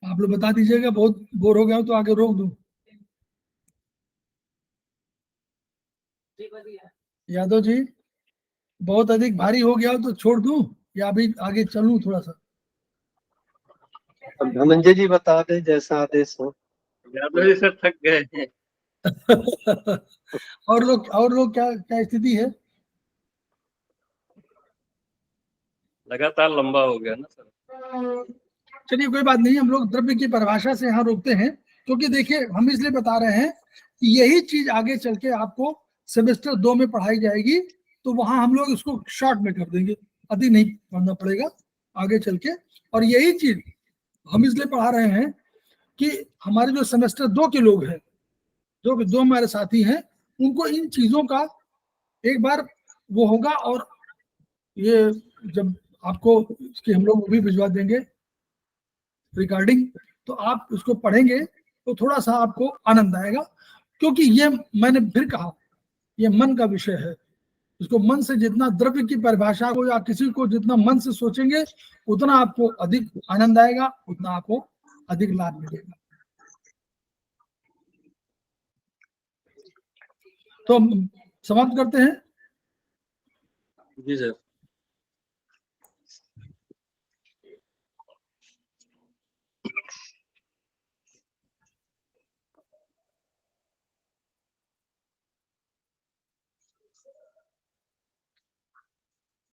आप लोग बता दीजिएगा, बहुत बोर हो गया तो आगे रोक दूं। यादव जी बहुत अधिक भारी हो गया तो छोड़ दूं या अभी आगे चलूं थोड़ा सा? अब धनंजय जी बता दे जैसा आदेश हो। यादव जी सर थक गए हैं। और लोग क्या क्या स्थिति है? लगातार लंबा हो गया ना सर। चलिए कोई बात नहीं, हम लोग द्रव्य की परिभाषा से यहाँ रोकते हैं, क्योंकि देखिए हम इसलिए बता रहे हैं यही चीज आगे चल के आपको सेमेस्टर 2 में पढ़ाई जाएगी, तो वहां हम लोग इसको शॉर्ट में कर देंगे, अधिक नहीं पढ़ना पड़ेगा आगे चल के। और यही चीज हम इसलिए पढ़ा रहे हैं कि हमारे जो सेमेस्टर 2 के लोग हैं, जो दो हमारे साथी हैं, उनको इन चीजों का एक बार वो होगा। और ये जब आपको इसकी हम लोग वो भी भिजवा देंगे रिकॉर्डिंग, तो आप उसको पढ़ेंगे तो थोड़ा सा आपको आनंद आएगा, क्योंकि ये मैंने फिर कहा ये मन का विषय है। इसको मन से जितना द्रव्य की परिभाषा को या किसी को जितना मन से सोचेंगे उतना आपको अधिक आनंद आएगा, उतना आपको अधिक लाभ मिलेगा। तो हम समाप्त करते हैं। जी सर।